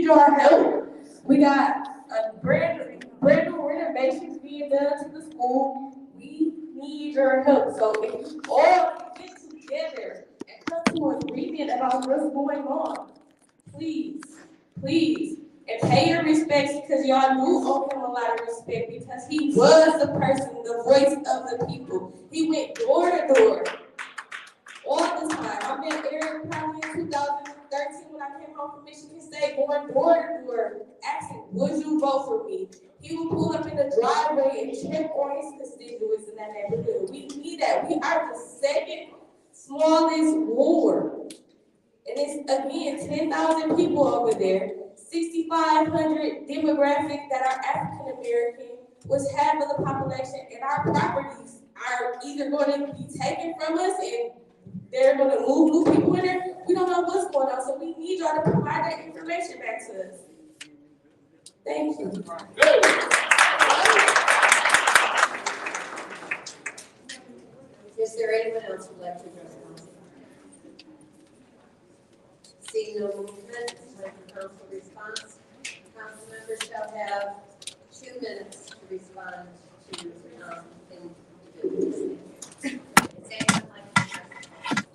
your help. We got a brand new renovations being done to the school. We need your help. So if you all get together and come to an agreement about what's going on, please, please, and pay your respects because y'all do owe him a lot of respect because he was the person, the voice of the people. He went door to door all the time. I met Eric probably in 2013 when I came home from Michigan State, going door to door, asking, would you vote for me? He would pull up in the driveway and check on his constituents in that neighborhood. We need that. We are the second smallest ward. And it's, again, 10,000 people over there, 6,500 demographic that are African American, was half of the population, and our properties are either going to be taken from us and they're going to move new people in there. We don't know what's going on, so we need y'all to provide that information back to us. Thank you. Is there anyone else who would like to address council? Seeing no movement, time for council response. Council members shall have 2 minutes to respond to individuals. Is anyone like to address?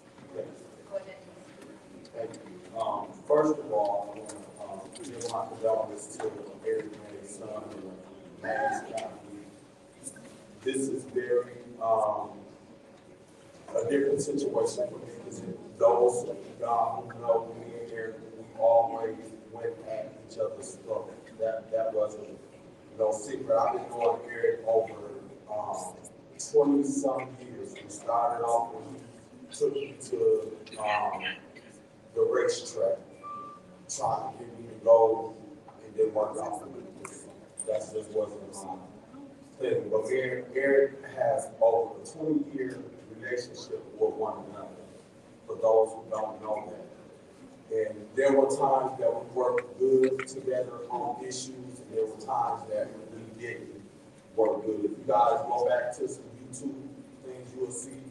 Go ahead. Thank you. First of all, I want to give my condolences to Eric May's son and Maggie's family. This is very a different situation for me because those who know me and Eric, we always went at each other's throat. That wasn't no secret. I've been knowing Eric over 20-some years. We started off when he took me to the racetrack, trying to get me to go, and didn't work out for me. That just wasn't thing. But Eric has over a 20-year relationship with one another, for those who don't know that. And there were times that we worked good together on issues, and there were times that we didn't work good. If you guys go back to some YouTube things, you will see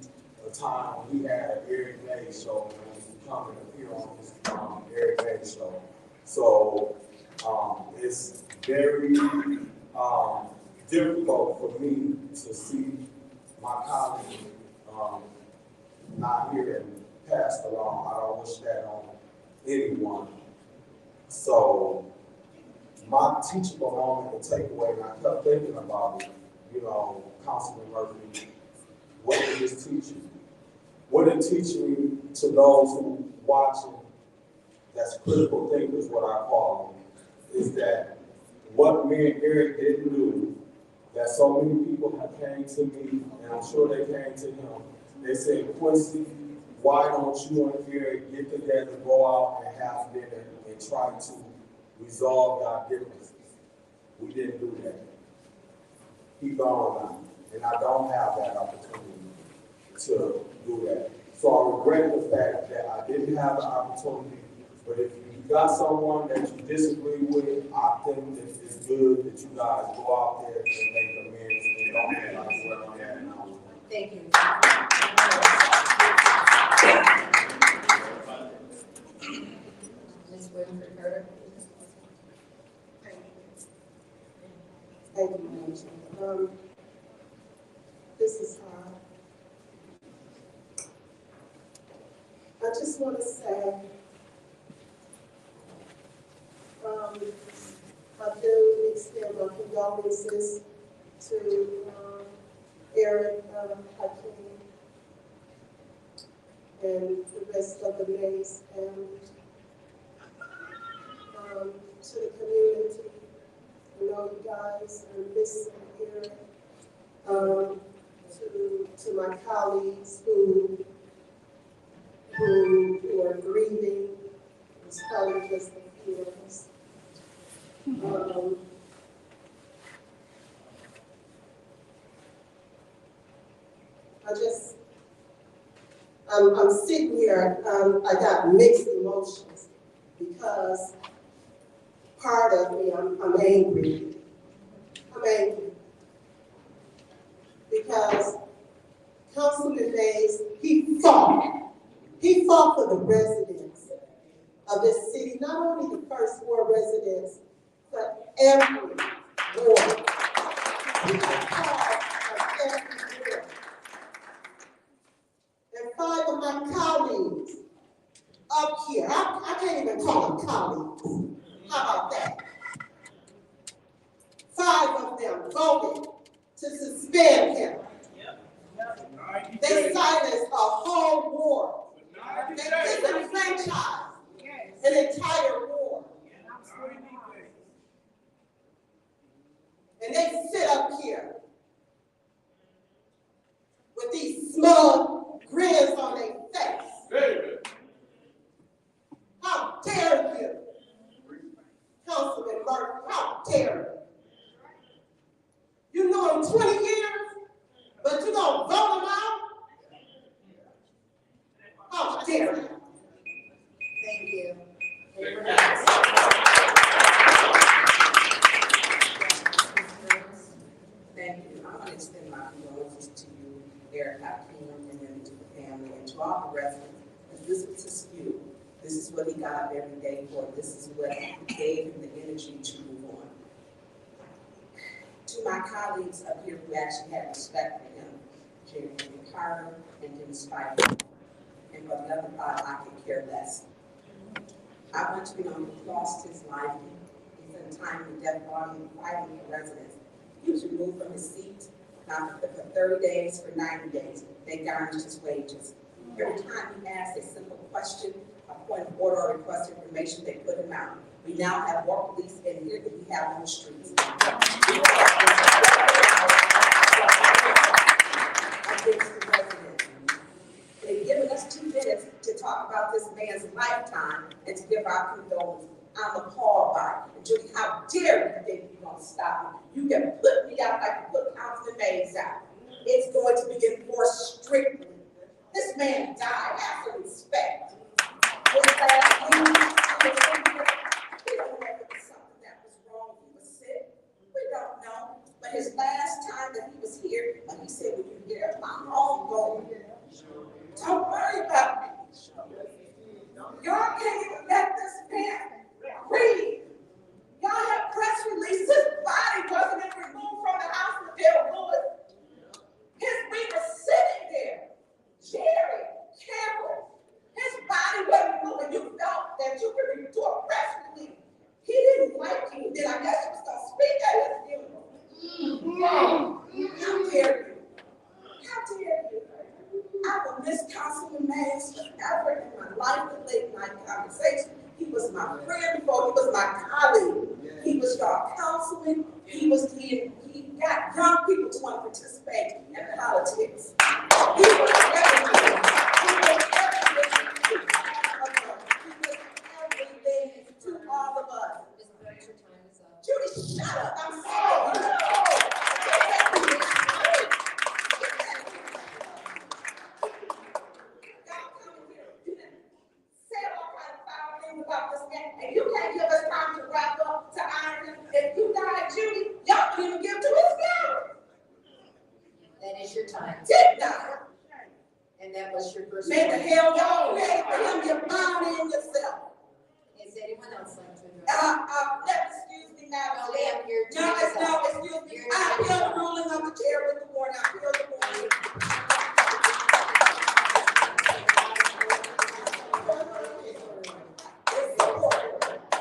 a time when we had an Eric May show, and we used to come and appear on this Eric May show. So it's very difficult for me to see my colleague not here and passed along. I don't wish that on anyone. So my teachable moment to take away, and I kept thinking about it, Councilman Murphy, what did this teach you? What did it teach me to those who watching, that's critical thinkers, what I call them, is that what me and Eric didn't do, that so many people have came to me, and I'm sure they came to him. They said, Quincy, why don't you and Eric get together, go out and have dinner and try to resolve our differences? We didn't do that. He gone now, and I don't have that opportunity to do that. So I regret the fact that I didn't have the opportunity, but if you got someone that you disagree with, I think that it's good that you guys go out there and make amends and don't get like what I'm at now. Thank you. Ms. Winfrey Carter. Thank you, Madam. This is hard. I just want to say, I do extend my condolences to Eric Hakeem and the rest of the Mays family, to the community. I know you guys are missing Eric. To my colleagues who are grieving, it's probably just the feelings. I'm sitting here, I got mixed emotions because part of me, I'm angry. I'm angry because Councilman Mays, he fought for the residents of this city, not only the first ward residents, but every ward. We are proud of every ward. And 5 of my colleagues up here, I can't even call them colleagues. How about that? 5 of them voted to suspend him. They silenced a whole ward. They disenfranchised an entire ward. And they sit up here with these smug grins on their face. How dare you, Councilman Murphy, how dare you? You know him 20 years, but you gonna vote him out? How dare you? Thank you. Thank you. I want to extend my condolences to you, Eric Hakeem, and then to the family and to all the residents. Because this was his fuel. This is what he got up every day for. This is what gave him the energy to move on. To my colleagues up here who actually had respect for him, Jerry Carter and Dennis Spiker, and for the other 5, I could care less. I want to know he lost his life. He's in time with death body fighting for residents. He was removed from his seat, not for 30 days, for 90 days. They garnished his wages. Every time he asked a simple question, a point of order or request information, they put him out. We now have more police in here than we have on the streets. Against the residents. They've given us 2 minutes to talk about this man's lifetime and to give our condolences. I'm appalled by it. And Judy, how dare you think you're going to stop me? You can put me out like you put Councilman Mays out. It's going to be enforced strictly. This man died. Have some respect. We don't know if it was something that was wrong. He was sick. We don't know. But his last time that he was here, when he said, "When you hear my home going, don't worry about me. Y'all can't even let this man breathe. Y'all have press releases. His body wasn't even removed from the house with Bill Lewis. We were sitting there. Jerry, Cameron, his body wasn't moving. You felt that you could do a press release. He didn't like you. Then I guess you was going to speak at his funeral. How dare you? How dare you? I will miss Councilman Mays forever in my life with late night conversation. He was my friend before, he was my colleague. He was your councilman. He got young people to want to participate in politics. He was everything. He was everything to all of us. Judy, shut up. I'm sorry. About this man, and you can't give us time to wrap up, to honor him. If you died, Judy, y'all can even give to his family. That is your time. Did not. And that was your first. May the hell y'all pay for him, you're bound in yourself. Is anyone else like to address? Excuse me, Madam No, Chair. ma'am, your No, time is up. excuse me. I appeal the ruling of the chair with the warrant. I appeal the warrant.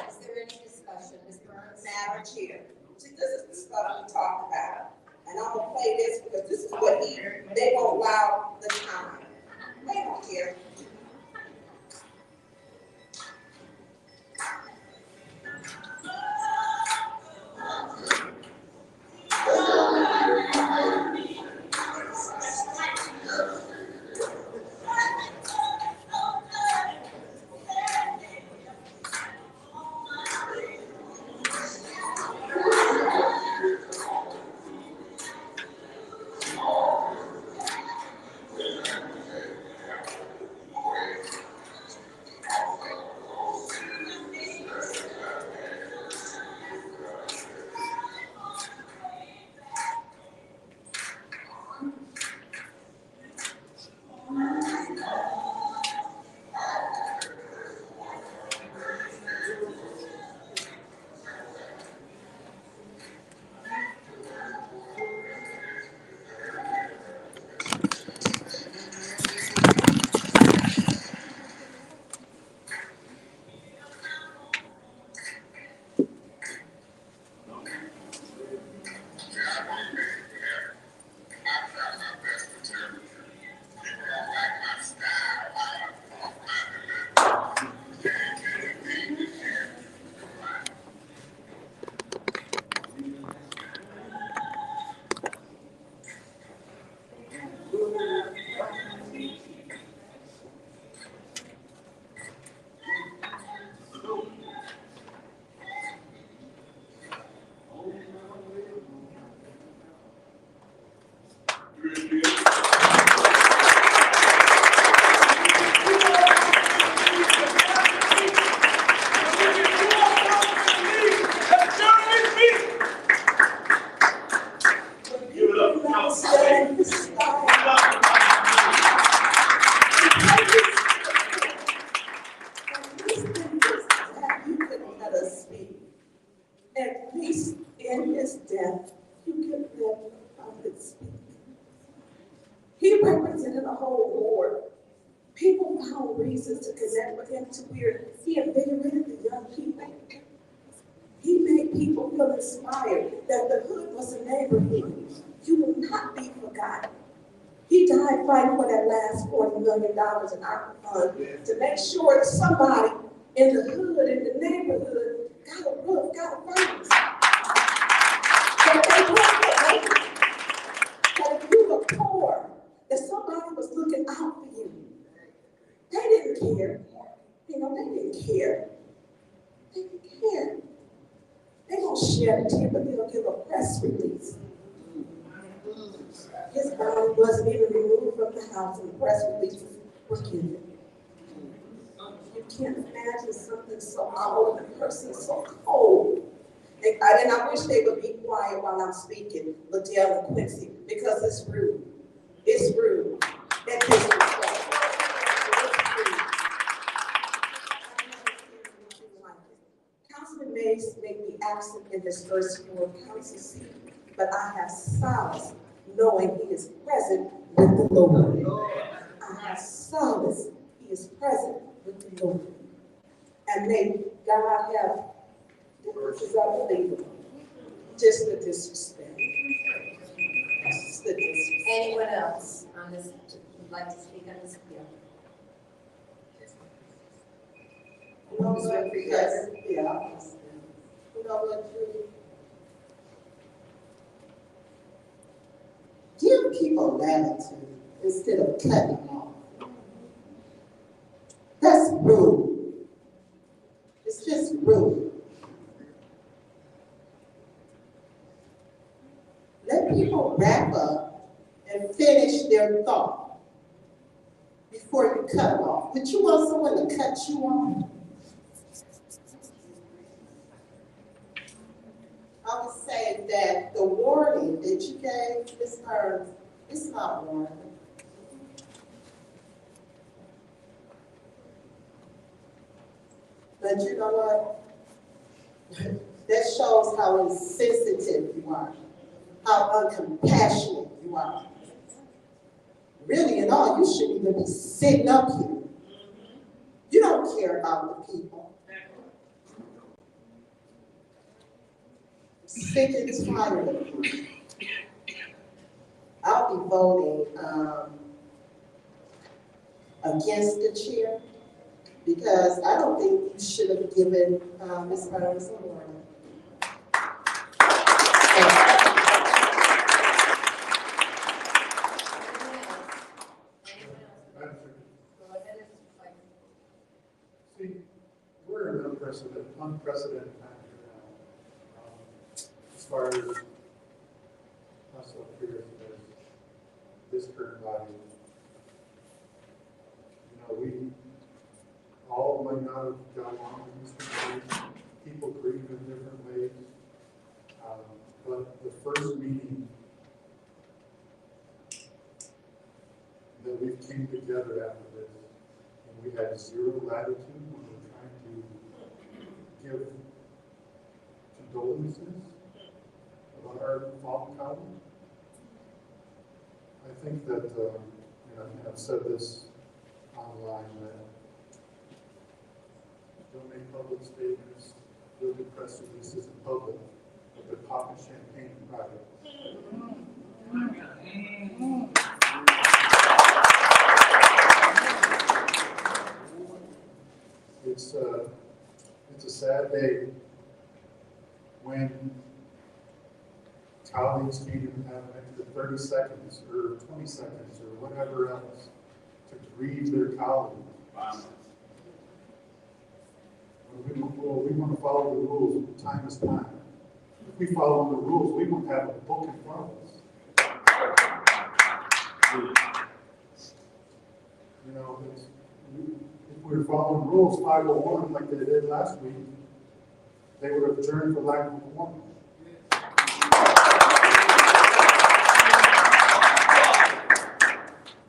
Is there any discussion, Ms. Burns? Madam Chair. See, this is the stuff we talk about. And I'm gonna play this because this is what they won't allow the time. They don't care. in his death, you could let the prophet speak. He represented a whole board. People found reasons to connect with him to where he invigorated the young people. He made people feel inspired that the hood was a neighborhood. You will not be forgotten. He died fighting for that last $40 million in our fund to make sure that somebody in the hood, in the neighborhood, got a roof, got a furnace. That if you were poor, that somebody was looking out for you. They didn't care. You know, they didn't care. They didn't care. They don't share the tear, but they'll give a press release. His body wasn't even removed from the house, and the press release was given. You can't imagine something so old, a person so cold. And I wish they would be quiet while I'm speaking, Liddell and Quincy, because it's rude. It's rude. And disrespectful. Councilman Mays may be absent in this first floor council seat, but I have solace knowing he is present with the Lord. I have solace he is present with the Lord. And may God have, this is unbelievable, just the disrespect. Just the disrespect. Anyone else on this, would like to speak on this bill? You know what, yes, yeah. You know what, Judy? Give people latitude instead of cutting them off. That's rude. It's just rude. Let people wrap up and finish their thought before you cut them off. Would you want someone to cut you off? I would say that the warning that you gave Ms. Burns, it's not warning. But you know what? That shows how insensitive you are, how uncompassionate you are. Really, and all, you shouldn't even be sitting up here. You don't care about the people. Sick and tired of you. I'll be voting against the chair because I don't think you should have given Ms. Burns a warning. See, we're in an unprecedented time here now. As far as us up here, as this current body, you know, we all might not have got along in different ways. People grieve in different ways. But the first meeting that we came together after this, and we had zero latitude when we were trying to give condolences about our fallen colleague. I think that, and I've said this online, that don't make public statements, don't do press releases in public, but they're popping champagne in private. It's a sad day when colleagues can't even have an extra 30 seconds or 20 seconds or whatever else to grieve their colleague. We want to follow the rules. Time is time. If we follow the rules, we won't have a book in front of us. You know, if we were following rules 501 like they did last week, they would have adjourned for lack of a quorum.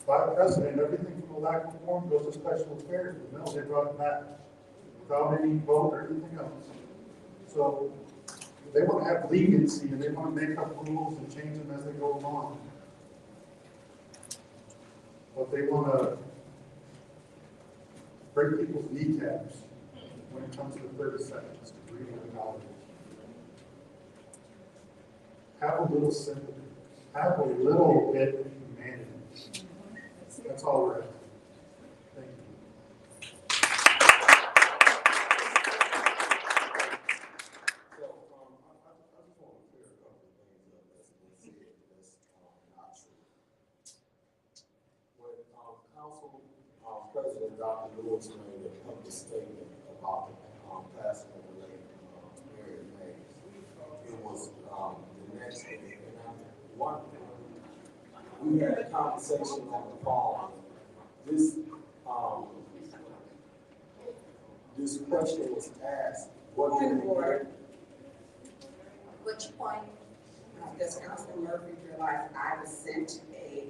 By precedent, everything from the lack of a quorum goes to special affairs. But no, they brought it back without any vote or anything else. So they want to have leniency and they want to make up rules and change them as they go along. But they want to break people's kneecaps when it comes to 30 seconds to read an apology. Have a little sympathy. Have a little bit of humanity. That's all we're asking. Thank you. So, I just want to clear a couple of things up that's not true. When Council President Dr. Lewis made a public statement about passing of the late Mary Mays, it was the next day, and we had a conversation on the phone. This question was asked, what did we do? Which point? Does Councilman Murphy realize I was sent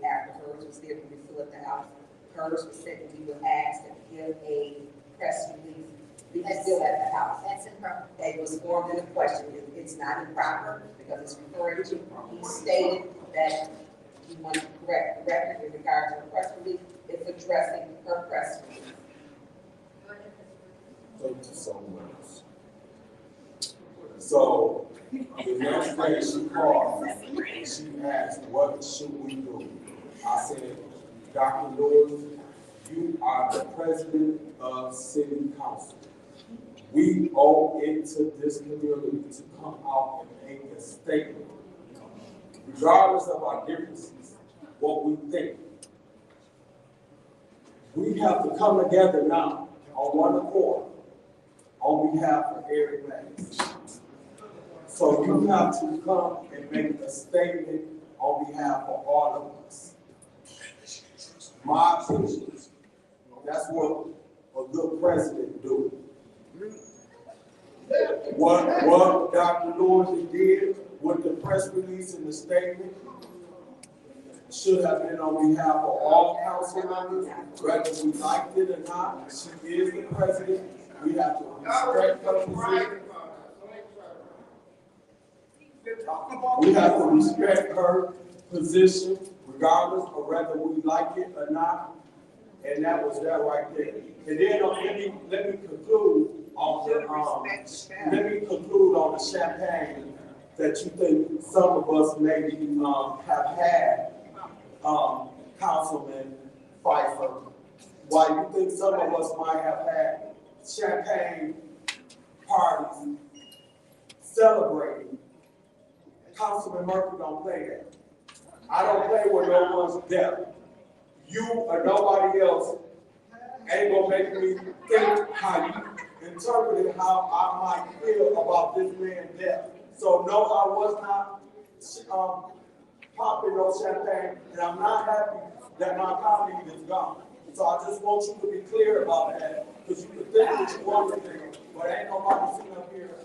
after hers was there to refill at the house? Hers was sent and we were asked to give a press release. We were still at the house. That's improper. It was formed in a question. It's not improper because it's referring to, he stated that he wanted to correct the record in regard to the press release. It's addressing her press release. Thank you so much. So, the next day she called and she asked, what should we do? I said, Dr. Lewis, you are the president of City Council. We owe it to this community to come out and make a statement. Regardless of our differences, what we think. We have to come together now on one accord on behalf of Eric Mays. So you have to come and make a statement on behalf of all of us. My opinion, that's what a good president do. What Dr. Lewis did with the press release and the statement should have been on behalf of all council members, whether we liked it or not. She is the president. We have to respect her position. We have to respect her position, regardless of whether we like it or not. And that was that right there. And then let me conclude on the champagne that you think some of us maybe have had, Councilman Pfeiffer. Why you think some of us might have had champagne parties celebrating? Councilman Murphy don't play that. I don't play with no one's death. You or nobody else ain't gonna make me think how you interpreted how I might feel about this man's death. So no, I was not popping no champagne, and I'm not happy that my colleague is gone. So I just want you to be clear about that, because you can think what you want to think, but ain't nobody sitting up here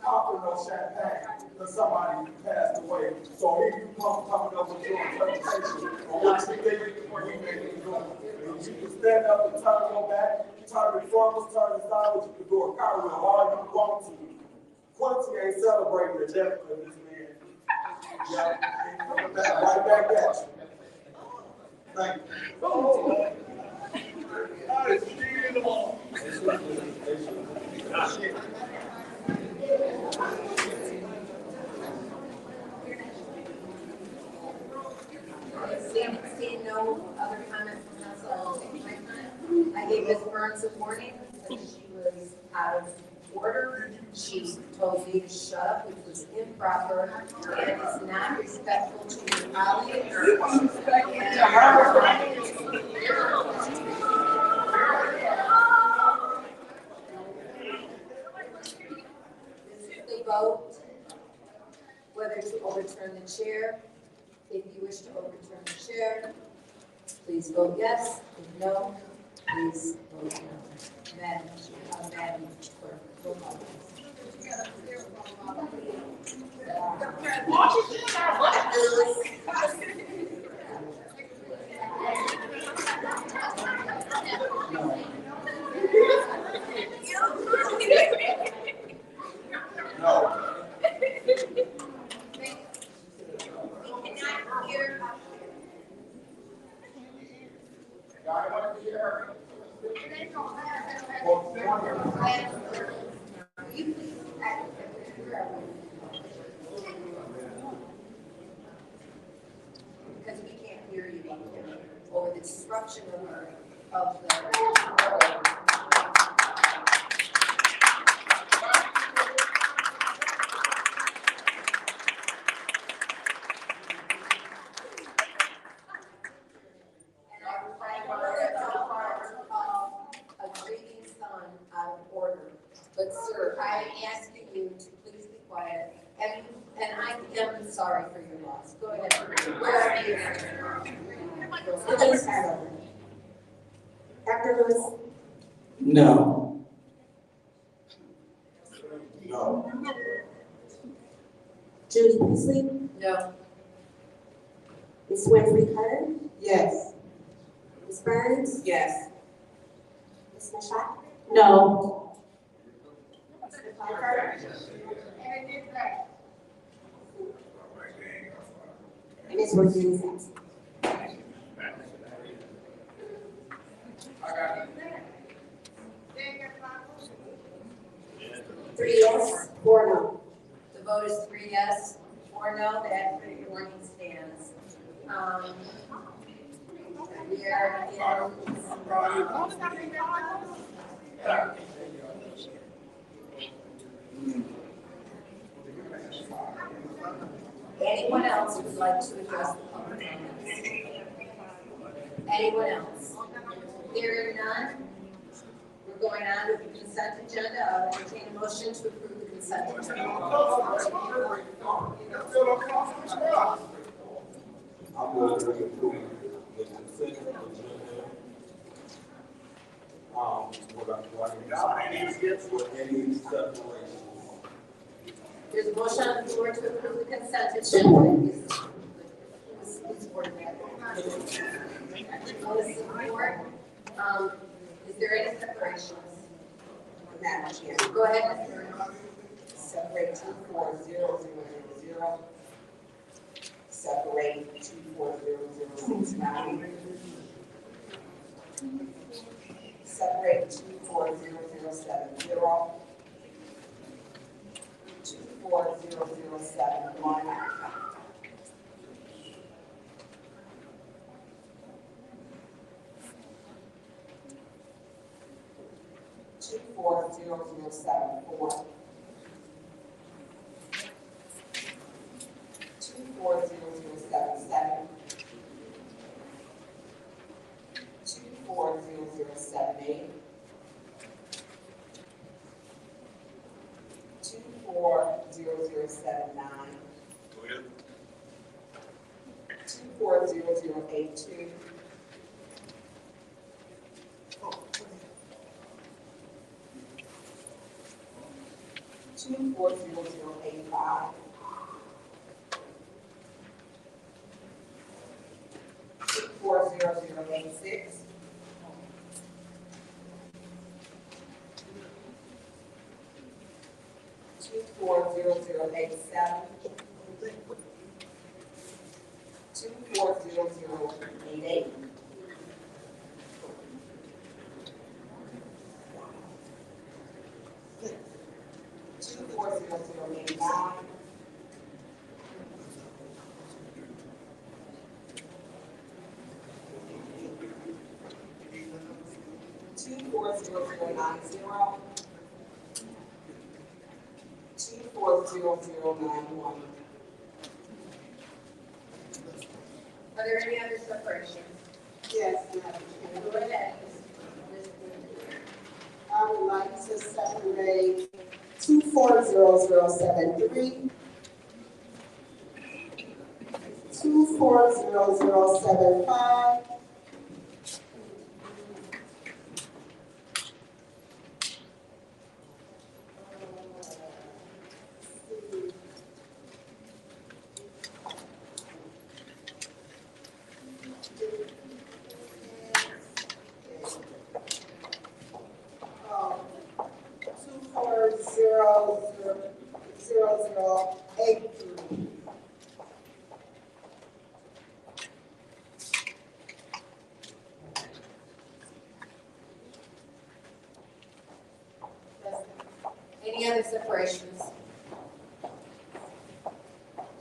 popping no champagne because somebody passed away. So here you coming up with your interpretation of what you think we may be doing. And you can stand up and turn your back, turn the front, turn the sideways, you can do a cartwheel all you want to. Quincy ain't celebrating the death of this man. Yeah, coming back, right back at you. Thank you. Seeing no other comments from council, I gave Ms. Burns a warning that she was out of order. She told me to shut up, which was improper, and it's not respectful to your colleagues. To her. This is the vote, whether to overturn the chair. If you wish to overturn the chair, please vote yes. If no, please vote no. Madam Clerk, roll call, please. No. introduction of the and I would find so far a grieving son out of order. But sir, I am asking you to please be quiet, and I am sorry for your loss. Go ahead. Where are you? Dr. Lewis, No. No. Judy Priestley, No. Ms. Winfrey Carter, Yes. Ms. Burns, Yes. Ms. Mashat, No. Ms. Piper, and Ms. Worthing is absent. Three yes, 4 no. The vote is 3 yes, 4 no, that warning stands. We are anyone else would like to address the public comments? Anyone else? Hearing none, we're going on to the consent agenda. I'll entertain a motion to approve the consent agenda. I'm going to approve the consent agenda. With any separation. There's a motion on the floor to approve the consent agenda. Who's supporting that? All is support. Is there any separations? Madam Chair, Go ahead, Ms. Burns. separate 240000, separate 240069, separate 24070, 24071, 24074, 24077, 24078, 24079, 24082, 24085, 24086, 24087, 24088, 24089, 24090, 24091. Are there any other separations? Yes, Madam Chair. Go ahead. I would like to separate 24073, 24075, 2400083. Any other separations?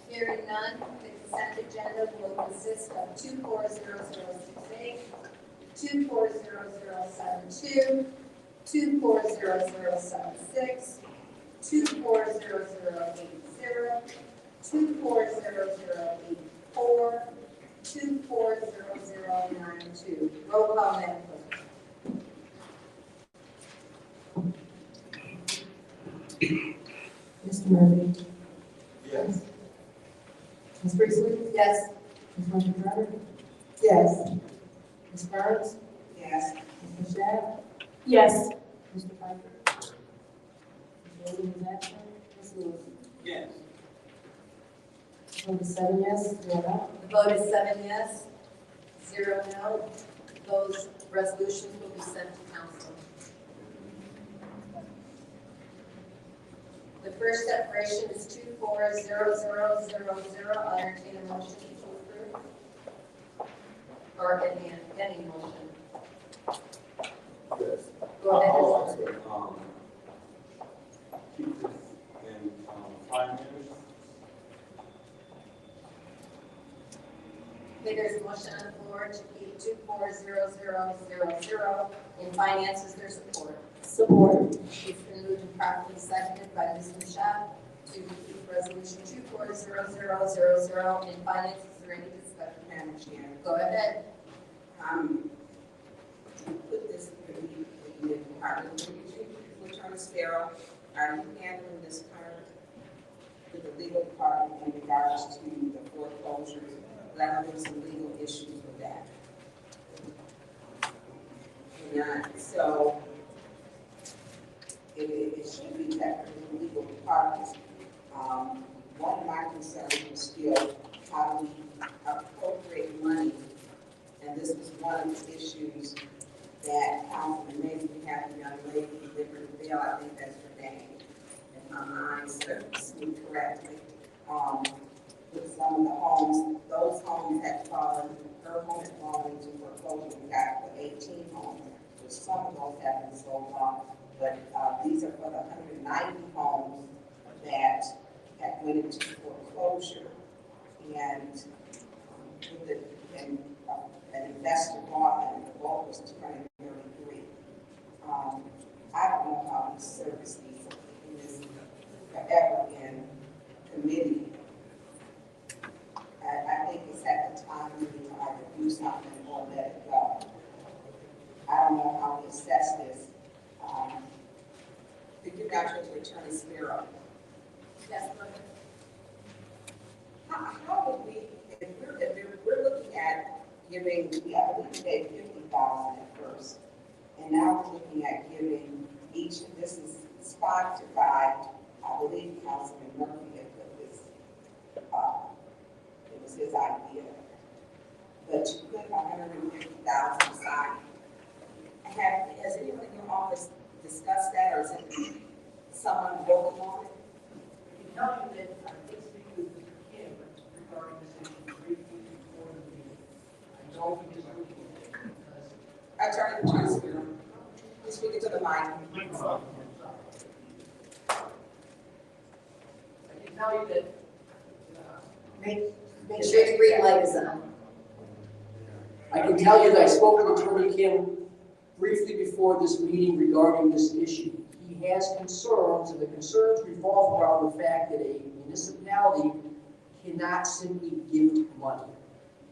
Hearing none, the consent agenda will consist of 2400068, 240072, 240076, 240080, 240084, 240092. Roll call, Madam Clerk. Mr. Murphy? Yes. Ms. Priestley? Yes. Ms. Montgomery? Yes. Ms. Burns? Yes. Ms. Shad? Yes. Mr. Piper? Ms. Williams is absent. Ms. Lewis? Yes. Vote is 7 yes, 0 no. The vote is 7 yes, 0 no. Those resolutions will be sent to council. The first separation is 240000. I'll entertain a motion to approve. Or any motion. Yes. Go ahead. I would like to, keep this in, finance. Okay, there's a motion on the floor to keep 240000 in finance. Is there support? Support. It's been moved and properly seconded by Ms. Machado to keep resolution 240000 in finance. Is there any discussion? Madam Chair, Go ahead. put this in the department, Attorney Sparrow, are you handling this current with the legal department in regards to the foreclosures? But I know there's some legal issues with that. Yeah, so it should be kept in the legal department. One of my concerns was still how we appropriate money, and this was one of the issues that Councilman Mason, we have a young lady, Riverdale, I think that's her name, if my mind serves me correctly. With some of the homes, those homes had fallen, her home had fallen into foreclosure. We got the 18 homes, which some of those have been sold off, but these are for the 190 homes that had went into foreclosure. And with the, an investor bought them, the vote was 233. I don't know how we service these in this forever in committee. I think it's at the time we need to either do something or let it go. I don't know how we assess this. To give out to Attorney Sparrow. Yes, How would we, if we're looking at giving, I believe we gave 50,000 at first, and now we're looking at giving each, this is 5 to 5, I believe Councilman Murphy had put this, it was his idea. But to put 150,000 aside, has anyone in your office discussed that, or is it someone working on it? I can tell you that I did speak with Mr. Kim regarding this issue briefly before the meeting. I know he is looking at it because Attorney Sparrow, please speak into the mic. I can tell you that make sure the green light is on. I can tell you that I spoke with Attorney Kim briefly before this meeting regarding this issue. He has concerns, and the concerns revolve around the fact that a municipality cannot simply gift money.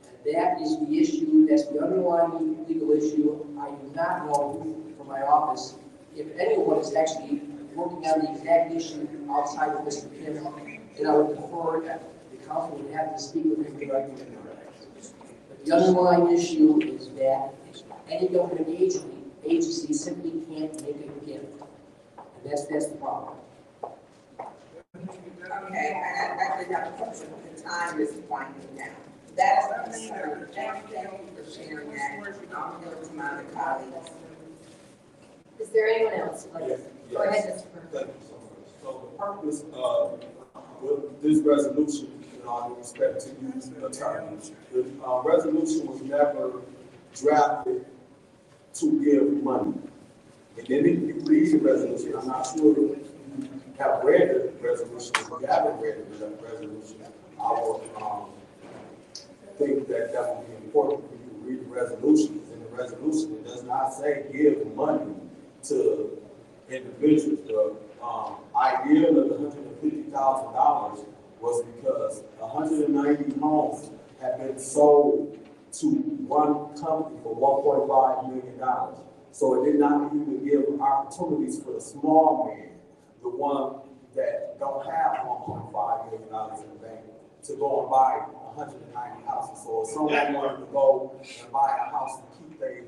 And that is the issue, that's the underlying legal issue. I do not know from my office if anyone is actually working on the exact issue outside of Mr. Kim, and I would prefer that the council would have to speak with him directly. But the underlying issue is that any government agency simply can't make a gift. And that's the problem. Okay, I did have a question. The time is winding down. That is a concern. Thank you for sharing that. I'll go to my other colleagues. Is there anyone else? Yes. Go ahead, Mr. Burns. Thank you so much. So the purpose of this resolution, in all due respect to you, attorney, the resolution was never drafted to give money. And then if you read the resolution, I'm not sure if you have read the resolution, if you haven't read the resolution, I would think that would be important for you to read the resolution. In the resolution, resolution, it does not say give money to individuals. The idea of the $150,000 was because 190 homes have been sold to one company for $1.5 million. So it did not even give opportunities for the small man, the one that don't have $1.5 million in the bank, to go and buy 190 houses. So if someone wanted to go and buy a house to keep their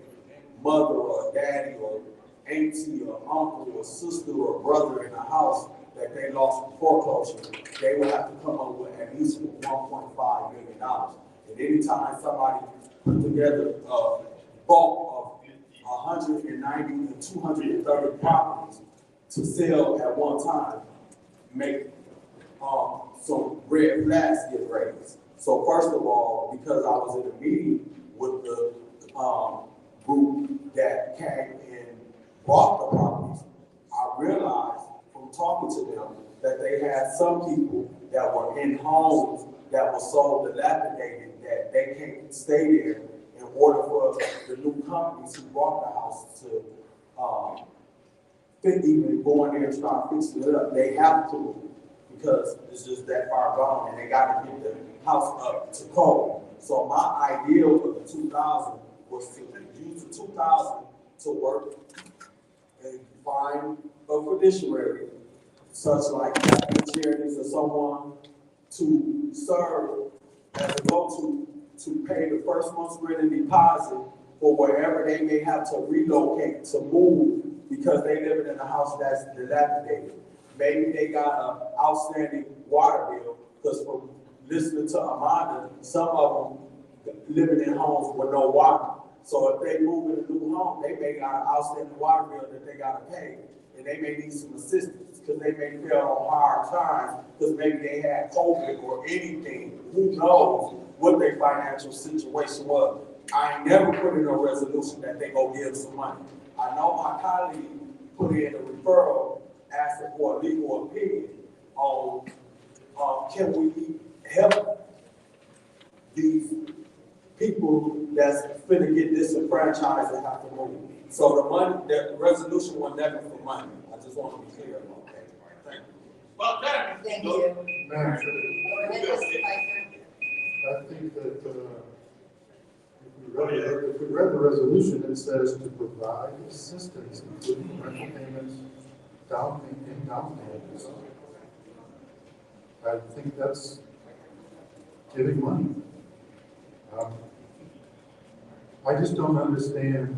mother or daddy or auntie or uncle or sister or brother in a house that they lost in foreclosure, they would have to come up with at least $1.5 million. And anytime somebody put together a bulk of 190 to 230 properties to sell at one time, make some red flags get raised. So first of all, because I was in a meeting with the group that came and bought the properties, I realized from talking to them that they had some people that were in homes that were so dilapidated that they can't stay there in order for the new companies who bought the house to even go in there and start fixing it up. They have to move because it's just that far gone and they got to get the house up to code. So my idea for the 2,000 was to use the 2,000 to work and find a fiduciary, such like Catholic Charities or someone to serve as a go-to to pay the first month's rent and deposit for wherever they may have to relocate, to move, because they live in a house that's dilapidated. Maybe they got an outstanding water bill, because from listening to Amanda, some of them living in homes with no water. So if they move in a new home, they may got an outstanding water bill that they gotta pay, and they may need some assistance, because they may feel on hard times, because maybe they had COVID or anything. Who knows what their financial situation was. I ain't never put in a resolution that they go give some money. I know my colleague put in a referral asking for a legal opinion on can we help these people that's finna get disenfranchised and have to move. So the money, the resolution was never for money. I just want to be clear about that. Thank you. Thank you. Madam Chair, Go ahead, Mr. Pfeiffer. I think that if we read the resolution, it says to provide assistance, including rental payments, down payments. I think that's giving money. I just don't understand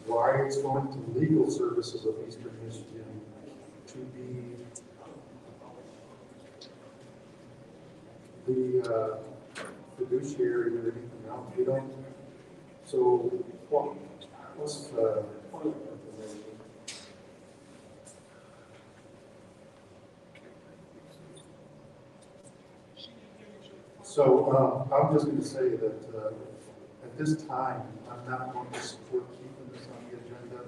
why it's going to legal services of Eastern Michigan to be the fiduciary or anything else. We don't. So what's the point of information? So I'm just going to say that at this time, I'm not going to support keeping this on the agenda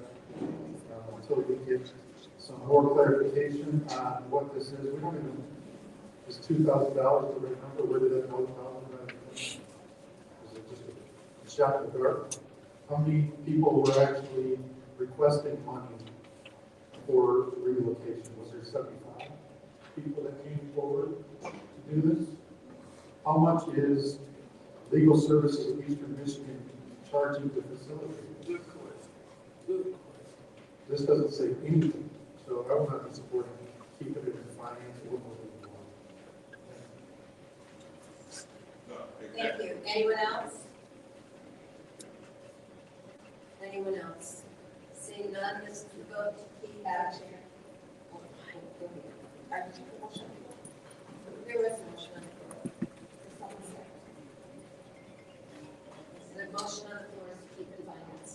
until we get some more clarification on what this is. We don't even, is $2,000 the right number? Where did that go? Is it just a shot in the dark? How many people were actually requesting money for relocation? Was there 75 people that came forward to do this? How much is legal services of Eastern Michigan charging the facility? Good question. This doesn't say anything, so I will not be supporting keeping it in finance or moving on. Thank you. Anyone else? Anyone else? Seeing none, this is the vote to keep that chair. There was a motion on the floor. The motion on the floor is to keep in finance.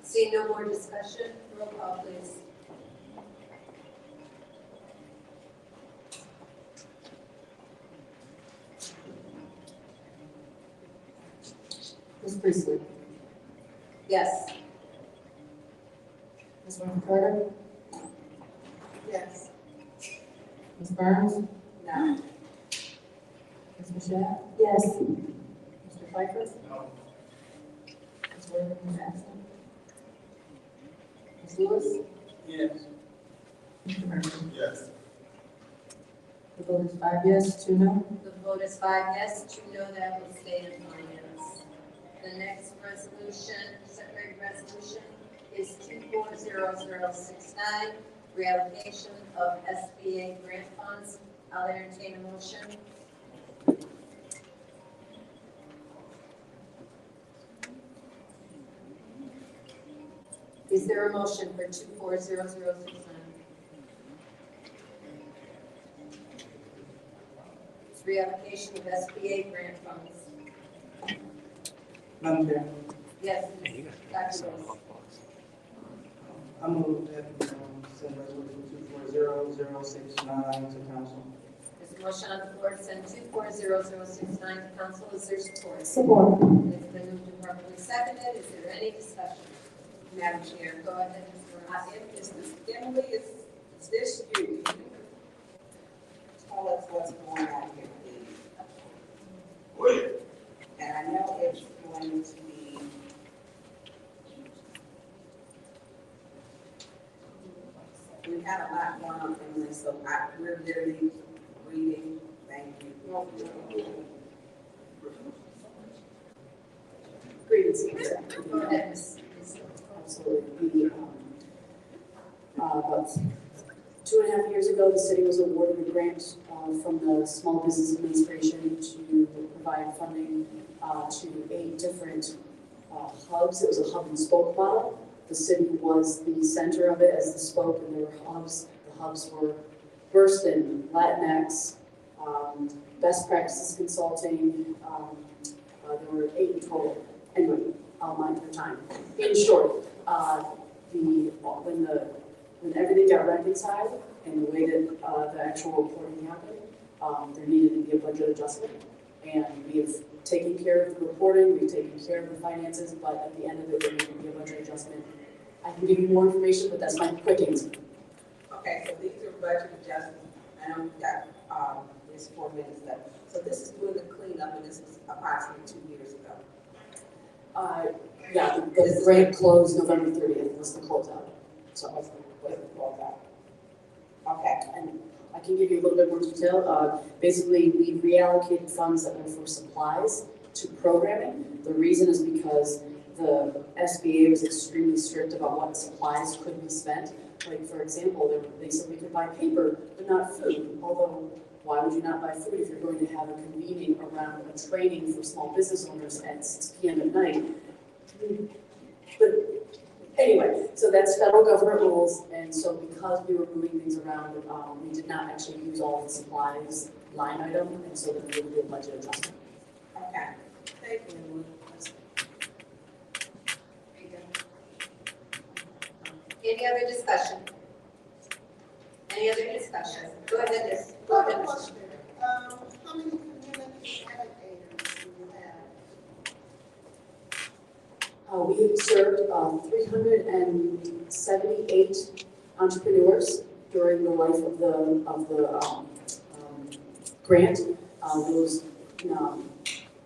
Seeing no more discussion, roll call please. Ms. Priestley? Yes. Ms. Carter? Yes. Ms. Burns? No. Ms. Ms. Shaq? Yes. Mr. Pfeiffer? No. Ms. Worthing is absent. Ms. Lewis? Yes. Mr. Murphy? Yes. The vote is 5 yes, 2 no. The vote is 5 yes, 2 no, that will stay in finance. The next resolution, separate resolution, is 240069, reallocation of SBA grant funds. I'll entertain a motion. Is there a motion for 240069? It's reallocation of SBA grant funds. Madam Chair, Yes, Dr. Rose. I move that send resolution 240069 to council. There's a motion on the floor to send 240069 to council. Is there support? Support. It's been moved and properly seconded. Is there any discussion? Madam Chair, go ahead, Mr. Ross. Emily, is this you? Tell us what's going on here, please. And I know it's going to be. We've had a lot going on, Emily, so we're literally reading. Thank you. Greetings, Mr. Go ahead, Ms. Absolutely. About 2.5 years ago, the city was awarded a grant from the Small Business Administration to provide funding to 8 different hubs. It was a hub and spoke model. The city was the center of it as the spoke, and there were hubs. The hubs were Burston, Latinx, Best Practices Consulting. There were 8 in total. Anyway, I'll mind for time. In short, when everything got reconciled and the way that the actual reporting happened, there needed to be a budget adjustment. And we've taken care of the reporting, we've taken care of the finances, but at the end of it, there needed to be a budget adjustment. I can give you more information, but that's my quick answer. Okay, so these are budget adjustments. I know we've got, this 4 minutes left. So this is doing the cleanup, and this was approximately 2 years ago. Yeah, the grant closed November 30th was the closeout. So, Okay. and I can give you a little bit more detail. Basically, we reallocated funds that were for supplies to programming. The reason is because the SBA was extremely strict about what supplies could be spent. Like, for example, they said we could buy paper, but not food. Although, why would you not buy food if you're going to have a convening around a training for small business owners at 6 p.m. at night? But anyway, so that's federal government rules, and so because we were moving things around, we did not actually use all the supplies line item, and so then we would do a budget adjustment. Okay. Thank you. Any other discussion? Any other discussion? Go ahead, Liz. Go One ahead, Ms. question. How many community navigators do you have? We have served 378 entrepreneurs during the life of the grant.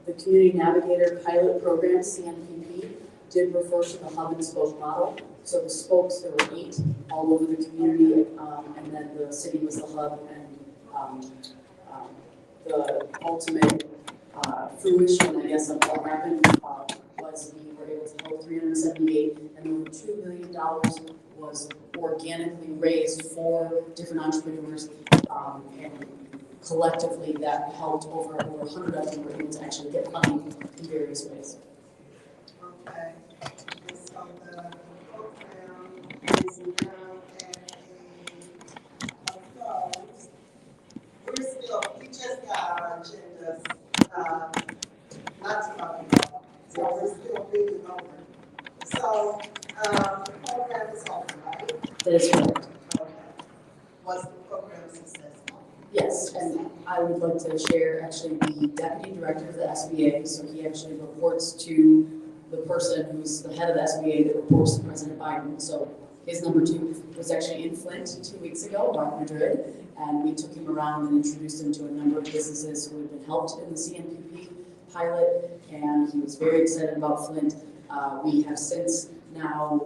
The Community Navigator Pilot Program, CNPP, did refer to the hub and spoke model. So the spokes, there were 8 all over the community, and then the city was the hub, and the ultimate fruition, I guess, of what happened was we were able to hold 378, and over $2 million was organically raised for different entrepreneurs, and collectively that helped over 100 of them were able to actually get funding in various ways. Okay. And so the program is now at we just got our agendas, not too long ago, so we're still reading over. So, the program is over, right? That is correct. Okay. Was the program successful? Yes, and I would like to share actually the deputy director of the SBA, so he actually reports to the person who's the head of the SBA that reports to President Biden. So His number two was actually in Flint 2 weeks ago, Mark Madrid, and we took him around and introduced him to a number of businesses who had been helped in the CNPP pilot, and he was very excited about Flint. We have since now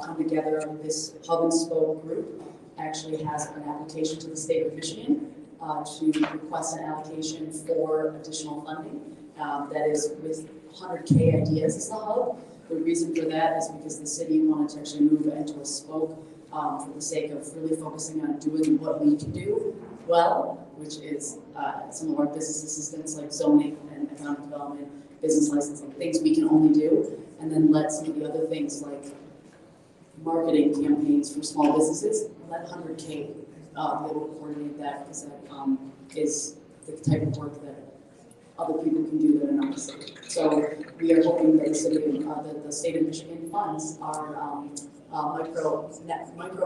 come together. This hub and spoke group actually has an application to the state of Michigan to request an allocation for additional funding. That is with 100K Ideas is the hub. The reason for that is because the city wanted to actually move into a spoke for the sake of really focusing on doing what we can do well, which is some of our business assistance like zoning and economic development, business licensing, things we can only do, and then let some of the other things like marketing campaigns for small businesses, let 100K be able to coordinate that, because that is the type of work that other people can do that are not the city. So we are hoping that the state of Michigan funds our micro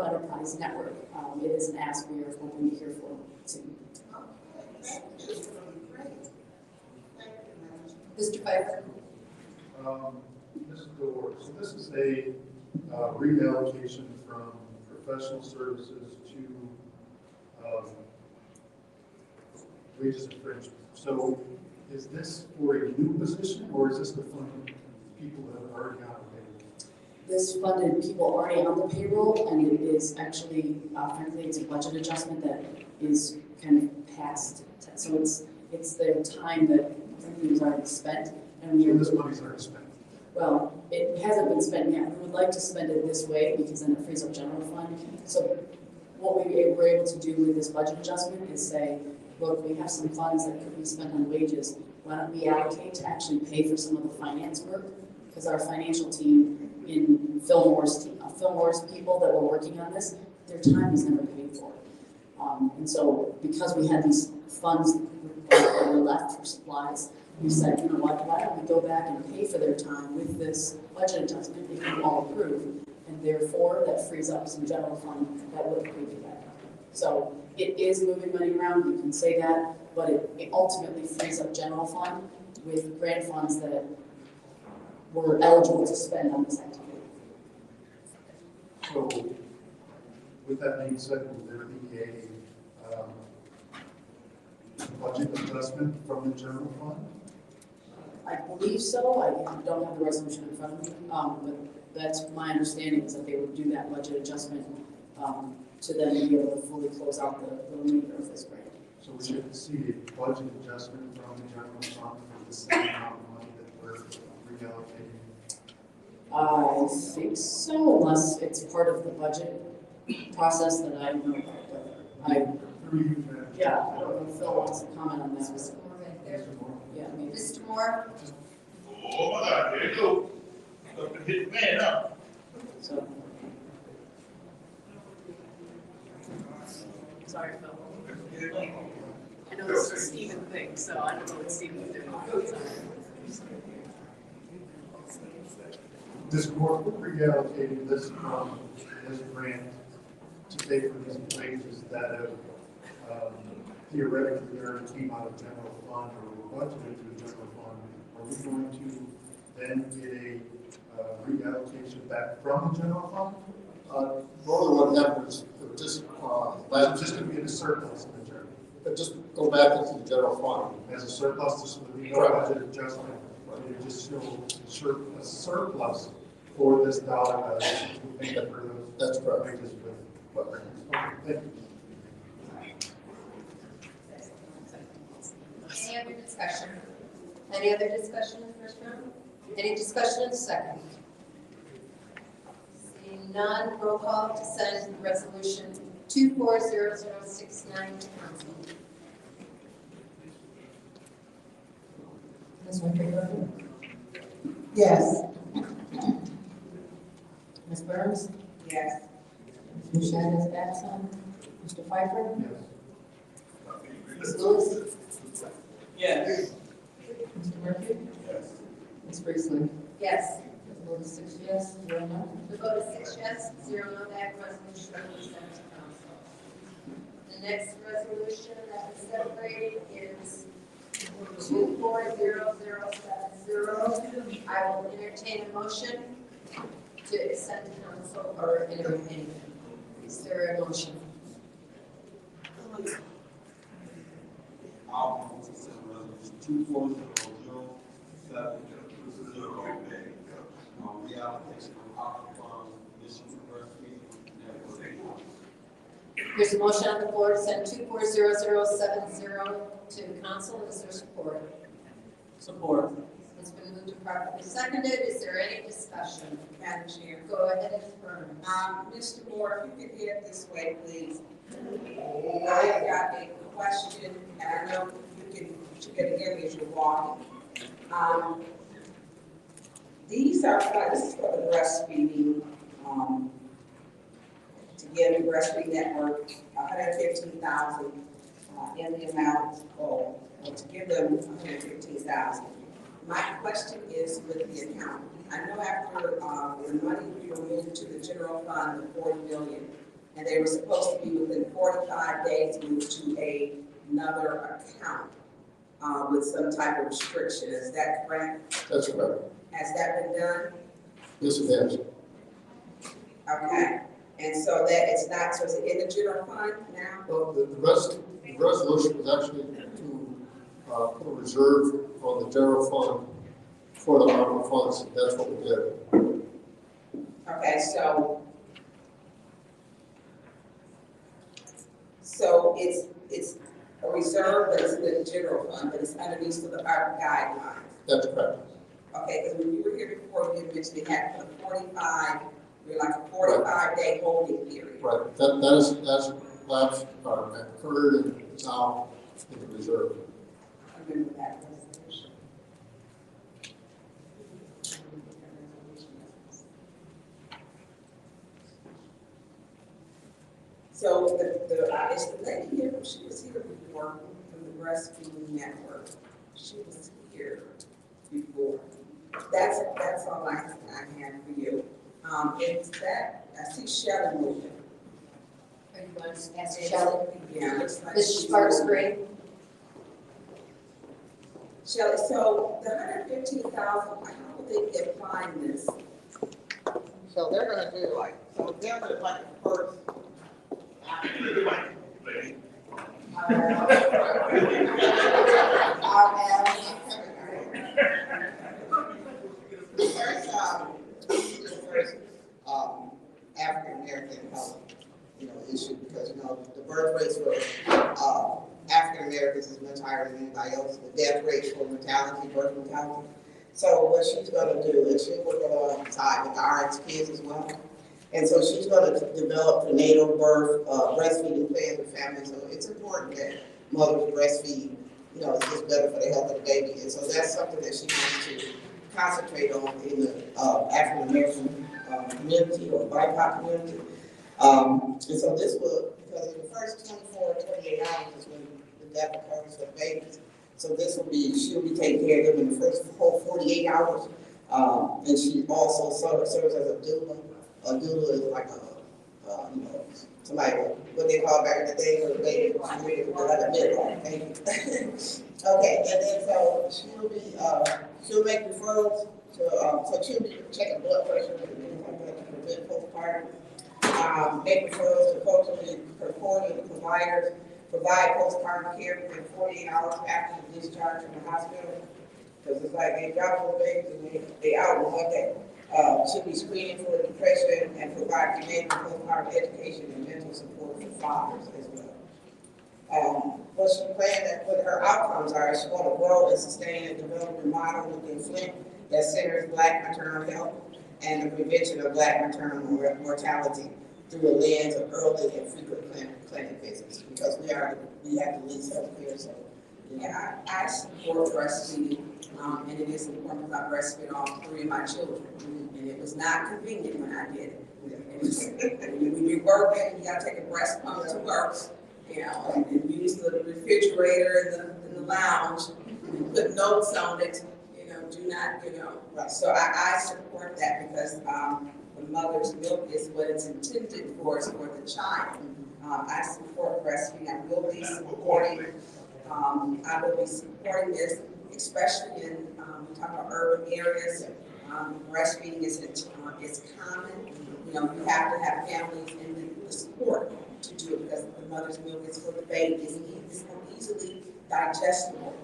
enterprise network. It is an ask we are hoping to hear for soon. Mr. Pfeiffer? Mrs. Gore, so this is a reallocation from professional services to wages and fringe. So is this for a new position, or is this to fund people that are already on the payroll? This funded people already on the payroll, and it is actually, frankly, it's a budget adjustment that is kind of past. So it's the time that everything was already spent, and So this money's already spent. Well, it hasn't been spent yet. We would like to spend it this way because then it frees up general fund. So what we were able to do with this budget adjustment is say, look, we have some funds that could be spent on wages. Why don't we allocate to actually pay for some of the finance work? Because our financial team in Fillmore's people that were working on this, their time is never paid for. And so because we had these funds that were left for supplies, we said, you know what, why don't we go back and pay for their time with this budget adjustment if you all approve, and therefore that frees up some general fund that would have paid for that. So it is moving money around, you can say that, but it ultimately frees up general fund with grant funds that were eligible to spend on this activity. So with that being said, will there be a budget adjustment from the general fund? I believe so. I don't have the resolution in front of me, but that's my understanding is that they would do that budget adjustment to then be able to fully close out the remainder of this grant. So we should see a budget adjustment from the general fund for the same amount of money that we're reallocating? I think so, unless it's part of the budget process that I know about, but yeah, I don't know if Phil wants to comment on that. Mr. Moore right there. Yeah, maybe. Mr. Moore? Oh my God, there you go. Up and hit the man up. So. Sorry, Phil. I know this is a Stephen thing, so I don't know what Stephen's doing. Sorry. This court reallocating this from this grant to pay for these wages that have theoretically came out of general fund or were budgeted to the general fund. Are we going to then get a reallocation back from the general fund? Normally what happens, it just, It's just going to be in a surplus in the general. it just go back into the general fund. As a surplus, so there'll be no Correct. budget adjustment. It just show a surplus for this dollar value to pay for those. That's correct. Wages with what? Okay, thank you. Any other discussion? Any other discussion in the first round? Any discussion in the second? Seeing none, roll call to send resolution 240069 to council. Ms. McCracken? Yes. Ms. Burns? Yes. Ms. Bouchard is absent. Mr. Pfeiffer? Yes. Ms. Lewis? Yes. Mr. Murphy? Yes. Ms. Priestley? Yes. The vote is 6 yes, 0 no. The vote is 6 yes, 0 no. That resolution will be sent to council. The next resolution that is separated is 240070. I will entertain a motion. to send to council or entertain. Is there a motion? I'll move to send resolution 240070 reallocation of ARPA funds, mission for breastfeeding network. There's a motion on the floor to send 240070 to council. Is there support? Support. It's been moved and properly seconded. Is there any discussion? Madam Chair. Go ahead, Ms. Burns. Mr. Moore, if you could head this way, please. I got a question, and I know you can hear me as you're walking. This is for the breastfeeding, together breastfeeding network, 115,000 in the amount, to give them 115,000. My question is with the account. I know after the money we were moved to the general fund, the 40 million, and they were supposed to be within 45 days moved to another account with some type of restriction. Is that correct? That's correct. Has that been done? Yes, it has. Okay. And so that it's not, so is it in the general fund now? Well, the resolution was actually to put a reserve on the general fund for the ARPA funds. That's what we did. Okay, so it's a reserve, but it's in the general fund, but it's underneath the ARPA guidelines. That's correct. Okay, because when you were here before, you mentioned they had for 45, we're like a 45-day holding period. Right. That's lapsed, occurred, and is now in the reserve. I remember that resolution. So it's the lady here, she was here before from the breastfeeding network. She was here before. That's all I have for you. It's that, I see Shelley moving. Are you going to ask Shelley? Yeah, looks like Mrs. Sparks Green? Shelley, so the 115,000, how would they be applying this? So they're gonna do like, so they're gonna like the first. African American health, issue because the birth rates for African Americans is much higher than anybody else. The death rates for mortality, birth mortality. So what she's going to do is she'll work alongside with the RX kids as well. And so she's going to develop prenatal birth, breastfeeding plans with families. So it's important that mothers breastfeed. It's just better for the health of the baby. And so that's something that she wants to concentrate on in the African American community or BIPOC community. And so this will, because in the first 24 or 28 hours is when the death occurs for babies. So this will be, she'll be taking care of them in the first whole 48 hours. And she also serves as a doula. A doula is like somebody, what they call back in the day for the baby, like a midwife. Thank you. Okay, and then so she'll make referrals to, so she'll be checking blood pressure and things like that to prevent postpartum. Make referrals to culturally coordinated providers, provide postpartum care within 48 hours after the discharge from the hospital. Because it's like they drop those babies and they out in 1 day. Should be screening for depression and provide prenatal postpartum education and mental support for fathers as well. What she planned that what her outcomes are, she want to grow and sustain and develop a model within Flint that centers Black maternal health and the prevention of Black maternal mortality through a lens of early and frequent clinic visits, because we have the least health care. So yeah, I support breastfeeding, and it is important because I breastfeed all 3 of my children, and it was not convenient when I did it. When you're working, you gotta take a breast pump to work, and use the refrigerator in the lounge, and put notes on it, do not, Right. So I support that because the mother's milk is what it's intended for, is for the child. I support breastfeeding. I will be supporting this, especially in we talk about urban areas. Breastfeeding is common. You know, you have to have families and the support to do it because the mother's milk is for the baby. It's more easily digestible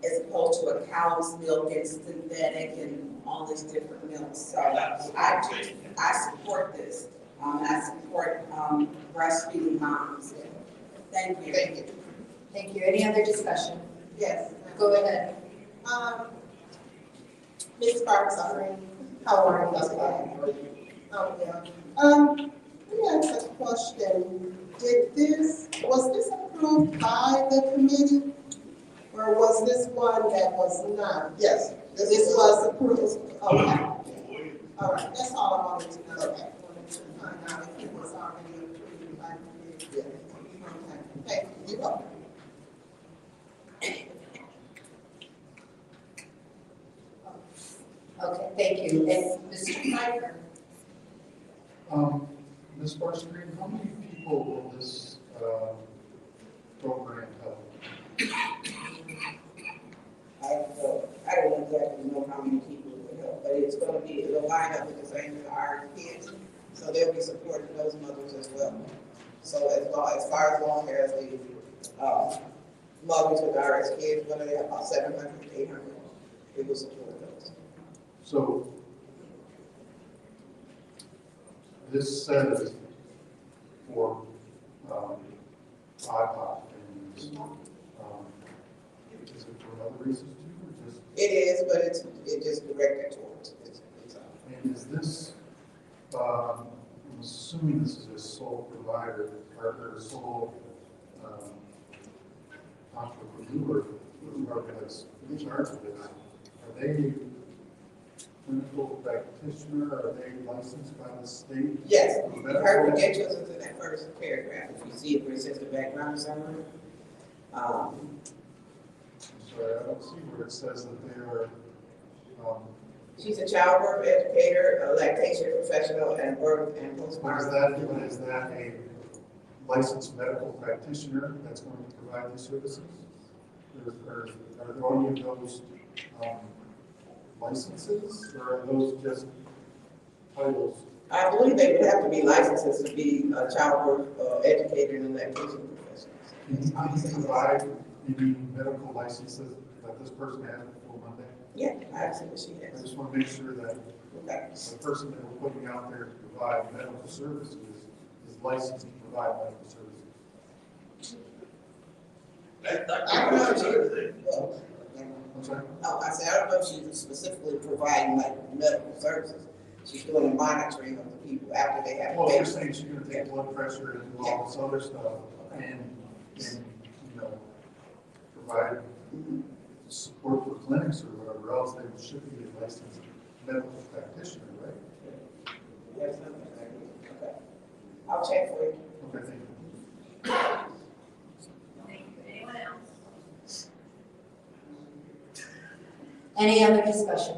as opposed to a cow's milk and synthetic and all these different milks. So I support this. I support breastfeeding moms. Thank you. Thank you. Thank you. Any other discussion? Yes. Go ahead. Ms. Sparks, how are you today? Oh, yeah. Let me ask a question. Was this approved by the committee? Or was this one that was not? Yes. This was approved? Okay. All right, that's all I wanted to know. Okay. Wanted to find out if it was already approved by the committee. Okay. Hey, you go. Okay, thank you. And Mr. Piper? Ms. Barstreet, how many people will this program help? I don't exactly know how many people it will help, but it's going to be, it'll line up with the same as our kids, so they'll be supporting those mothers as well. So as far as the mothers with RS kids, whether they have about 700, 800, it will support those. So this says for IPOC families, is it for other reasons too, or just? It is, but it's just directed towards it. And is this, I'm assuming this is a sole provider, or their sole entrepreneur that's in charge of this. Are they clinical practitioner? Are they licensed by the state? Yes, her credentials is in that first paragraph. If you see it where it says the background summary. I'm sorry, I don't see where it says that they are. She's a childbirth educator, a lactation professional, and birth and postpartum. Is that a licensed medical practitioner that's going to provide these services? Or are any of those licenses, or are those just titles? I believe they would have to be licenses to be a childbirth educator and a lactation professional. Can you provide any medical licenses that this person has before Monday? Yeah, I see what she has. I just want to make sure that the person that we're putting out there to provide medical services is licensed to provide medical services. I don't know if she, I'm sorry? oh, I said, I don't know if she's specifically providing like medical services. She's doing the monitoring of the people after they have. Well, you're saying she's going to take blood pressure and do all this other stuff and you know, provide support for clinics or whatever else. They should be a licensed medical practitioner, right? Yes, okay. I'll check for you. Okay, thank you. Thank you. Anyone else? Any other discussion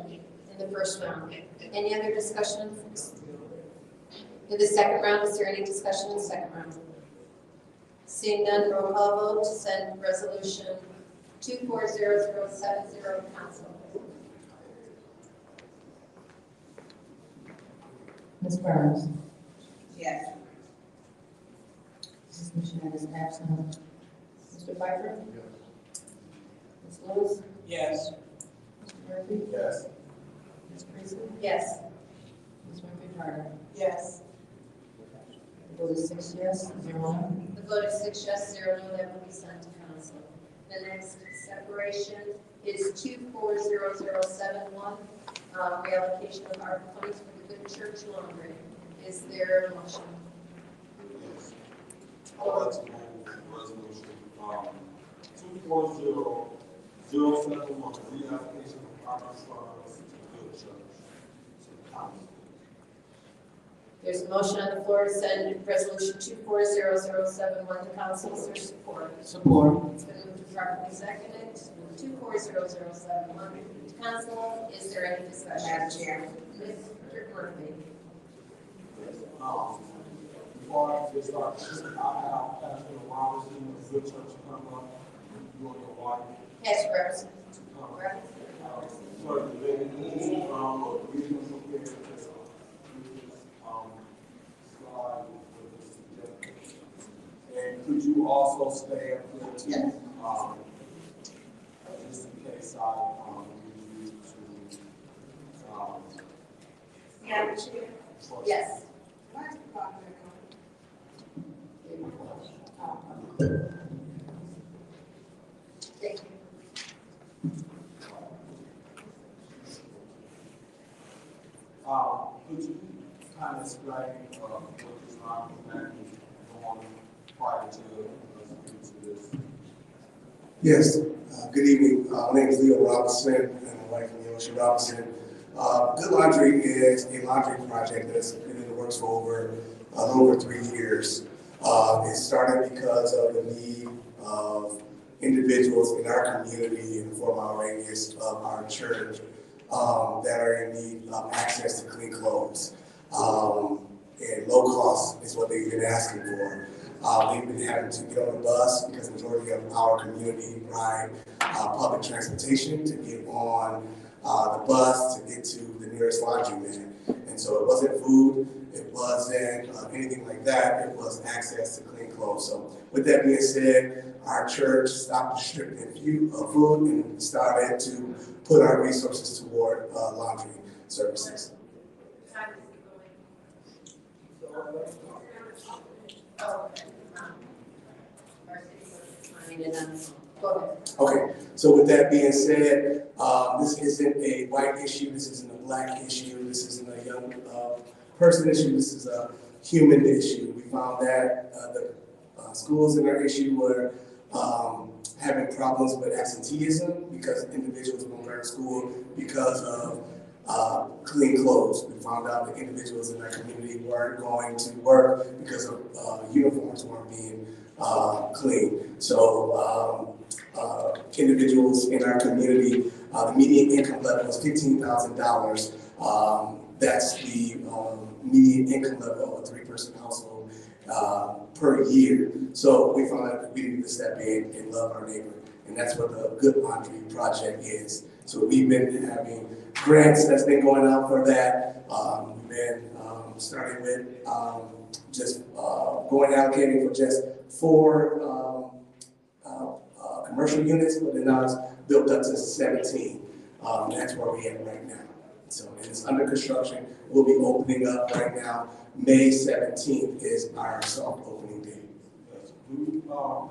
in the first round? Any other discussion in the first? In the second round, is there any discussion in the second round? Seeing none, roll call vote to send resolution 240070 to council. Ms. Burns? Yes. Ms. Michelle is absent. Mr. Piper? Yes. Ms. Lewis? Yes. Mr. Murphy? Yes. Ms. Priestley? Yes. Ms. Murphy Carter? Yes. The vote is 6 yes, 0 no. The vote is 6 yes, 0 no, that will be sent to council. The next separation is 240071, reallocation of ARPA funds for the Good Church Laundry. Is there a motion? Yes. I would like to move resolution 240071, reallocation of ARPA funds to the Good Church. There's a motion on the floor to send resolution 240071 to council. Is there support? Support. It's been moved and properly seconded. 240071 to council. Is there any discussion? Madam Chair. Mr. Murphy. Before I get started, I have Pastor Robinson of the Good Church come up, you and your wife. Yes, Representative. to come. Clerk, we can prepare this, slide with the suggestions. And could you also stay up there too? Yes. Just in case I, need you to, Madam Chair? Yes. Why is the clock back Thank you. could you kind of explain, what this line was actually going prior to us getting to this? Yes, good evening. My name is Leo Robinson, and my wife is Leosha Robinson. Good Laundry is a laundry project that's been in the works for a little over 3 years. It started because of the need of individuals in our community in the 4-mile radius of our church that are in need of access to clean clothes. And low cost is what they've been asking for. They've been having to get on the bus because the majority of our community ride public transportation to get on the bus to get to the nearest laundromat. And so it wasn't food, it wasn't anything like that, it was access to clean clothes. So with that being said, our church stopped distributing food and started to put our resources toward laundry services. Okay, so with that being said, this isn't a white issue, this isn't a black issue, this isn't a young person issue, this is a human issue. We found that the schools in our issue were having problems with absenteeism because individuals weren't going to school because of clean clothes. We found out that individuals in our community weren't going to work because of uniforms weren't being clean. So individuals in our community, the median income level is $15,000. That's the median income level of a 3-person household per year. So we found that we needed to step in and love our neighbor. And that's what the Good Laundry Project is. So we've been having grants that's been going out for that. We've been starting with just going allocating for just 4 commercial units, but then now it's built up to 17. That's where we're at right now. So it's under construction. We'll be opening up right now. May 17th is our soft opening date. Yes. How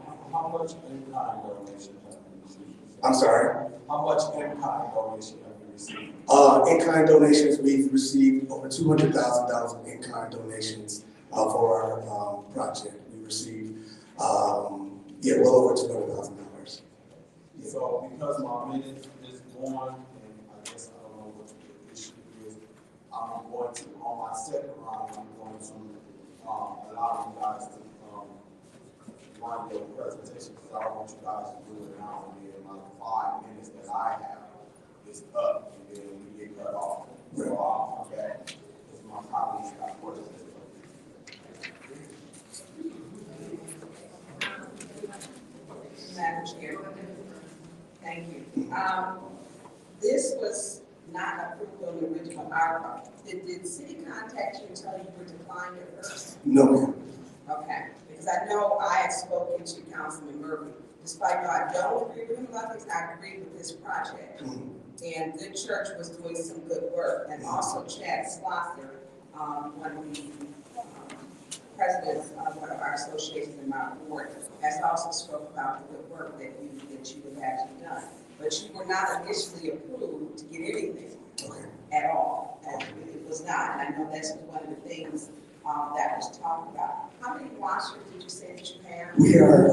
much in-kind donation have you received? I'm sorry? How much in-kind donation have you received? In-kind donations, we've received over $200,000 of in-kind donations for our project. We received, well over $200,000. Yeah. So because my minute is gone, and I guess I don't know what the issue is, I'm going to, on my second round, I'm going to allow you guys to run your presentation, because I don't want you guys to do it now, and then like 5 minutes that I have is up, and then we get cut off. So I'll come back, because my colleagues got questions. Madam Chair. Thank you. This was not approved on the original article. Did city contact you and tell you were declined at first? No, ma'am. Okay, because I know I had spoken to Councilman Murphy. Despite though I don't agree with him about this, I agree with this project. And Good Church was doing some good work. And also Chad Slosser, one of the presidents of one of our associations in my ward, has also spoke about the good work that you have actually done. But you were not initially approved to get anything at all. And it was not. And I know that's one of the things that was talked about. How many washers did you say that you have? We are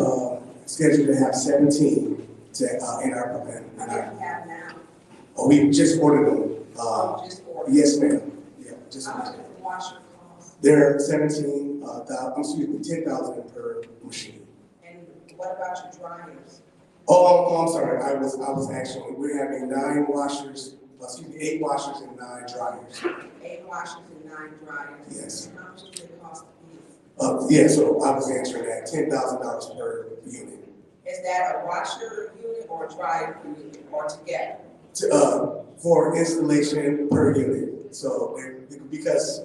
scheduled to have 17 in our program. How many do you have now? Oh, we just ordered them. Just ordered? Yes, ma'am. Yeah, just How much ordered. does the washer cost? They're 10,000 per machine. And what about your dryers? Oh, I'm sorry. I was actually, we're having 8 washers and 9 dryers. 8 washers and 9 dryers? Yes. How much does it cost to use? Yeah, so I was answering that, $10,000 per unit. Is that a washer unit or a dryer unit or together? for installation per unit. So because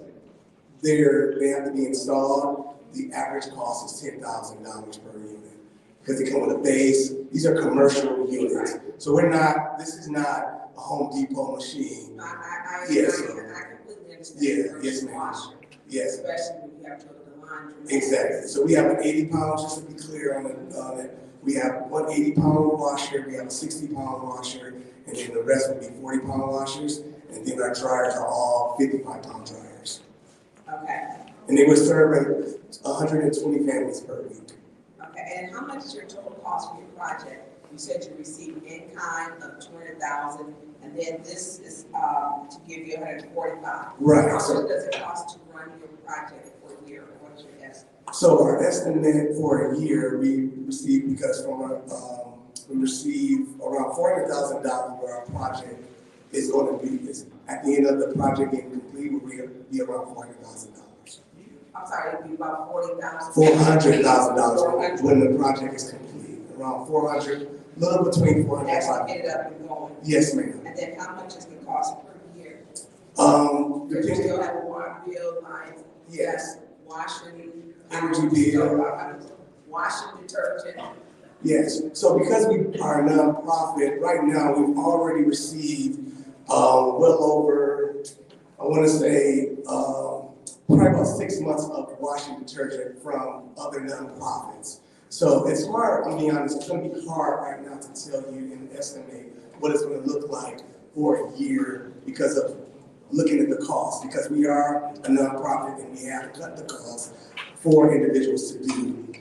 they have to be installed, the average cost is $10,000 per unit. Because they come with a base. These are commercial units. So this is not a Home Depot machine. Yes. I completely understand. Yeah, yes, ma'am. Washer, Yes. especially when you have to go to the laundry. Exactly. So we have an 80-pound, just to be clear on it. We have one 80-pound washer, we have a 60-pound washer, and then the rest would be 40-pound washers. And then our dryers are all 55-pound dryers. Okay. And they were serving 120 families per week. Okay, and how much is your total cost for your project? You said you received in-kind of $200,000, and then this is to give you $145,000. Right. How much does it cost to run your project for a year? What is your estimate? So our estimate for a year, we received, because we receive around $400,000 where our project is going to be, at the end of the project being complete, will be around $400,000. I'm sorry, it'd be about $40,000. $400,000 when the project is complete. Around 400, a little between 400. That's to get it up and going. Yes, ma'am. And then how much is the cost per year? Because you still have a water bill, like yes, washing, energy bill, washing detergent. yes. So because we are a nonprofit, right now we've already received well over, I want to say, probably about 6 months of washing detergent from other nonprofits. So it's hard, I'm being honest, it's going to be hard right now to tell you and estimate what it's going to look like for a year because of looking at the cost, because we are a nonprofit and we have to cut the cost for individuals to do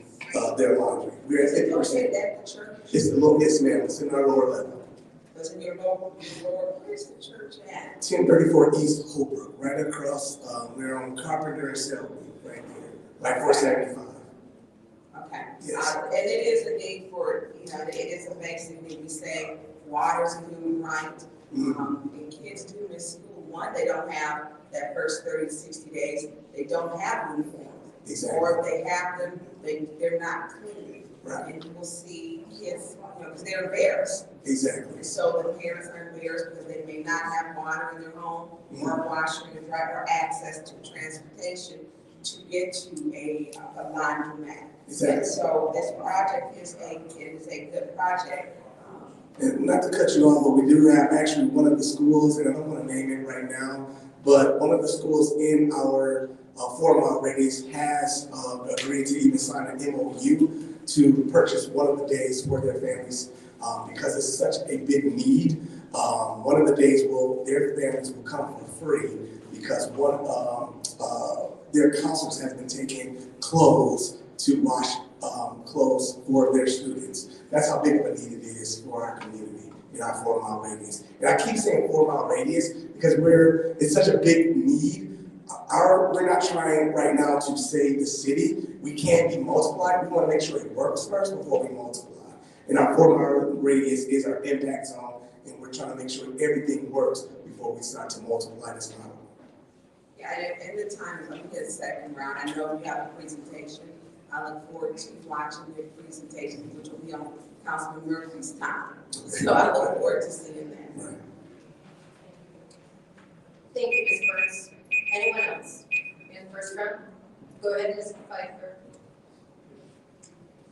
their laundry. We're at 50%. At the church? It's the low, yes ma'am, it's in our lower level. It's in your lower, where's the church at? 1034 East Holbrook, right across, we're on Carpenter and Selby, right there, like 475. Okay. Yes. And it is a need for, it is a basic need. We say water's a human right. And kids do miss school. One, they don't have that first 30 to 60 days, they don't have uniforms. Exactly. Or if they have them, they're not clean. Right. And you will see kids, because they're embarrassed. Exactly. And so the parents are embarrassed because they may not have water in their home, or washer and dryer, or access to transportation to get to a laundromat. Exactly. And so this project is a good project. And not to cut you off, but we do have actually one of the schools, and I don't want to name it right now, but one of the schools in our 4-mile radius has agreed to even sign an MOU to purchase one of the days for their families because it's such a big need. One of the days their families will come for free because their counselors have been taking clothes to wash clothes for their students. That's how big of a need it is for our community in our 4-mile radius. And I keep saying 4-mile radius because it's such a big need. We're not trying right now to save the city. We can't be multiplied. We want to make sure it works first before we multiply. And our 4-mile radius is our impact zone, and we're trying to make sure everything works before we start to multiply this model. Yeah, and the time is up to the second round. I know you have a presentation. I look forward to watching your presentation, which will be on Councilman Murphy's time. So I look forward to seeing that. Right. Thank you, Ms. Burns. Anyone else in the first round? Go ahead, Ms. Pfeiffer.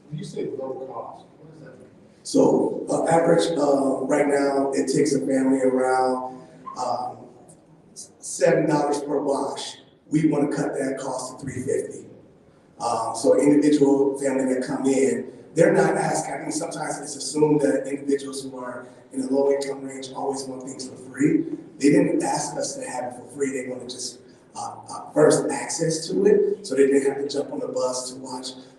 When you say low cost, what does that mean? So average right now, it takes a family around $7 per wash. We want to cut that cost to $3.50. So individual family that come in, they're not asking. I mean, sometimes it's assumed that individuals who are in the low income range always want things for free. They didn't ask us to have it for free. They wanted just first access to it, so they didn't have to jump on the bus to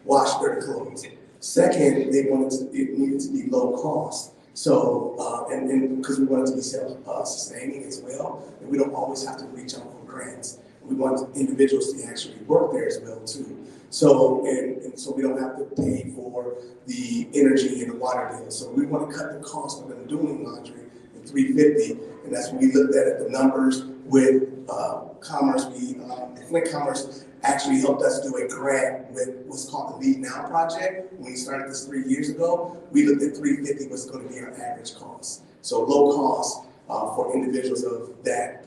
wash dirty clothes. Second, it needed to be low cost. So, and because we wanted to be self-sustaining as well, and we don't always have to reach out for grants. We want individuals to actually work there as well too. So, and so we don't have to pay for the energy and the water bill. So we want to cut the cost of them doing laundry to $3.50, and that's when we looked at the numbers with Commerce. Flint Commerce actually helped us do a grant with what's called the Lead Now project. When we started this 3 years ago, we looked at $3.50 was going to be our average cost. So low cost for individuals of that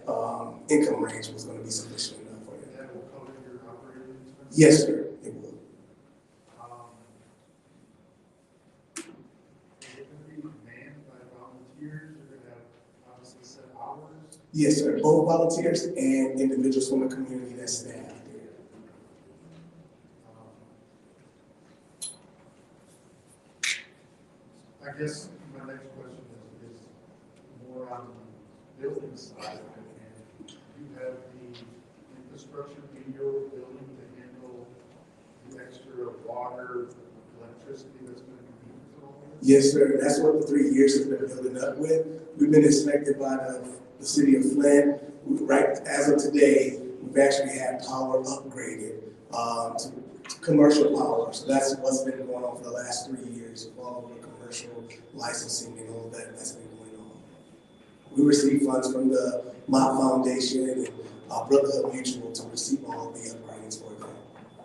income range was going to be sufficient enough for them. That will cover your operating expenses? Yes, sir, it will. Is it going to be manned by volunteers? You're going to have obviously set hours? Yes, sir, both volunteers and individuals from the community that staff there. I guess my next question is more on the building side of it. And you have the infrastructure in your building to handle the extra water, electricity that's going to be needed for all this? Yes, sir. That's what the 3 years has been building up with. We've been inspected by the city of Flint. Right as of today, we've actually had power upgraded to commercial power. So that's what's been going on for the last 3 years of all of the commercial licensing and all that's been going on. We received funds from the Mott Foundation and Brotherhood Mutual to receive all of the upgrades for that.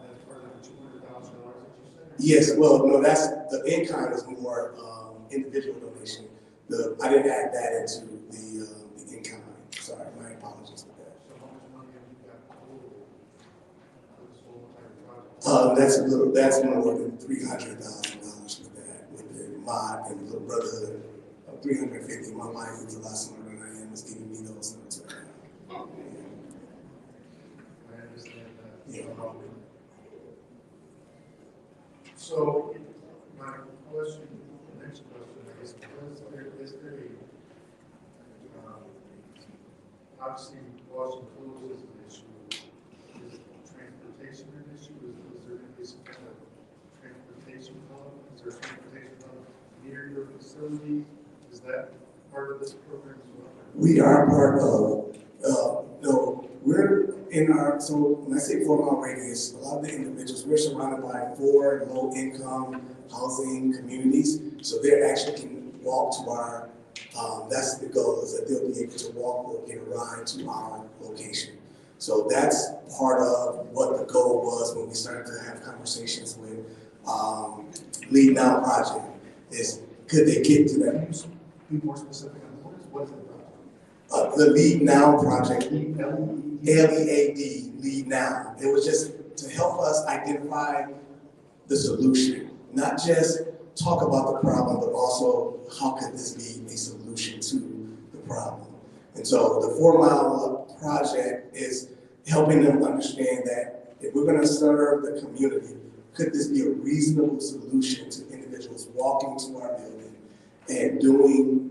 That's part of the $200,000 that you said? Yes, well, no, that's the in-kind is more individual donation. I didn't add that into the in-kind. Sorry, my apologies for that. So how much money have you got total for this whole entire project? That's more than $300,000 for that with the Mott and the Brotherhood of $350. My wife is a lot smarter than I am. Is giving me those numbers right now. I understand that. Yeah. So, my question, the next question, I guess, is there obviously washing clothes is an issue. Is transportation an issue? Is there going to be some kind of transportation hub? Is there a transportation hub near your facility? Is that part of this program as well? We are part of, no, we're in our, so when I say 4 mile radius, a lot of the individuals, we're surrounded by 4 low income housing communities. So they actually can walk to our, that's the goal, is that they'll be able to walk or get a ride to our location. So that's part of what the goal was when we started to have conversations with Lead Now Project, is could they get to that? Be more specific on what is the project? The Lead Now Project, LEAD, Lead Now. It was just to help us identify the solution, not just talk about the problem, but also how could this be a solution to the problem. And so the 4 Mile Project is helping them understand that if we're going to serve the community, could this be a reasonable solution to individuals walking to our building and doing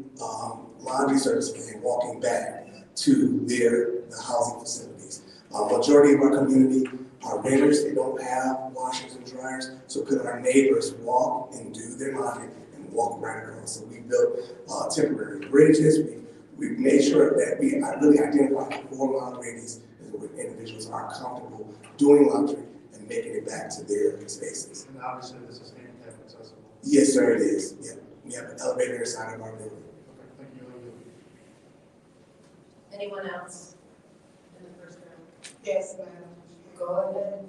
laundry services and walking back to the housing facilities. Majority of our community are renters, they don't have washers and dryers, so could our neighbors walk and do their laundry and walk right across? So we built temporary bridges, we've made sure that we really identify the 4 mile radius where individuals are comfortable doing laundry and making it back to their spaces. And obviously this is handicap accessible. Yes, sir, it is. Yeah, we have an elevator inside of our building. Okay, thank you. Anyone else in the first round? Yes, ma'am. Go ahead.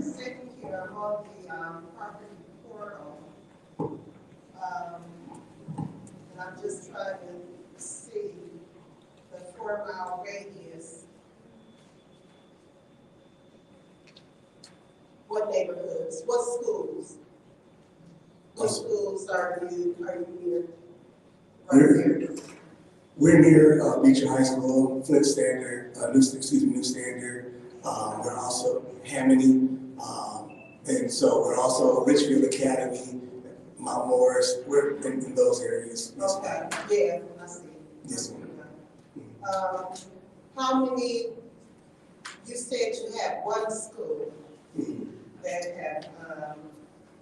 Sitting here on the property portal, and I'm just trying to see the 4 mile radius. What neighborhoods? What schools? What schools are you near? Right here. We're near Beecher High School, Flint Standard, New Standard. We're also Hammoney, and so we're also Richfield Academy, Mount Morris. We're in those areas. Okay, yeah, I see. Yes, ma'am. How many? You said you had 1 school that have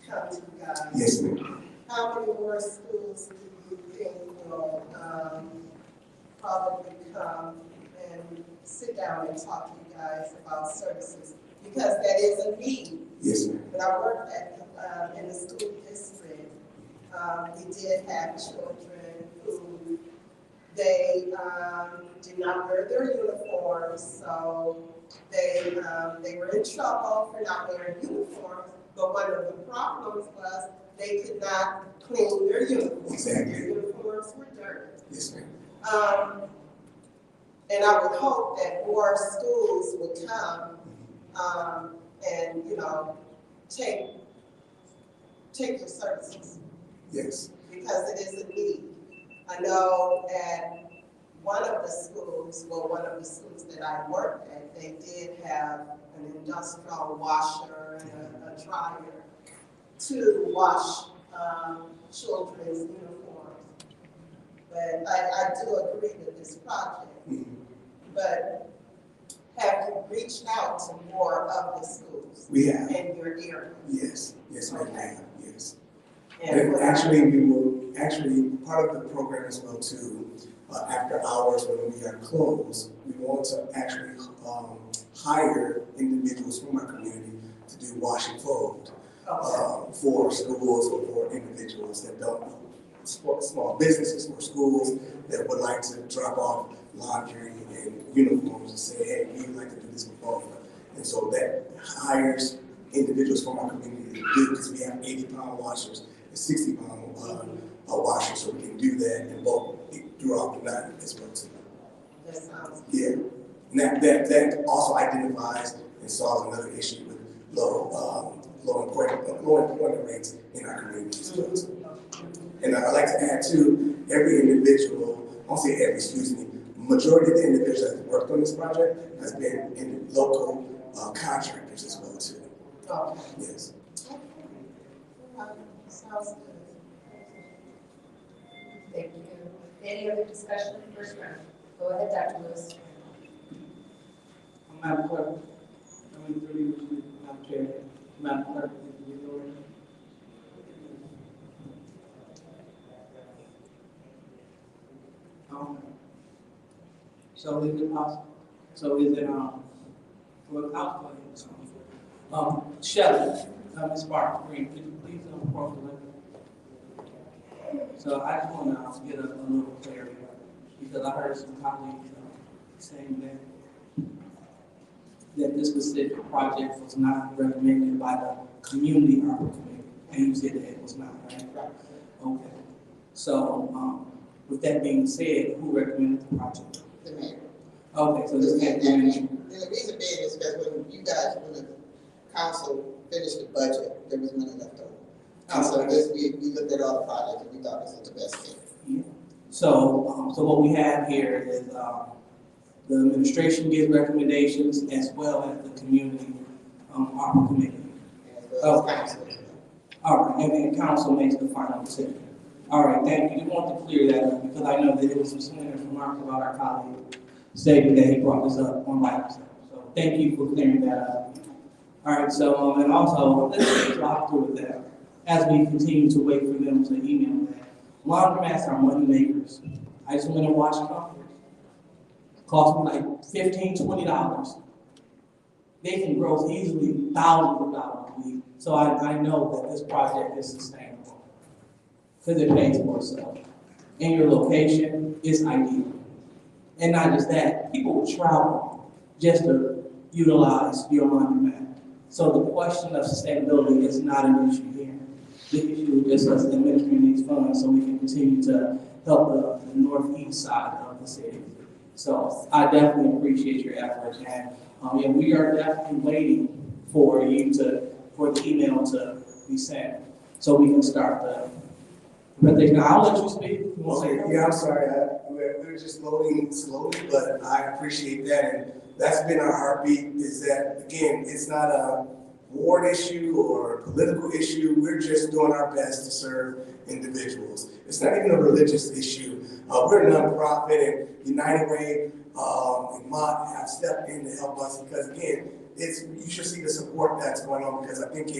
come to you guys. Yes, ma'am. How many more schools do you think will probably come and sit down and talk to you guys about services? Because that is a need. Yes, ma'am. When I worked in the school district, we did have children who they did not wear their uniforms, so they were in trouble for not wearing uniforms. But one of the problems was they could not clean their uniforms. Exactly. Their uniforms were dirty. Yes, ma'am. And I would hope that more schools would come, and, you know, take your services. Yes. Because it is a need. I know at one of the schools that I worked at, they did have an industrial washer and a dryer to wash children's uniforms. But I do agree with this project. But have you reached out to more of the schools? We have. In your area? Yes, yes, we have, yes. And actually, part of the program as well too, after hours when we are closed, we want to actually hire individuals from our community to do wash and fold for schools or for individuals that don't, small businesses or schools that would like to drop off laundry and uniforms and say, hey, we'd like to do this for both. And so that hires individuals from our community to do, because we have 80-pound washers and 60-pound washers, so we can do that and both throughout the night as well too. That sounds good. Yeah. And that also identifies and solves another issue with low employment rates in our community as well too. And I'd like to add too, every individual, I won't say every, excuse me, majority of the individuals that have worked on this project has been in local contractors as well too. Okay. Yes. Sounds good. Thank you. Any other discussion in the first round? Go ahead, Dr. Lewis. Madam Clerk, Madam Chair, Madam Clerk, so is it possible? So is it well, I'll Shelley, Ms. Barton Green, could you please report the record? So I just want to get a little clarity because I heard some colleagues saying that this specific project was not recommended by the community arbor committee, and you said that it was not, right? Okay. So with that being said, who recommended the project? The mayor. Okay, so this can't be And the reason being is because when the council finished the budget, there was money left over. And so we looked at all the projects and we thought this was the best fit. Yeah. So what we have here is the administration gives recommendations as well as the community arbor committee. As well as council. All right, and then council makes the final decision. All right, thank you. I want to clear that up because I know that there was some slingers remarks about our colleague stating that he brought this up on by himself. So thank you for clearing that up. All right, so and also let's drop through with that as we continue to wait for them to email that. Laundromats are money makers. I just went and watched conference. Cost me like $15, $20. They can grow easily thousands of dollars a week. So I know that this project is sustainable because it pays for itself. And your location is ideal. And not just that, people will travel just to utilize your laundromat. So the question of sustainability is not an issue here. The issue is just us administering these funds so we can continue to help the northeast side of the city. So I definitely appreciate your efforts, and we are definitely waiting for for the email to be sent so we can start the presentation. I'll let you speak. Yeah, I'm sorry. We're just loading slowly, but I appreciate that, and that's been our heartbeat. Is that again? It's not a ward issue or a political issue. We're just doing our best to serve individuals. It's not even a religious issue. We're a nonprofit, and United Way and Mott have stepped in to help us because again, you should see the support that's going on because I think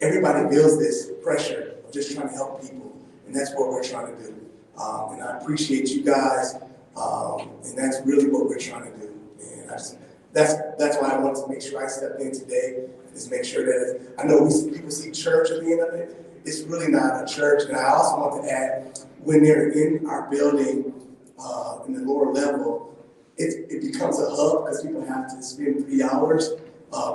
everybody feels this pressure of just trying to help people, and that's what we're trying to do. And I appreciate you guys, and that's really what we're trying to do. And that's why I wanted to make sure I stepped in today, is make sure that I know people see church at the end of it. It's really not a church. And I also want to add, when they're in our building, in the lower level, it becomes a hub because people have to spend 3 hours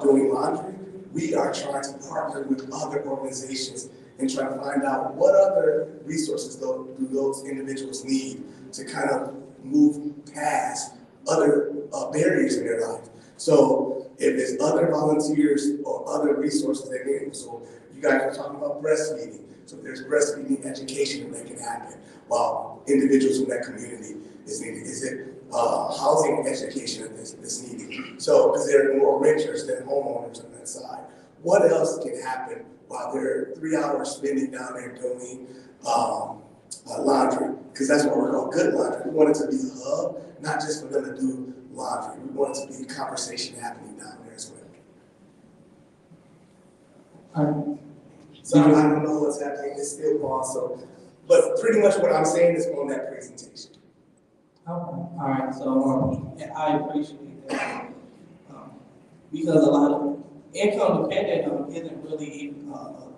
doing laundry. We are trying to partner with other organizations and try to find out what other resources do those individuals need to kind of move past other barriers in their life. So if there's other volunteers or other resources they need, so you guys are talking about breastfeeding. So if there's breastfeeding education that can happen while individuals in that community is needed. Is it housing education that's needed? So, because there are more renters than homeowners on that side. What else can happen while they're 3 hours spending down there doing laundry? Because that's what we're called good laundry. We want it to be a hub, not just for them to do laundry. We want it to be a conversation happening down there as well. So I don't know what's happening, it's still paused, so, but pretty much what I'm saying is on that presentation. Okay, all right, so yeah, I appreciate that. Because a lot of income dependent isn't really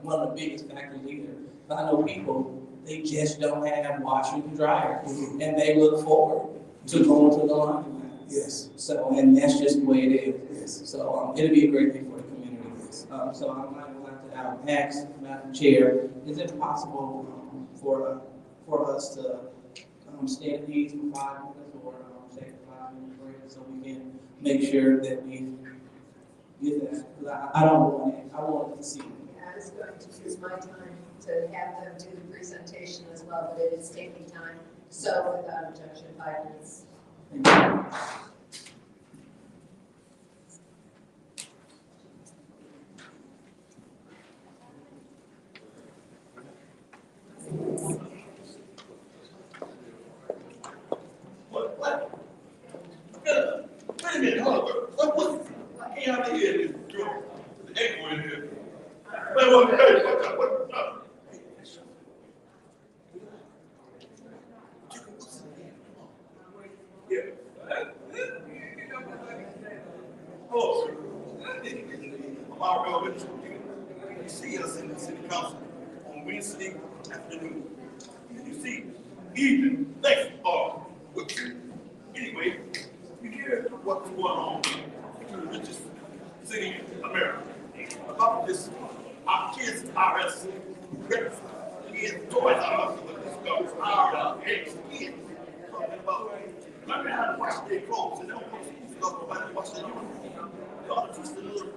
one of the biggest factors either. I know people, they just don't have washers and dryers, and they look forward to going to the laundromat. Yes. So, and that's just the way it is. Yes. So it'll be a great thing for the community. So I might like to ask Madam Chair, is it possible for us to stay at these for 5 minutes or take a 5-minute break so we can make sure that we get that? Because I don't want it. I want it to see it. Yeah, I was going to use my time to have them do the presentation as well, but it is taking time. So without objection, 5 minutes. Thank you. What? Wait a minute, hold on. What came out of here is the echo in here. What? Yeah. Oh, Mario, you see us in the city council on Wednesday afternoon. And you see evening next anyway, you hear what's going on in the richest city in America. About this, our kids are as kids, toys are us, but this goes our kids talking about learning how to wash their clothes and they don't want to go nobody wash their uniform. You ought to teach the little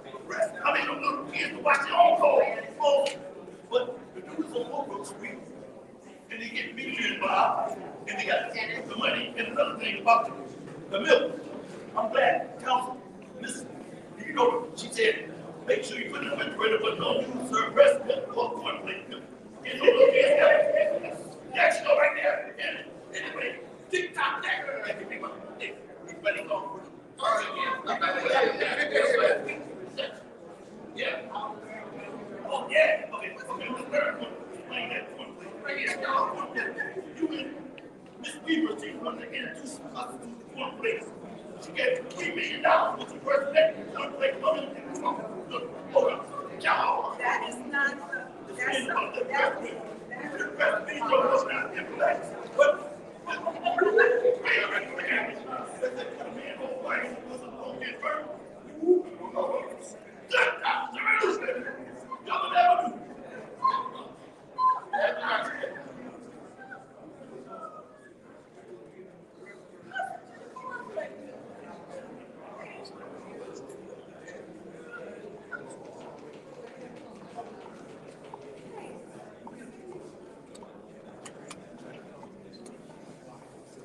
little kids to wash their own clothes. But the dudes on Oakbrook Street, and they get media involved, and they got the money. And another thing about the milk, I'm glad council, listen, you know, she said, make sure you put it in the refrigerator, but don't use her breast milk or cornflake milk. And those little kids yeah, she go right there. And anyway, TikTok there. Everybody go. Yeah. Oh, yeah. Okay. Explain that cornflake. You and Miss Weaver, she wanted to introduce us to the cornflakes. She gave $3 million for the first day. Cornflake woman. Look, hold up. Y'all. That is not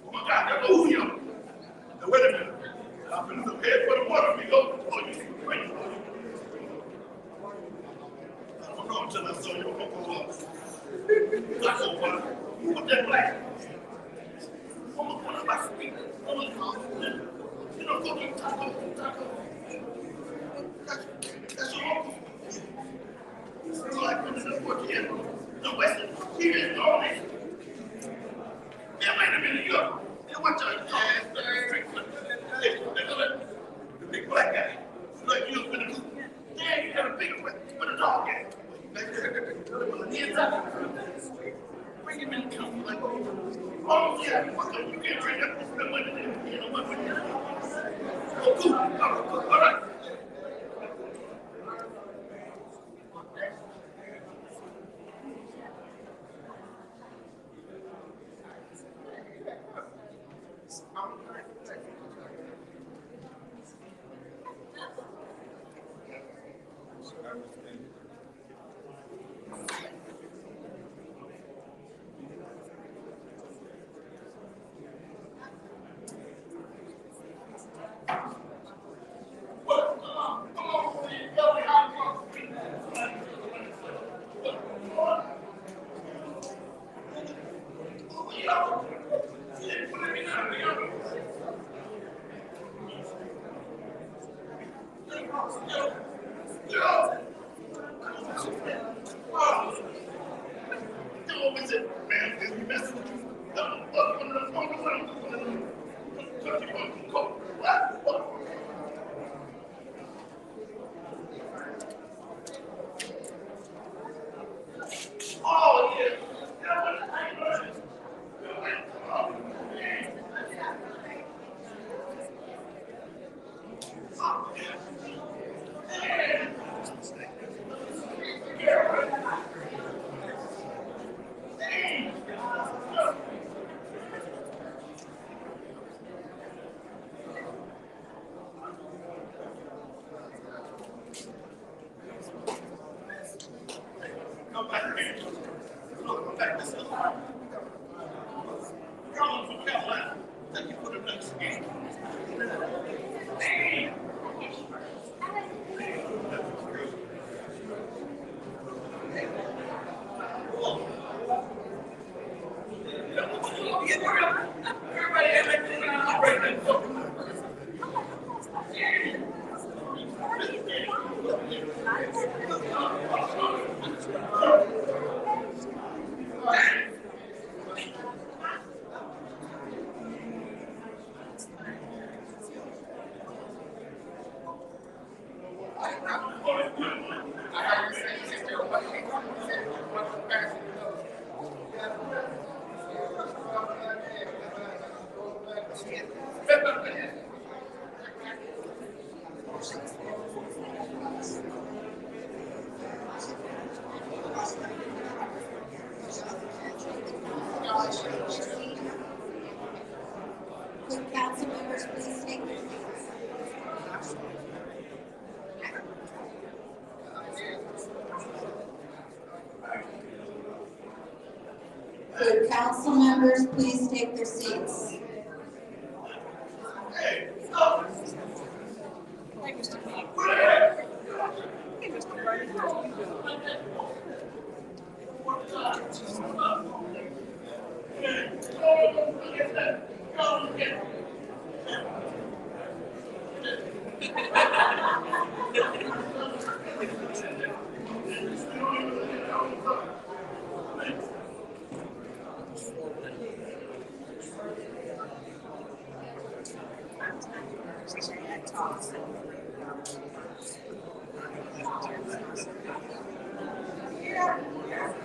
Oh my God, that's who you are. Now wait a minute. I'm going to prepare for the water. We go. Oh, you see, wait. I'm going to tell us so you don't go up. That's so funny. What's that black? I'm going to my feet. I'm going to come. You know, go to taco. That's your uncle. So I put it up for him. The Western, he is all this. Yeah, wait a minute, you watch out. The big black guy. Like you was finna do. Yeah, you had a big one with a dog in it. Bring him in the council like, oh, yeah, you can't bring up the money there. You know what? Oh, cool. All right. Come back here. Look, come back this way. Come from Carolina. Thank you for the next game. Could council members please take their seats? Could council members please take their seats?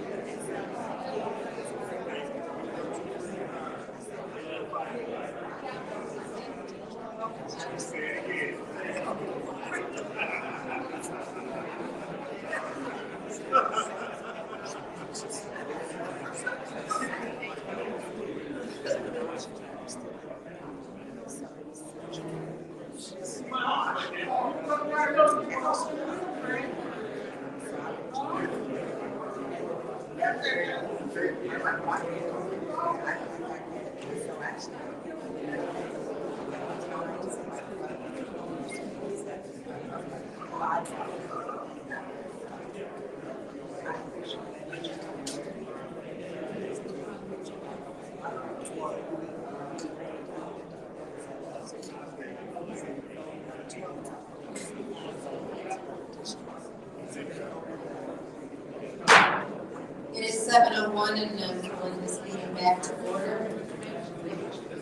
It is 7:01 and I'm calling this meeting back to order.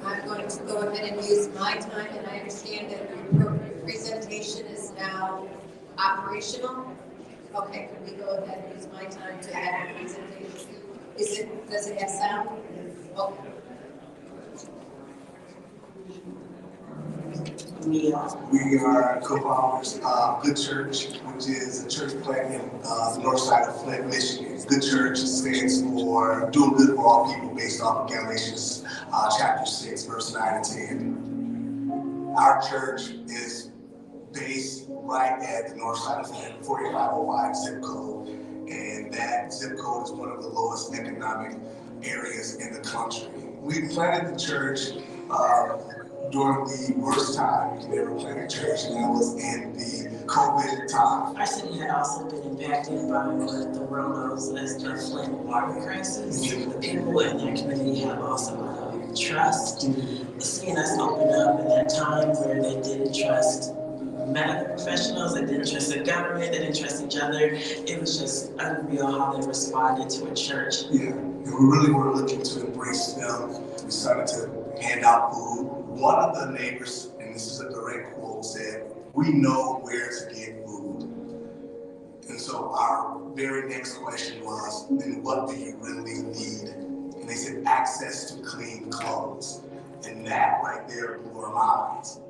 I'm going to go ahead and use my time, and I understand that the presentation is now operational. Okay, can we go ahead and use my time to have a presentation? Does it have sound? Okay. We are co-founders of Good Church, which is a church plant in the north side of Flint, Michigan. Good Church stands for doing good for all people based off of Galatians chapter 6, verse 9 and 10. Our church is based right at the north side of Flint, 4505 zip code. And that zip code is one of the lowest economic areas in the country. We planted the church during the worst time you can ever plant a church, and that was in the COVID time. Our city had also been impacted by what the world knows as the Flint water crisis. The people in that community have also trust. Seeing us open up in that time where they didn't trust medical professionals, they didn't trust the government, they didn't trust each other. It was just unreal how they responded to a church. Yeah, and we really were looking to embrace them. We started to hand out food. One of the neighbors, and this is a direct quote, said, "We know where to get food." And so our very next question was, then what do you really need? And they said, access to clean clothes. And that right there blew our minds.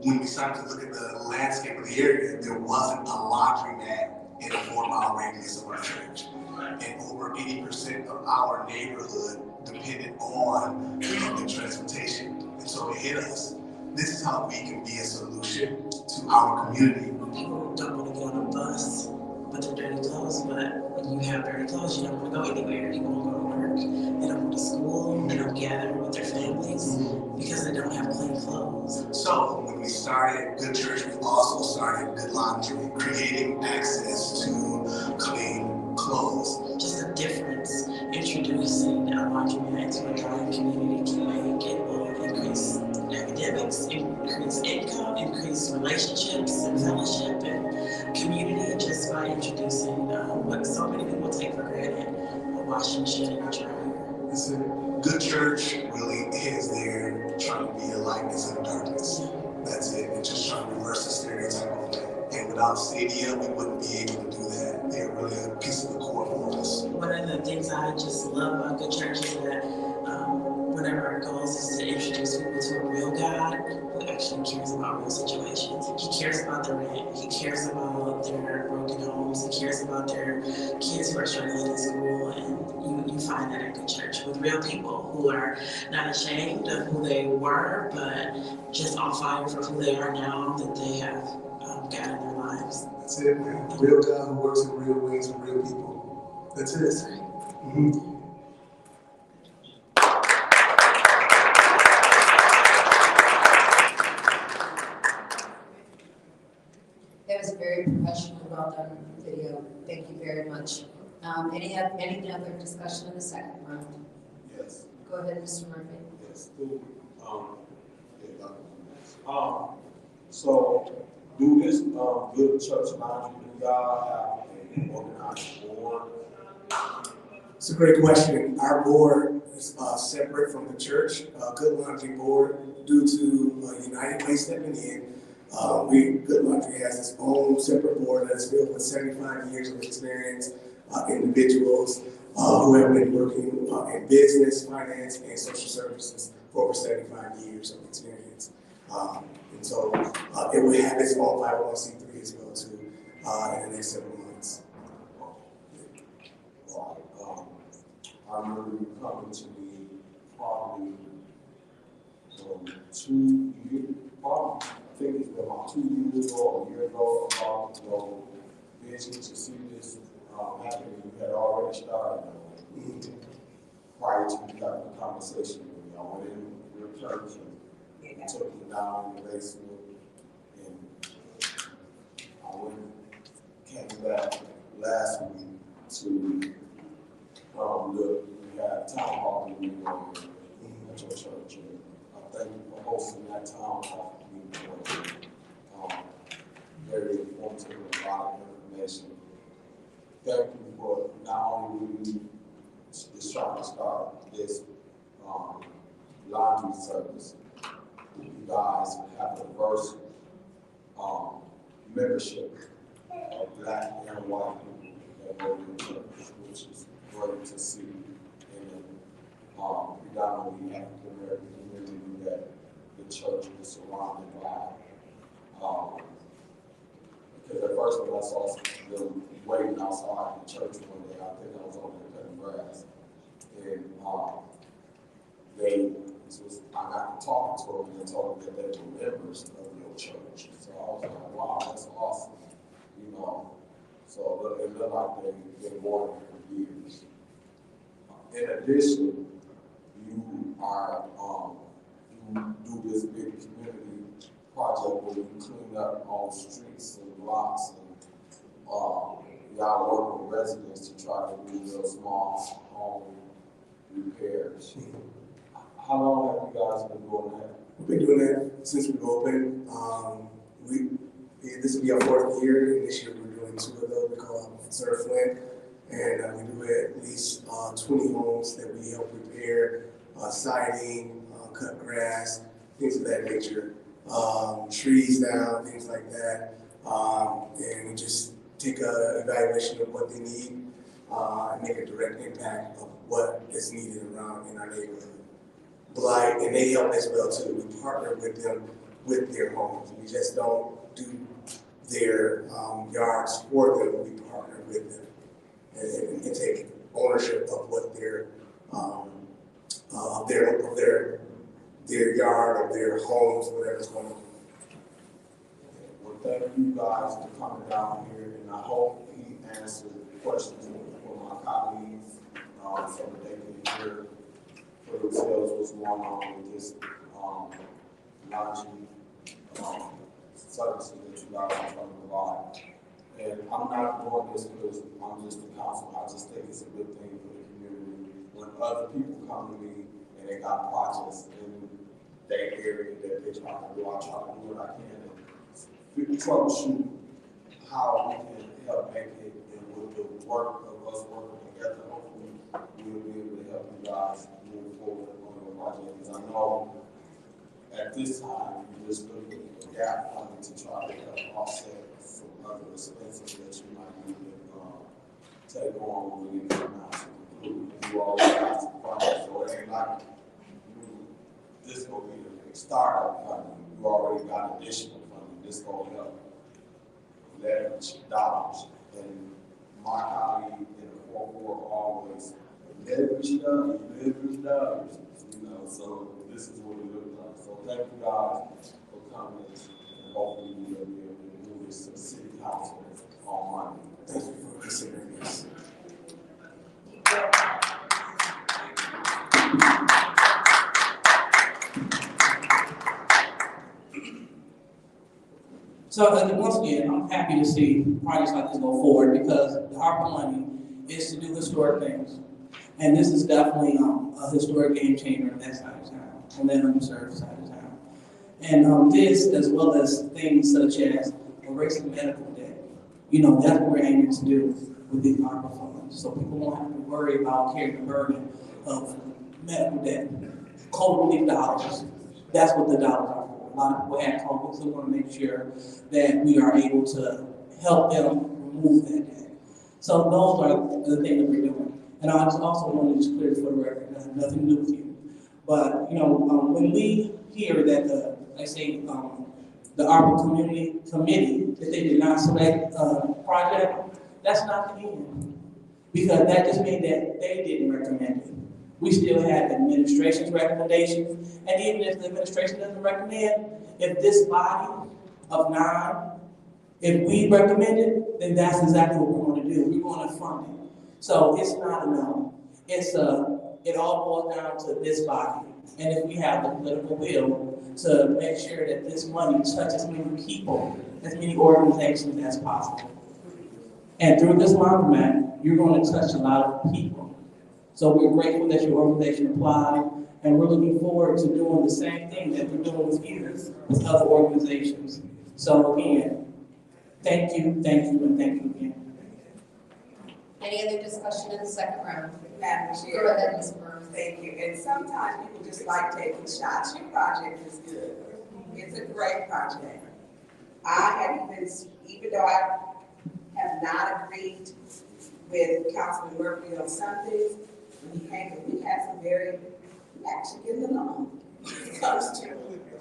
When we started to look at the landscape of the area, there wasn't a laundromat in a 4-mile radius of our church. And over 80% of our neighborhood depended on public transportation. And so it hit us. This is how we can be a solution to our community. People don't want to get on a bus with their dirty clothes, but when you have dirty clothes, you don't want to go anywhere. You want to go to work. They don't go to school. They don't gather with their families because they don't have clean clothes. So when we started Good Church, we also started Good Laundry, creating access to clean clothes. Just a difference. Introducing a laundromat to a dying community can make it will increase academics, increase income, increase relationships and fellowship and community just by introducing what so many people take for granted, a washing machine and a dryer. It's a Good Church really is there trying to be a light in the darkness. That's it. It's just trying to reverse the stereotype of it. And without Stadia, we wouldn't be able to do that. They're really a piece of the core for us. One of the things I just love about Good Church is that whatever our goals is to introduce people to a real God who actually cares about real situations. He cares about their rent. He cares about their broken homes. He cares about their kids who are struggling in school. And you find that at Good Church with real people who are not ashamed of who they were, but just on fire for who they are now that they have God in their lives. That's it, man. Real God who works in real ways with real people. That's it. That's right. Mm-hmm. That was a very professional, well done video. Thank you very much. Any other discussion on the second round? Yes. Go ahead, Mr. Murphy. Yes. So do this Good Church Laundry, do y'all have an organized board? It's a great question. Our board is separate from the church, Good Laundry board, due to United Way stepping in. Good Laundry has its own separate board that is filled with 75 years of experience, individuals who have been working in business, finance, and social services for over 75 years of experience. And so it will have its own 501c3 as well too in the next several months. I remember you coming to me probably 2 years, probably, I think it's been about 2 years ago, or a year ago, about vision to see this happening. You had already started prior to we having a conversation with me. I went in your church and took me down in the basement, and I came back last week to we had a town hall meeting at your church. And I thank you for hosting that town hall meeting. Very informative and a lot of information. Thank you for not only just trying to start this laundry service. You guys have a diverse membership of Black and white people that go to church, which is great to see in the predominantly African American community that the church is surrounded by. Because at first when I saw them waiting outside the church one day, I think I was over there cutting grass. And I got to talking to them, and they told me that they were members of your church. So I was like, wow, that's awesome, you know. So it looked like they've been wanting for years. In addition, you are, you do this big community project where you clean up on streets and blocks, and y'all work with residents to try to do real small home repairs. How long have you guys been doing that? We've been doing that since we've opened. This will be our 4th year, and this year we're doing 2 of those. We call them Flint, and we do at least 20 homes that we help repair, siding, cut grass, things of that nature, trees down, things like that, and we just take an evaluation of what they need and make a direct impact of what is needed around in our neighborhood. Blight, and they help as well too. We partner with them with their homes. We just don't do their yards for them. We partner with them and take ownership of what their yard or their homes, whatever's going on. Well, thank you guys for coming down here, and I hope he answered questions for my colleagues so that they can hear for themselves what's going on with this launching services that you guys are trying to provide. And I'm not doing this because I'm just the council. I just think it's a good thing for the community. When other people come to me and they got projects in their area that they're trying to do, I try to do what I can to troubleshoot how we can help make it, and with the work of us working together, hopefully we'll be able to help you guys move forward on your project. Because I know at this time you're just looking at the gap funding to try to help offset some other expenses that you might need to take on when you come out to conclude. You already got some funding, so it ain't like this will be the startup funding. You already got additional funding. This will help leverage dollars. And my colleague in the 4-4 always leverage dollars, you know, so this is what it looks like. So thank you guys for coming, and hopefully we will be able to move this to the city council on Monday. Thank you for considering this. So once again, I'm happy to see projects like this go forward because the ARPA money is to do historic things. And this is definitely a historic game changer on that side of town, on that underserved side of town. And this, as well as things such as erasing medical debt, you know, that's what we're aiming to do with these ARPA funds. So people won't have to worry about carrying the burden of medical debt. COVID relief dollars, that's what the dollars are for. A lot of people have COVID, so we want to make sure that we are able to help them remove that debt. So those are the things that we're doing. And I just also want to just clear for the record, I have nothing to do with you. But, you know, when we hear that the ARPA Community Committee, that they did not select a project, that's not the end. Because that just means that they didn't recommend it. We still have the administration's recommendations, and even if the administration doesn't recommend, if this body of 9, if we recommend it, then that's exactly what we're going to do. We're going to fund it. So it's not a no. It all boils down to this body. And if we have the political will to make sure that this money touches as many people, as many organizations as possible. And through this laundromat, you're going to touch a lot of people. So we're grateful that your organization applied, and we're looking forward to doing the same thing that we're doing with you, with other organizations. So again, thank you, and thank you again. Any other discussion in the second round? Madam Go Chair. ahead, Ms. Burns. Thank you. And sometimes people just like taking shots. Your project is good. It's a great project. I have even though I have not agreed with Councilman Murphy on some things, when he came, we had some we actually get along when it comes to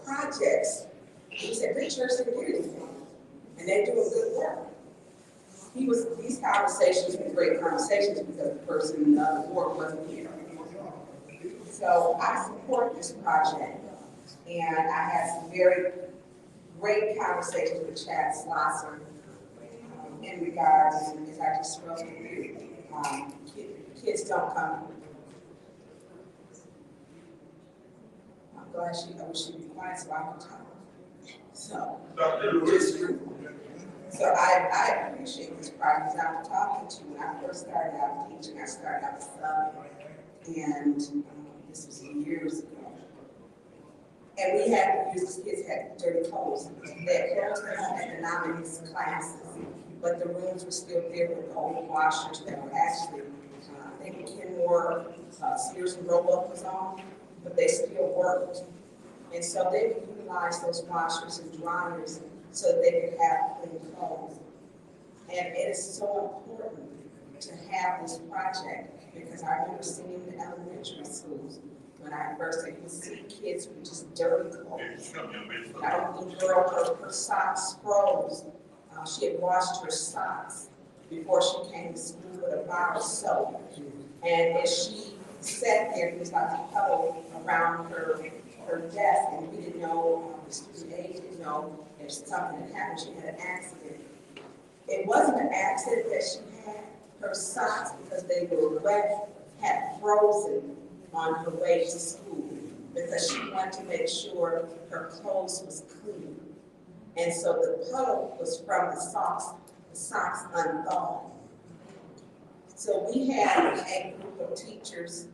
projects. He said, big church didn't get anything, and they do a good work. These conversations were great conversations because the person in the other board wasn't here. So I support this project, and I had some very great conversation with Chad Slosser in regards, and as I just spoke to you, kids don't come. I'm glad I wish she'd be quiet so I could talk. So I appreciate this project. I was talking to you when I first started out teaching. I started out with and this was years ago. And we had, these kids had dirty clothes. They had clothes for home economics classes, but the rooms were still there with the old washers that were actually, I think Kenmore, Sears and Roebuck was on, but they still worked. And so they would utilize those washers and dryers so that they could have clean clothes. And it is so important to have this project because I remember seeing in the elementary schools when I first started, you would see kids with just dirty clothes. Our little girl, her socks froze. She had washed her socks before she came to school with a bar of soap. And as she sat there, there was like a puddle around her desk, and we didn't know, the student aide didn't know if something had happened. She had an accident. It wasn't an accident that she had. Her socks, because they were wet, had frozen on her way to school because she wanted to make sure her clothes was clean. And so the puddle was from the socks unthawed. So we had a group of teachers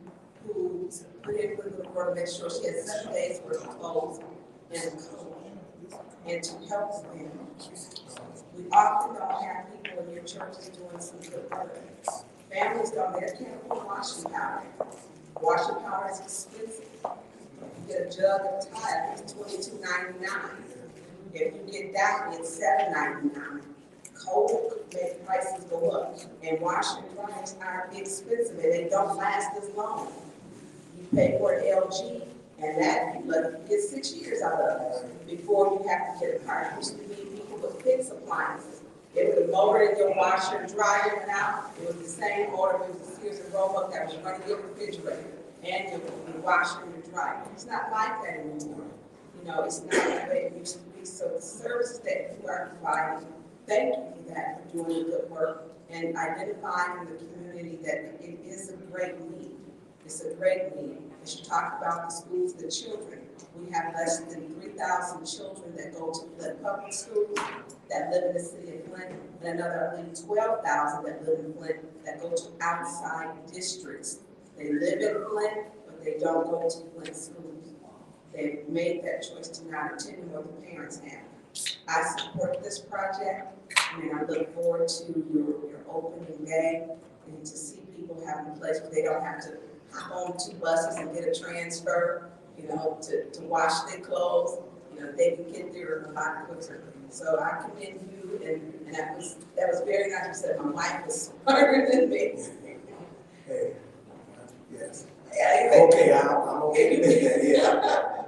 who put in for the little girl to make sure she had 7 days worth of clothes and a coat. And to help them, we often don't have people in your churches doing some good work. Families don't, they can't afford washing powder. Washing powder is expensive. You get a jug of Tide, it's $22.99. If you get that, it's $7.99. Coke makes prices go up, and washing dryers are expensive, and they don't last as long. You pay for an LG, and that you get 6 years out of it before you have to get a car. Used to be people with fixed appliances. It was a motor in your washer and dryer went out. It was the same motor. It was the Sears and Roebuck that was running your refrigerator and your washer and your dryer. It's not like that anymore. You know, it's not the way it used to be. So the services that you are providing, thank you for that, for doing the good work and identifying in the community that it is a great need. It's a great need. As you talk about the schools, the children, we have less than 3,000 children that go to Flint public schools that live in the city of Flint, and another, I believe, 12,000 that live in Flint that go to outside districts. They live in Flint, but they don't go to Flint schools. They've made that choice to not attend what the parents have. I support this project, and I look forward to your opening day and to see people having a place where they don't have to hop on 2 buses and get a transfer, you know, to wash their clothes. You know, they can get there a lot quicker. So I commend you, and that was very nice. You said my wife was smarter than me. Hey, yes. Yeah, okay, I'm okay with that, yeah.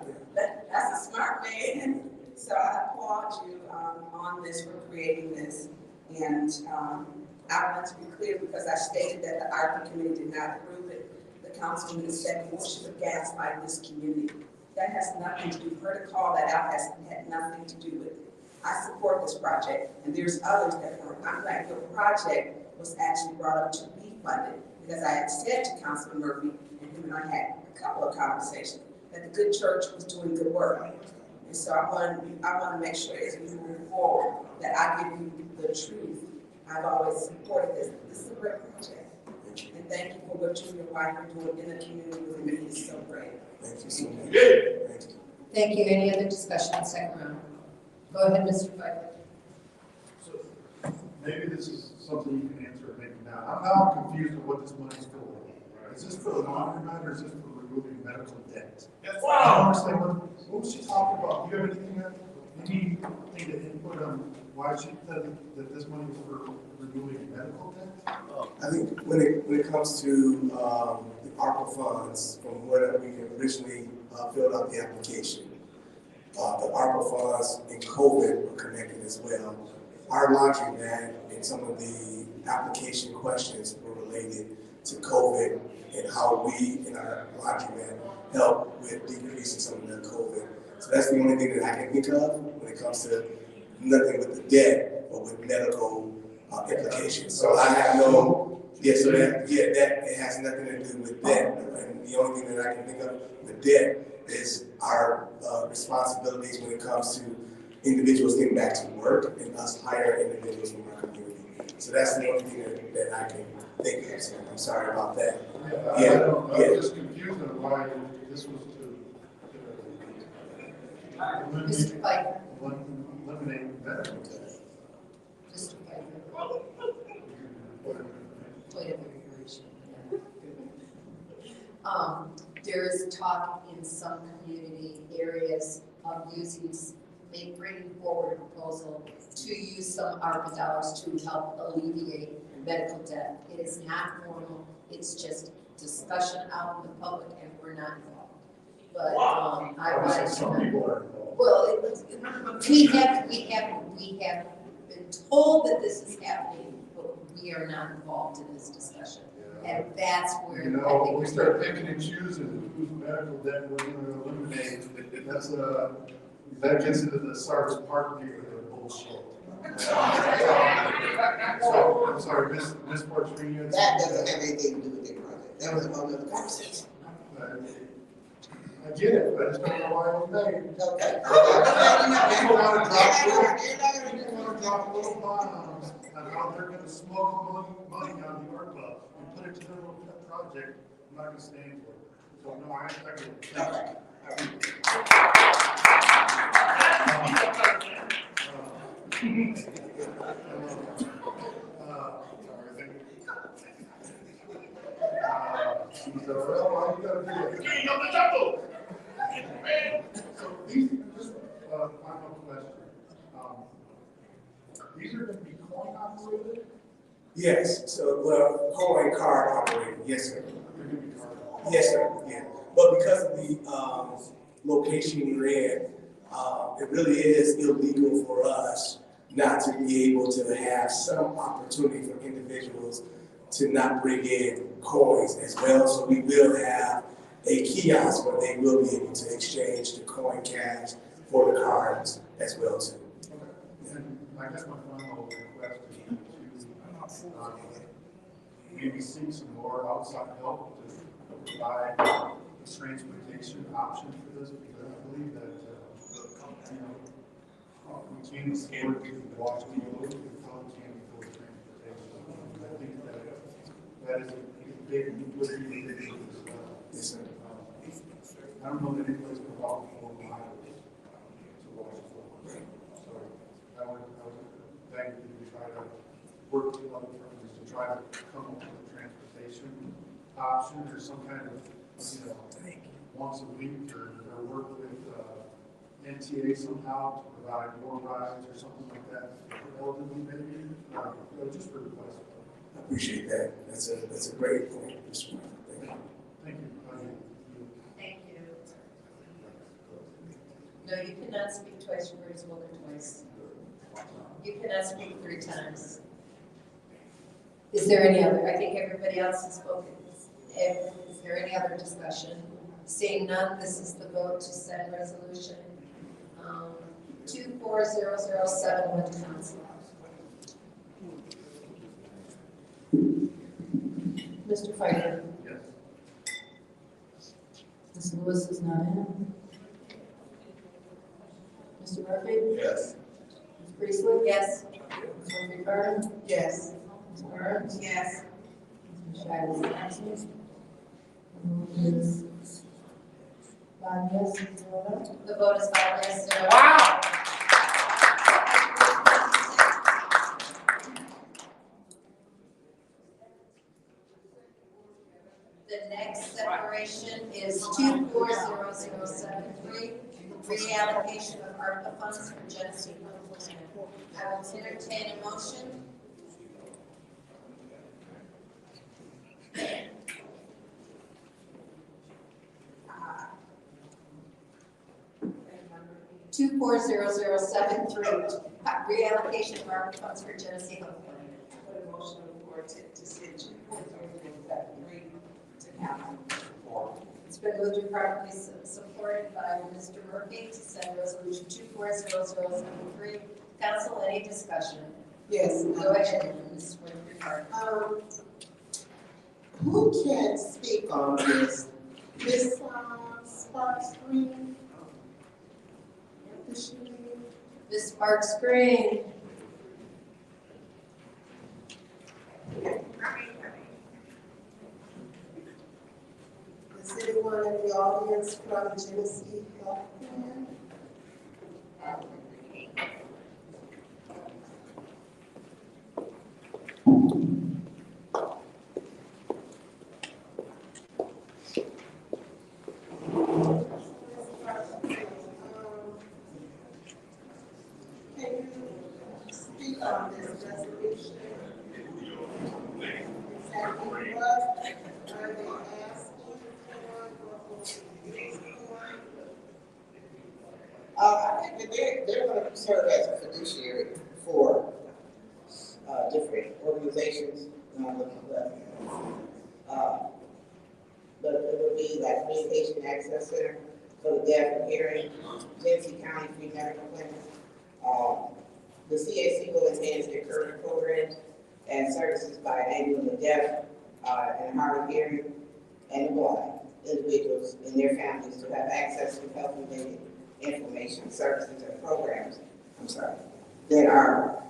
That's a smart man. So I applaud you on this for creating this. And I want to be clear because I stated that the ARPA committee did not approve it. The councilman said, well, she would gaslight this community. That has nothing to do, her to call that out has had nothing to do with it. I support this project, and there's others that are. I'm glad your project was actually brought up to be funded because I had said to Councilman Murphy, and him and I had a couple of conversations, that the good church was doing good work. And so I want to make sure as we move forward that I give you the truth. I've always supported this. This is a great project. And thank you for what you and your wife are doing in the community with me. It's so great. Thank you so much. Thank you. Any other discussion? Second round. Go ahead, Mr. Pfeiffer. So maybe this is something you can answer, maybe not. I'm now confused with what this money is for. Is this for the laundromat or is this for removing medical debt? I don't understand what was she talking about? Do you have anything to input on why she said that this money was for removing medical debt? I think when it comes to the ARPA funds, from where we originally filled out the application, the ARPA funds in COVID were connected as well. Our laundromat and some of the application questions were related to COVID and how we in our laundromat help with decreasing some of the COVID So that's the only thing that I can think of when it comes to nothing with the debt, but with medical implications. So I have no, that it has nothing to do with debt. And the only thing that I can think of with debt is our responsibilities when it comes to individuals getting back to work and us hiring individuals from our community. So that's the only thing that I can think of. So I'm sorry about that. I was just confused on why this was to Mr. Pfeiffer. eliminate medical debt. Mr. Pfeiffer. Point of information. There is talk in some community areas of bringing forward a proposal to use some ARPA dollars to help alleviate medical debt. It is not formal, it's just discussion out in the public and we're not involved. But I wanted to know. Well, we have been told that this is happening, but we are not involved in this discussion. And that's where I think we start picking and choosing whose medical debt we're going to eliminate. That gets into the Cyrus Park neighborhood bullshit. So, I'm sorry, Ms. Portrino. That doesn't have anything to do with the project. That was another conversation. I get it, I just don't know why I'm made. Okay. People want to drop little bombs on how they're going to smuggle money out of the ARPA and put it to their little pet project. I'm not going to stand for it. So, no, I get it. Final question. These are going to be coin operated? Yes, so, well, coin card operated, yes, sir. Yes, sir, yeah. But because of the location you're in, it really is illegal for us not to be able to have some opportunity for individuals to not bring in coins as well. So we will have a kiosk where they will be able to exchange the coin cash for the cards as well too. Okay. And I guess my final question to maybe seek some more outside help to provide a transportation option for this, because I believe that we can't afford to watch the road, we probably can't afford transportation. I think that is a big issue as well. Yes, sir. I don't know that any place can walk 4 miles to watch the road. So I would beg you to try to work with other firms to try to come up with a transportation option or some kind of, once a week or work with NTA somehow to provide more rides or something like that for elderly maybe, just for the place. I appreciate that. That's a great point, Mr. Martin. Thank you. Thank you. Thank you. No, you cannot speak twice, your word is spoken twice. You cannot speak 3 times. Is there any other? I think everybody else has spoken. Is there any other discussion? Seeing none, this is the vote to send resolution 240071 to council. Mr. Pfeiffer? Yes. Ms. Lewis is not in. Mr. Murphy? Yes. Ms. Priestley? Yes. Ms. Murphy-Carter? Yes. Ms. Burns? Yes. Ms. Shively is absent. Ms. 5 yes, 0 no. The vote is 5 yes, 0 no. Wow! The next separation is 240073, reallocation of ARPA funds for Genesee Health Plan. I will entertain a motion. Two 240073, reallocation of ARPA funds for Genesee Health Plan. Put a motion on the floor to send 240073 to council. It's It's been moved and properly supported by Mr. Murphy to send resolution 240073. Council, any discussion? Yes. Go ahead, Ms. Winfrey Carter. Who can speak on this? Ms. Sparks Green? Ms. Sparks Green. Is anyone in the audience from Genesee Health Plan? Can you speak on this resolution? Exactly what are they asking for? What will be used for? I think that they're going to serve as a fiduciary for different organizations. But it would be like Communication Access Center for the deaf and hearing, Genesee County Free Medical Clinic. The CAC will enhance their current programs and services by enabling the deaf and hard of hearing and the blind individuals and their families to have access to health-related information, services, and programs. That are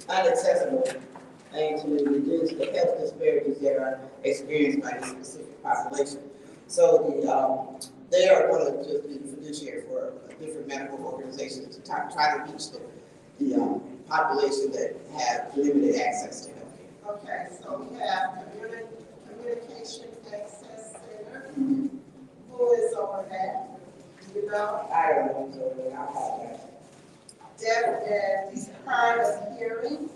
inaccessible and to reduce the health disparities that are experienced by this specific population. So they are going to just be fiduciary for different medical organizations to try to reach the population that have limited access to health care. Okay, so we have Communication Access Center. Mm-hmm. Who is on that? Do you know? I don't know, so I'll apologize. Deaf and hard of hearing.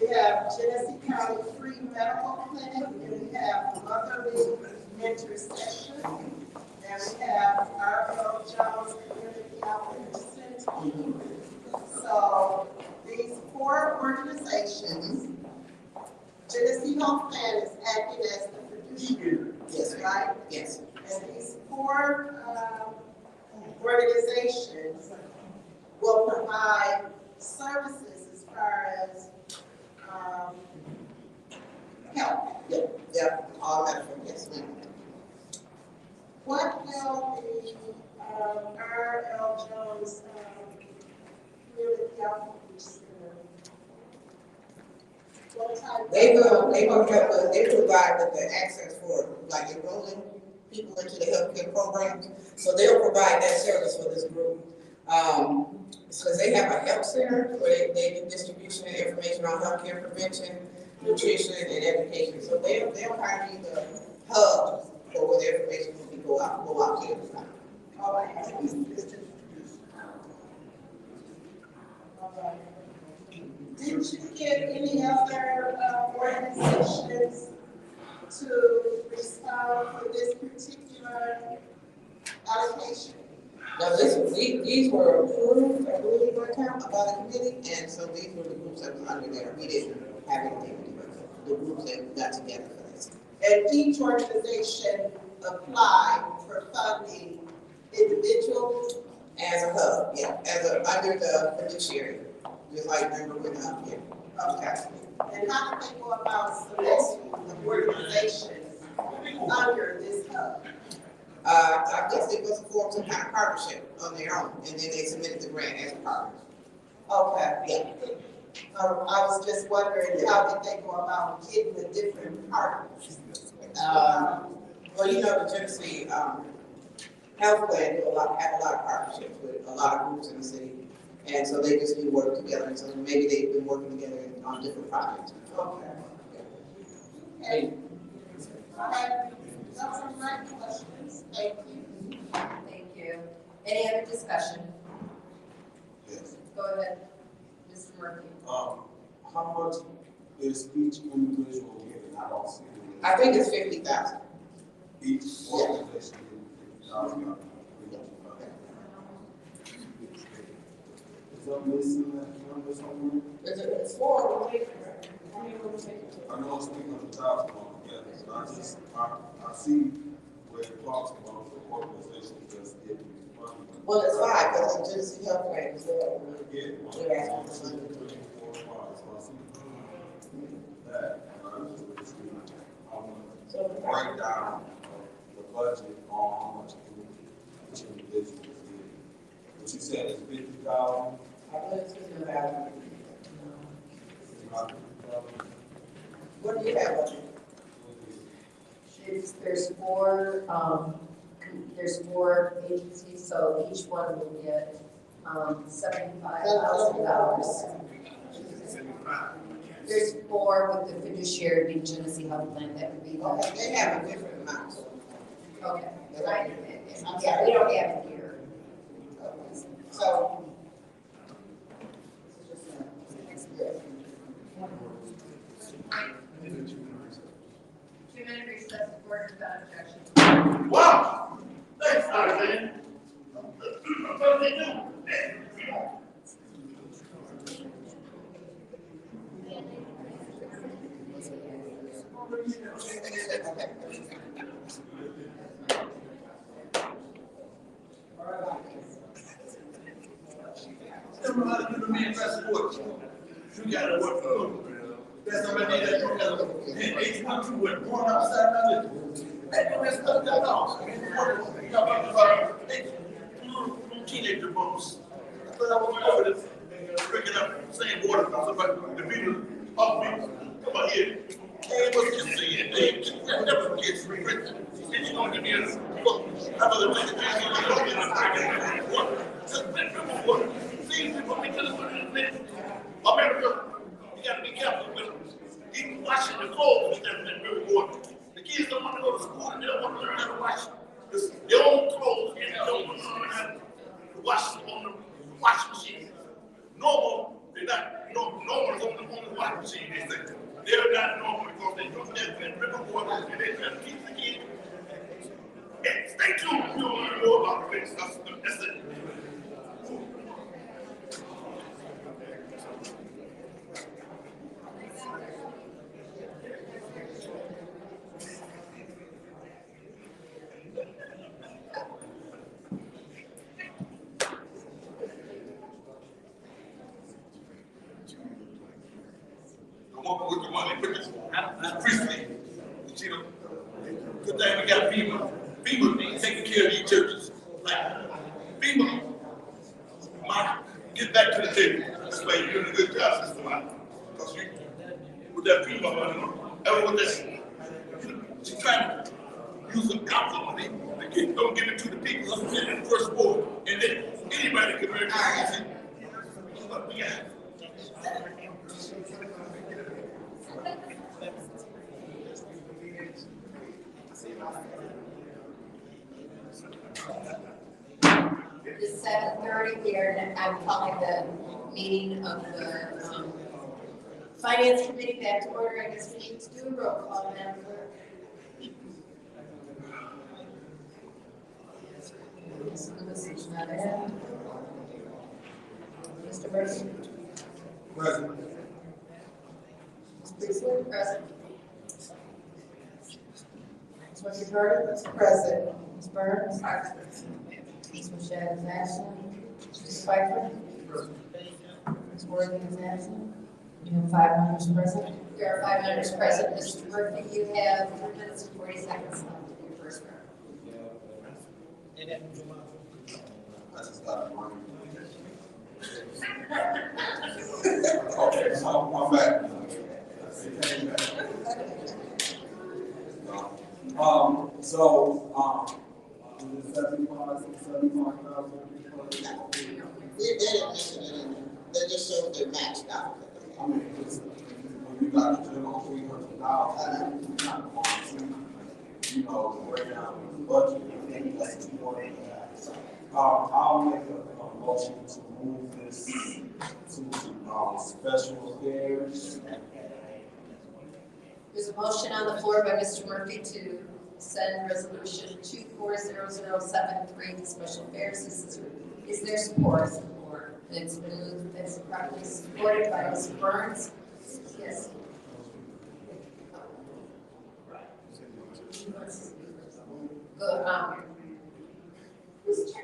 We have Genesee County Free Medical Clinic, and we have Motherly Intercession, and we have R.L. Jones Community Outreach Center. So these four organizations, Genesee Health Plan is acting as the fiduciary. Yes, right? Yes. And these four organizations will provide services as far as help. Yeah, all medical, yes, ma'am. What will the R.L. Jones Community Outreach Center? What type? They will help us, they provide with the access for like enrolling people into the healthcare programs. So they'll provide that service for this group. Because they have a health center where they do distribution and information on healthcare prevention, nutrition, and education. So they'll kind of be the hub for where the information will go out here. All right. Did you get any other organizations to respond for this particular allocation? Now, these were approved, I believe, by the committee, and so these were the groups that was under there. We didn't have anything to do with it. The groups that got together for this. And each organization applied for funding individuals? As a hub, yeah, under the fiduciary, just like remember with here. Okay. And how do they go about selecting the organizations under this hub? I guess it was formed some kind of partnership on their own, and then they submitted the grant as a partner. Okay. Yeah. I was just wondering how did they go about getting the different partners? Well, you know, the Genesee Health Plan have a lot of partnerships with a lot of groups in the city, and so they just do work together. And so maybe they've been working together on different projects. Okay. Okay. All right. Those are my questions. Thank you. Thank you. Any other discussion? Yes. Go ahead, Mr. Murphy. How much is each individual getting? I don't see it. I think it's 50,000. Each organization getting 50,000. Is that missing that number somewhere? It's 4 organizations, right? I know it's $300,000, yes, I see where it talks about the organization that's getting money. Well, it's fine, because it's just health plan, so Yeah, we're asking for money. 2, 3, 4, 5, so I see that, I want to break down the budget on how much each individual is getting. What you said is 50,000? I believe it's 50,000. What do you have? There's four agencies, so each one will get $75,000. There's four with the Fiduciary being Genesee Health Plan, that would be. Okay, they have a different amount. Okay, right, yeah, we don't have it here. So. Two-minute recess, board without objection. Wow! Thanks, Tarzan. What did they do? Tell me how to do the man best work. You gotta work for them. That's somebody that you gotta look. They want you with going outside now. They do that stuff that long. You got about teenager bumps. But I was over this, picking up the same water from somebody, the people off me. Come on here. Hey, what's you saying? They never gets regret. And you don't give me a look. I'm gonna take a chance on the look and I'm drinking water. Just drink water. See, people be telling me this. America, you gotta be careful with them. Even washing the clothes with that river water. The kids don't want to go to school and they don't want to learn how to wash their own clothes and they don't want to learn how to wash them on the washing machine. Normal, they're not, normal is on the washing machine, they say. They're not normal because they drink that river water and they try to keep the kids. Yeah, stay tuned, you'll learn more about this. That's it. With the money, but it's appreciate. You know, good thing we got FEMA taking care of these churches. Like FEMA, get back to the table. That's why you're doing a good job, Sister Mike. Because you, with that FEMA money, everyone that's she's trying to use the council money to get, don't give it to the people up there in the first ward, and then anybody can very easy. But we got. It's 7:30 here, I'm calling the meeting of the Finance Committee back to order. I guess we need to do a roll call, Madam Clerk. Mr. not in. Mr. Murphy. Present. Ms. Priestley, present. Ms. Murphy-Carter, Present. Ms. Burns. Ms. Machado is absent. Ms. Pfeiffer. Ms. Worthing is absent. You have 5 members present. There are 5 members present. Mr. Murphy, you have 3 minutes and 40 seconds left in your first round. I just got money. Okay, so I'm back. Is it 75,000? They didn't mention it in there. They just showed they matched out. I mean, when you got a general $300,000, you kind of want to, you know, break down the budget. I think that's important. I'll make a motion to move this to special affairs. There's a motion on the floor by Mr. Murphy to send resolution 240073 to special affairs. Is there support? It's been moved, it's properly supported by Ms. Burns. Yes. Good, who's turn?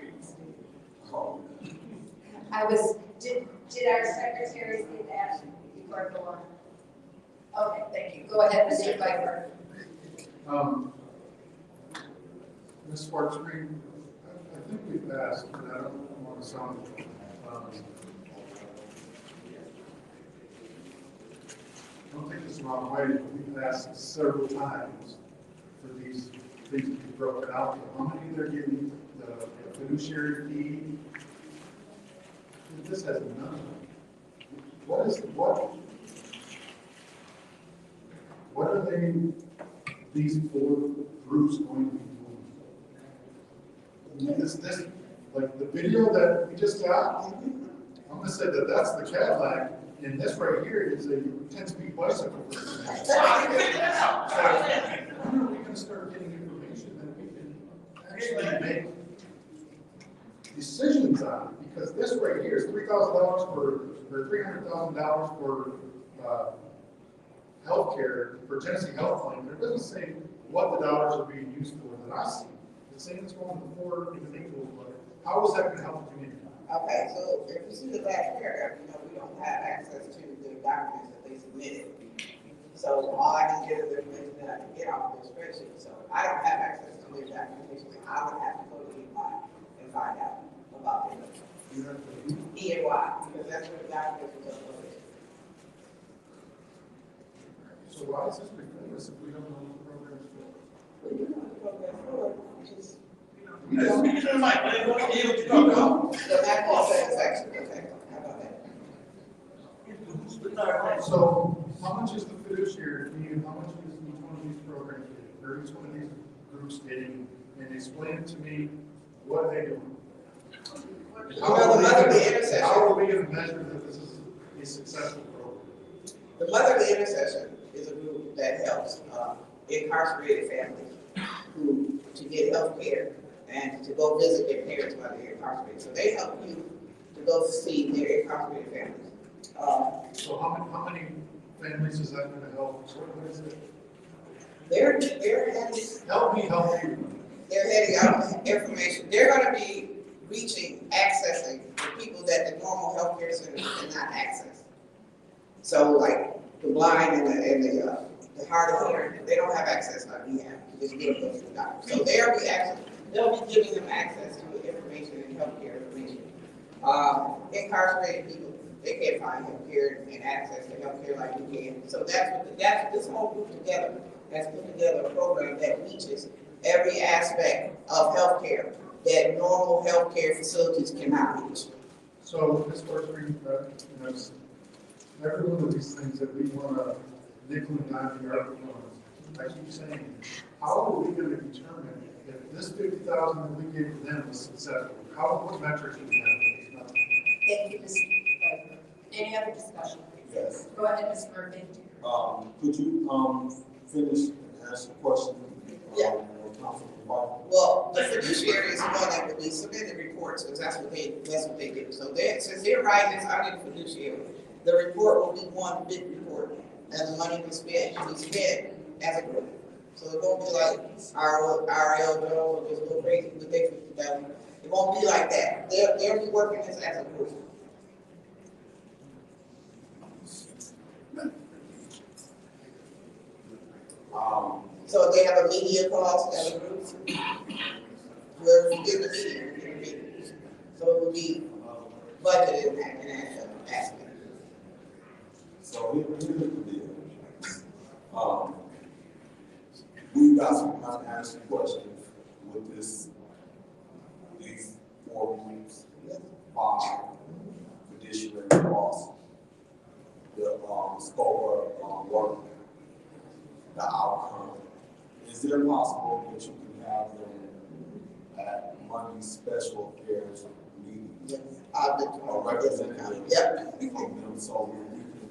Did our secretary say that before I go on? Okay, thank you. Go ahead, Mr. Pfeiffer. Ms. Schwartzgreen, I think we've asked, and I don't want to sound, don't take this the wrong way, but we've asked several times for these things to be broken out. How many they're getting, the fiduciary fee? This has none. What are these four groups going to be doing? This, like the video that we just got, I'm gonna say that that's the Cadillac, and this right here is a 10-speed bicycle. So, when are we gonna start getting information that we can actually make decisions on? Because this right here is $3,000 or $300,000 for healthcare for Tennessee Health Plan, but it doesn't say what the dollars are being used for that I see. It's saying it's going to four individuals, but how is that going to help the community? Okay, so if you see the last paragraph, we don't have access to the documents that they submitted. So all I can get is the information that I can get off of the spreadsheet. So I don't have access to their documentation. I would have to go to EY and find out about it. EY, because that's where the documents are located. So why is this before us if we don't know what the program is for? Well, you know the program for, just. Mr. Mike, let me hear what you're talking about. The medical satisfaction, okay, how about that? So how much is the fiduciary fee and how much is each one of these programs getting, or each one of these groups getting? And explain to me what they do. How are we going to measure that this is a successful program? The Motherly Intercession is a group that helps incarcerated families to get health care and to go visit their parents while they're incarcerated. So they help you to go see their incarcerated families. So how many families is that going to help? What is it? They're handing, help me help you. They're handing out information. They're going to be accessing the people that the normal healthcare centers cannot access. So like the blind and the hard of hearing, they don't have access like we have. Just get them to the doctor. So they'll be giving them access to information and healthcare information. Incarcerated people, they can't find healthcare and access to healthcare like we can. So that's this whole group together has put together a program that reaches every aspect of healthcare that normal healthcare facilities cannot reach. So, Ms. Schwartzgreen, every one of these things that we want to nickel and dime the ARPA funds, I keep saying, how are we going to determine if this $50,000 that we gave to them was successful? What metrics do we have? Thank you, Mr. Pfeiffer. Any other discussion? Yes. Go ahead, Ms. Murphy. Could you finish and ask the question? Yeah. Well, the fiduciary is the one that will be submitting reports, because that's what they do. So since they're writing this out in fiduciary, the report will be one big report, and the money will be spent as a group. So it won't be like RL will just go crazy with their $50,000. It won't be like that. They'll be working this as a group. So if they have a media cost as a group, we'll get the media. So it will be budgeted in that aspect. So here's the deal. We've got some unanswered questions with these four groups, fiduciary costs, the scope of work, the outcome. Is there possible that you can have them at Monday's special affairs meeting? Yes. A representative from them, so we can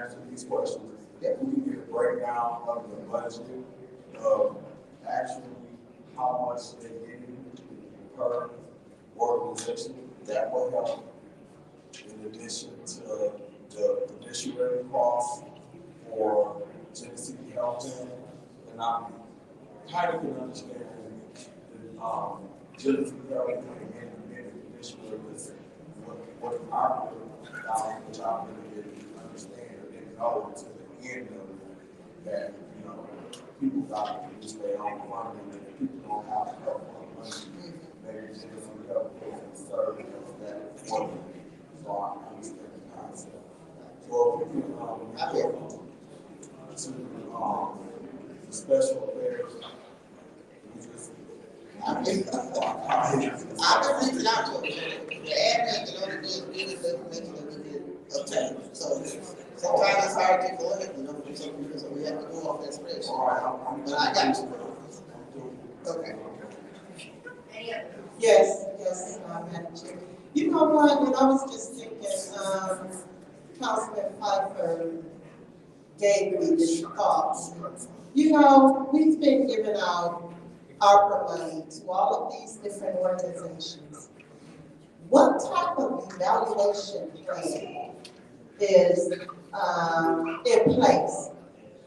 answer these questions. That we can get a breakdown of the budget of actually how much they're getting per organization. That will help in addition to the fiduciary costs for Genesee Health, and I kind of can understand Genesee Health in the condition where it's what our which I really didn't understand or didn't know to the end of it, that, you know, people got to use their own funding and people don't have help on money. Maybe Genesee Health doesn't serve that for them. So I understand the concept. Well, we can, to special affairs. I've been reaching out to them. The admin can only give me the information that we can obtain. So sometimes it's hard to go ahead, for some reason, so we have to go off that spreadsheet. But I got you. Okay. Yes, Madam Chair. You know what, when I was just thinking, Councilman Pfeiffer gave me this thought. You know, we've been giving out ARPA money to all of these different organizations. What type of evaluation plan is in place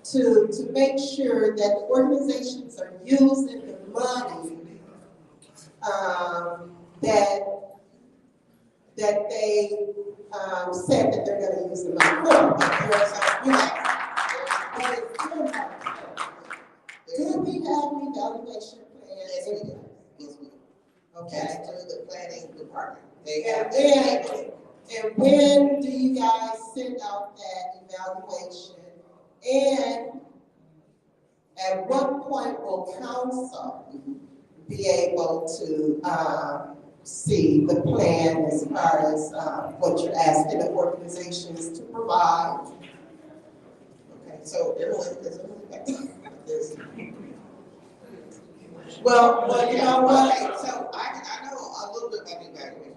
to make sure that the organizations are using the money that they said that they're going to use the money for? Do we have an evaluation plan? Yes, we do. Yes, we do. Okay. That's through the planning department. And when do you guys send out that evaluation? And at what point will council be able to see the plan as far as what you're asking the organizations to provide? Okay, so well, you know what? Okay, so I know a little bit about the evaluation.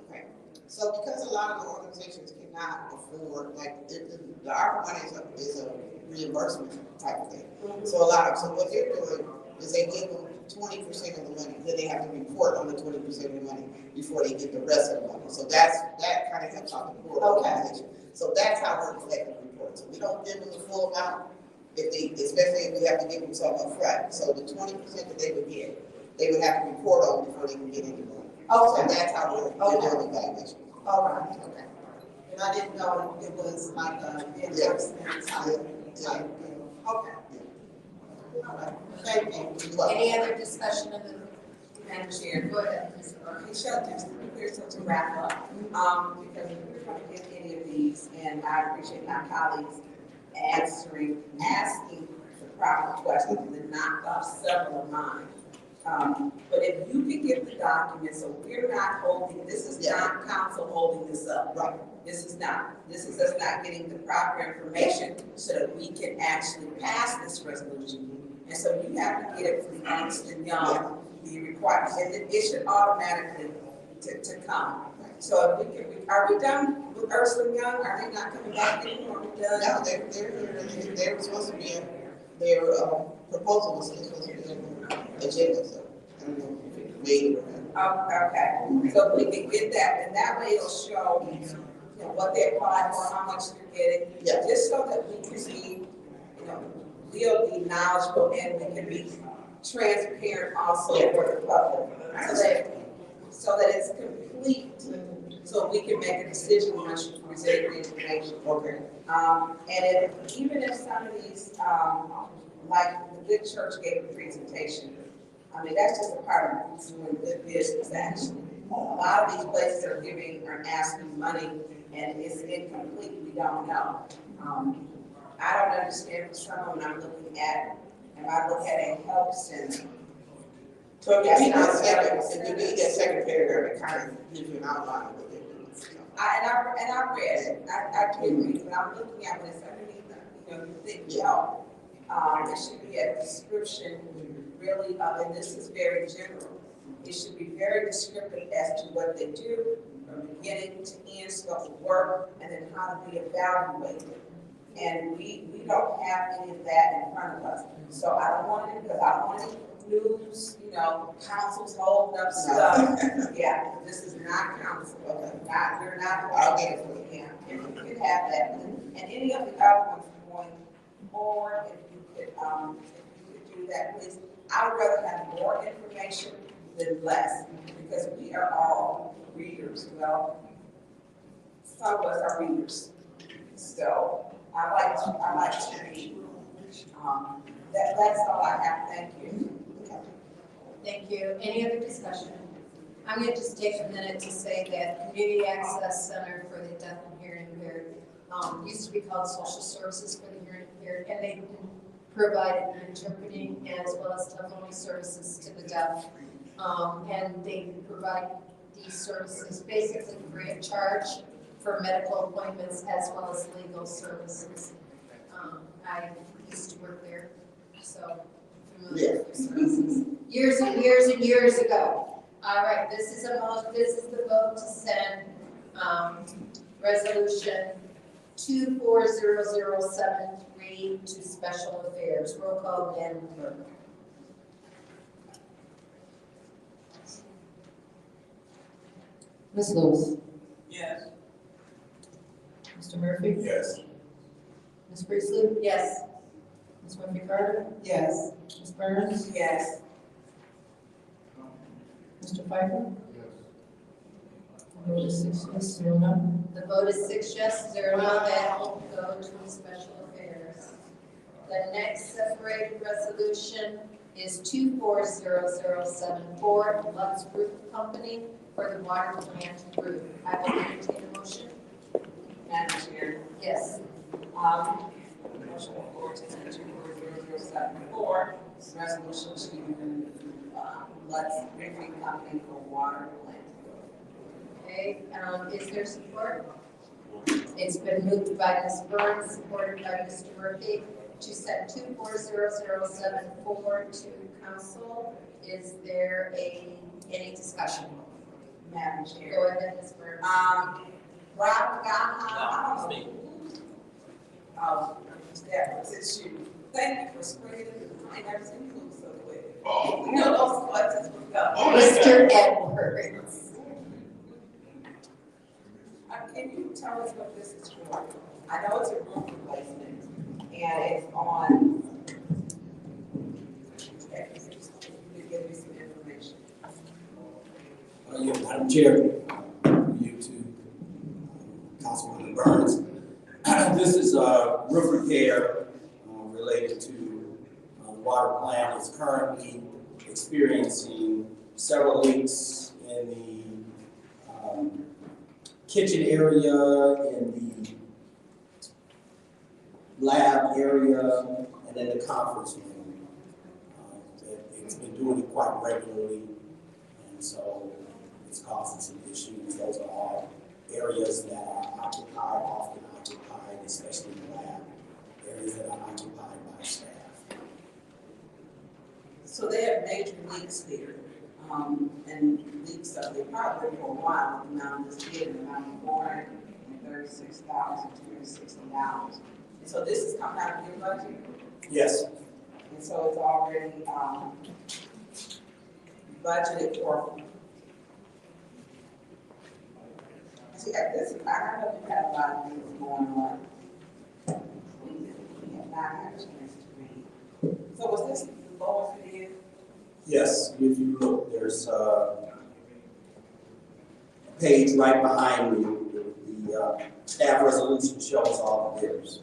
Okay, so because a lot of the organizations cannot afford, like the ARPA money is a reimbursement type of thing. So what they're doing is they give them 20% of the money, then they have to report on the 20% of the money before they get the rest of the money. So that kind of helps out the poor organization. So that's how we're collecting reports. So we don't give them the full amount, especially if we have to give them something up front. So the 20% that they would get, they would have to report on before they can get any money. Okay. So that's how we're doing evaluation. All right. Okay. And I didn't know it was like a in-person type thing. Okay. All right. Thank you. Any other discussion of the Madam Chair? Go ahead. Michelle, just here's to wrap up, because we're going to get any of these, and I appreciate my colleagues asking the proper questions, and then knocked off several of mine. But if you could get the documents, so we're not holding, this is not council holding this up. Right. This is us not getting the proper information so that we can actually pass this resolution. And so you have to get it from Ernst & Young, the requirements, and it should automatically to come. So if we can, are we done with Ernst & Young? Are they not coming back anymore? Are we done? No, they're here. They were supposed to be in their proposal was supposed to be in the agenda, so I don't know if it made it or not. Okay, so if we can get that, and that way it'll show what they applied for, how much they're getting, just so that we can be, we'll be knowledgeable and we can be transparent also for the public, so that it's complete, so we can make a decision once you present the information. Okay. And even if some of these, like the Good Church gave a presentation, I mean, that's just a part of doing good business, actually. A lot of these places are asking money, and it's incomplete, we don't know. I don't understand some of them I'm looking at, and I look at a help center. So if you need that second paragraph, it kind of gives you an outline of what they're doing. I read it, I do read it, but I'm looking at when it's underneath, you think help. It should be a description, really, and this is very general. It should be very descriptive as to what they do, from beginning to end, scope of work, and then how to be evaluated. And we don't have any of that in front of us. So I don't want it, because I don't want any news, council's holding up stuff. Yeah, this is not council. Okay. We're not. I'll get it for you. Yeah, you can have that. And any of the other ones going forward, if you could do that, please. I would rather have more information than less, because we are all readers. Well, some of us are readers. So I like to read. That's all I have. Thank you. Thank you. Any other discussion? I'm going to just take a minute to say that Community Access Center for the Deaf and Hearing Impaired used to be called Social Services for the Hearing Impaired, and they provided interpreting as well as telephony services to the deaf. And they provide these services basically free of charge for medical appointments as well as legal services. I used to work there, so I'm familiar with their services. Years and years and years ago. All right, this is the vote to send resolution 240073 to special affairs. Roll call, Madam Clerk. Ms. Lewis. Yes. Mr. Murphy. Yes. Ms. Priestley. Yes. Ms. Winfrey Carter. Yes. Ms. Burns. Yes. Mr. Pfeiffer. Yes. The vote is 6 yes, 0 no. The vote is 6 yes, 0 no. That will go to special affairs. The next separated resolution is 240074, Lutz Roof Company for the water plant roof. I will entertain a motion. Madam Chair. Yes. Motion for to send 240074, resolution to Lutz Roofing Company for water plant. Okay, is there support? It's been moved by Ms. Burns, supported by Mr. Murphy, to send 240074 to council. Is there any discussion? Madam Chair. Go ahead, Ms. Burns. Rob Gahn, oh, that was it, you. Thank you for springing it. I never seen you move so quick. You know those questions would come. Mr. Edwards. Can you tell us what this is for? I know it's a roof replacement, and it's on. You give me some information. Madam Chair, you too, Councilwoman Burns. This is a roof repair related to the water plant. It's currently experiencing several leaks in the kitchen area, in the lab area, and in the conference room. It's been doing it quite regularly, and so it's causing some issues. Those are all areas that are occupied, often occupied, especially the lab, areas that are occupied by staff. So they have major leaks there, and leaks up there probably for a while. Now this bid around $436,260. And so this is coming out of your budget? Yes. And so it's already budgeted for. See, at this, I know we have a lot of things going on. We have not had a chance to read. So was this the lowest bid? Yes, if you look, there's a page right behind me. The staff resolution shows all the bidders.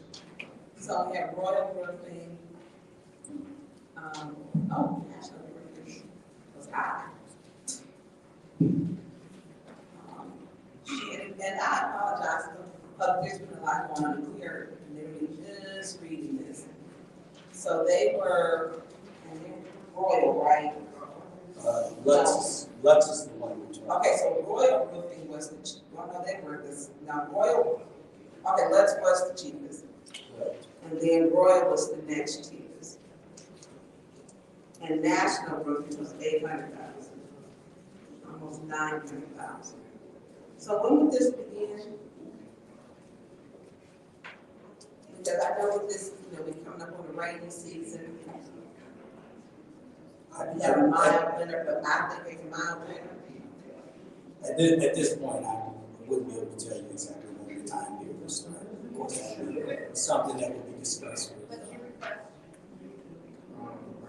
So we have Royal Roofing, National Roofing was high. And I apologize for there's been a lot going on here, and literally just reading this. So they were, and they were Royal, right? Lutz is the one we're talking about. Okay, so Royal Roofing was the, well, no, they were this, now Royal, okay, Lutz was the cheapest. Right. And then Royal was the next cheapest. And National Roofing was 800,000, almost 900,000. So when would this begin? Because I know with this, we're coming up on the rainy season. We have a mild winter, but I think it's a mild winter. At this point, I wouldn't be able to tell you exactly when the time period will start. course, that would be something that would be discussed with. Are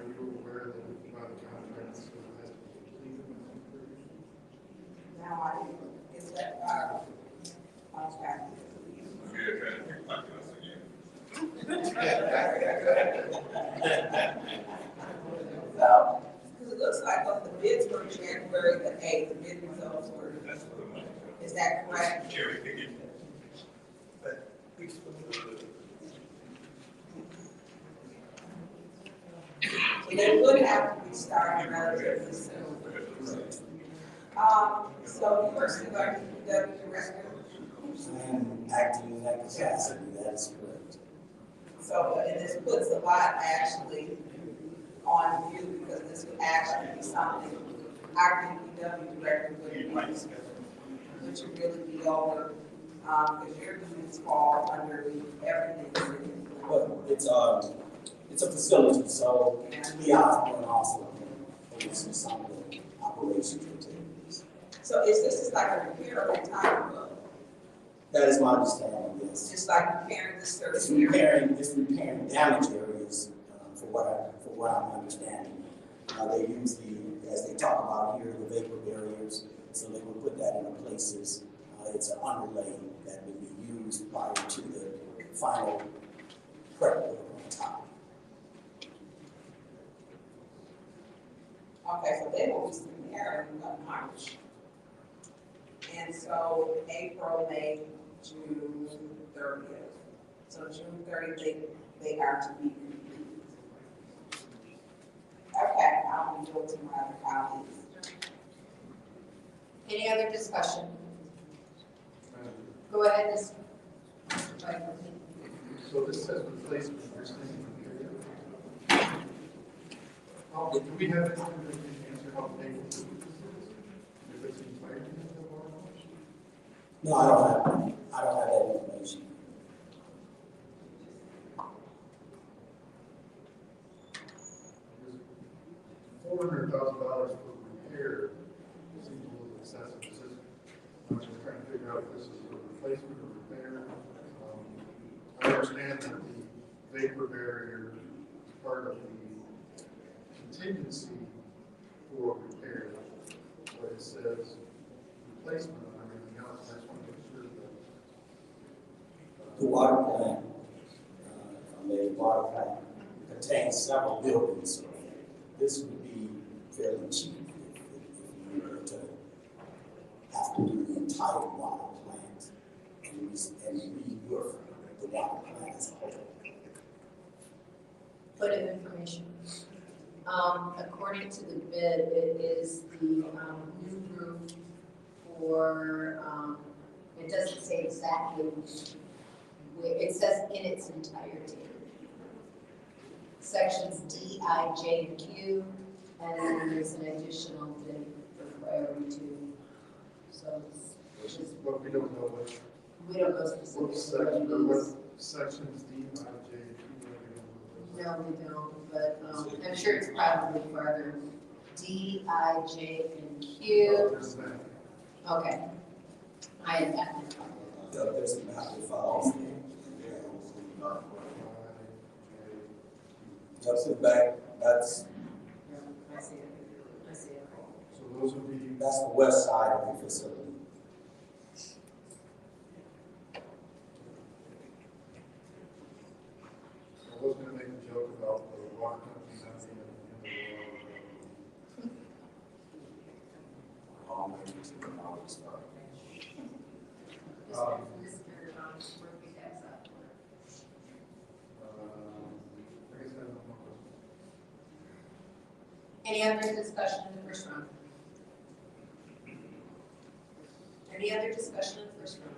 you aware that by the contract, so it has to be completed within 30 days? Now I, is that, okay. So, because it looks like on the bids were January the 8th, the bid results were, is that correct? Cherry picking. So they would have to be starting relatively soon. So you are still our DPW director, And acting in that capacity, that is correct. so, and this puts a lot actually on you, because this would actually be something our DPW director would be, which would really be over, because your duties fall under everything. But it's a facility, so the Osborne also oversees some of the operations activities. So is this just like a repair of a tire book? That is my understanding, yes. Just like repairing the service It's here? repairing damaged areas, for what I'm understanding. They use as they talk about here, the vapor barriers, so they will put that into places. It's an underlay that would be used prior to the final prep work on top. Okay, so they will be repairing in March. And so April, May, June 30th. So June 30th, they are to be complete. Okay, I'll be doing to my other colleagues. Any other discussion? Go ahead, Ms. Piper. So this says replacement, you're saying repair? Do we have any answer how painful this is? If it's expired, No, I don't have that information. $400,000 for repair seems a little excessive. I'm just trying to figure out if this is a replacement or repair. I understand that the vapor barrier is part of the contingency for repair, but it says replacement on everything else. I just want to make sure that The water plant, the water plant contains several buildings, so this would be fairly cheap if you were to have to do the entire water plant and re-roof the water plant as a whole. Bit of information. According to the bid, it is the new roof for, it doesn't say exactly, it says in its entirety. Sections D, I, J, and Q, and then there's an additional bid for priority 2. So, which is, but we don't know what specifically what sections D, I, J, No, we don't, but I'm sure it's probably farther. D, I, J, and Q. Okay. I have that. There's a map that follows. Up to the back, that's. I see it. I see it. So those would be. That's the west side of the facility. I was going to make a joke about the water company not being in the water. Any other discussion in the first round? Any other discussion in the first round?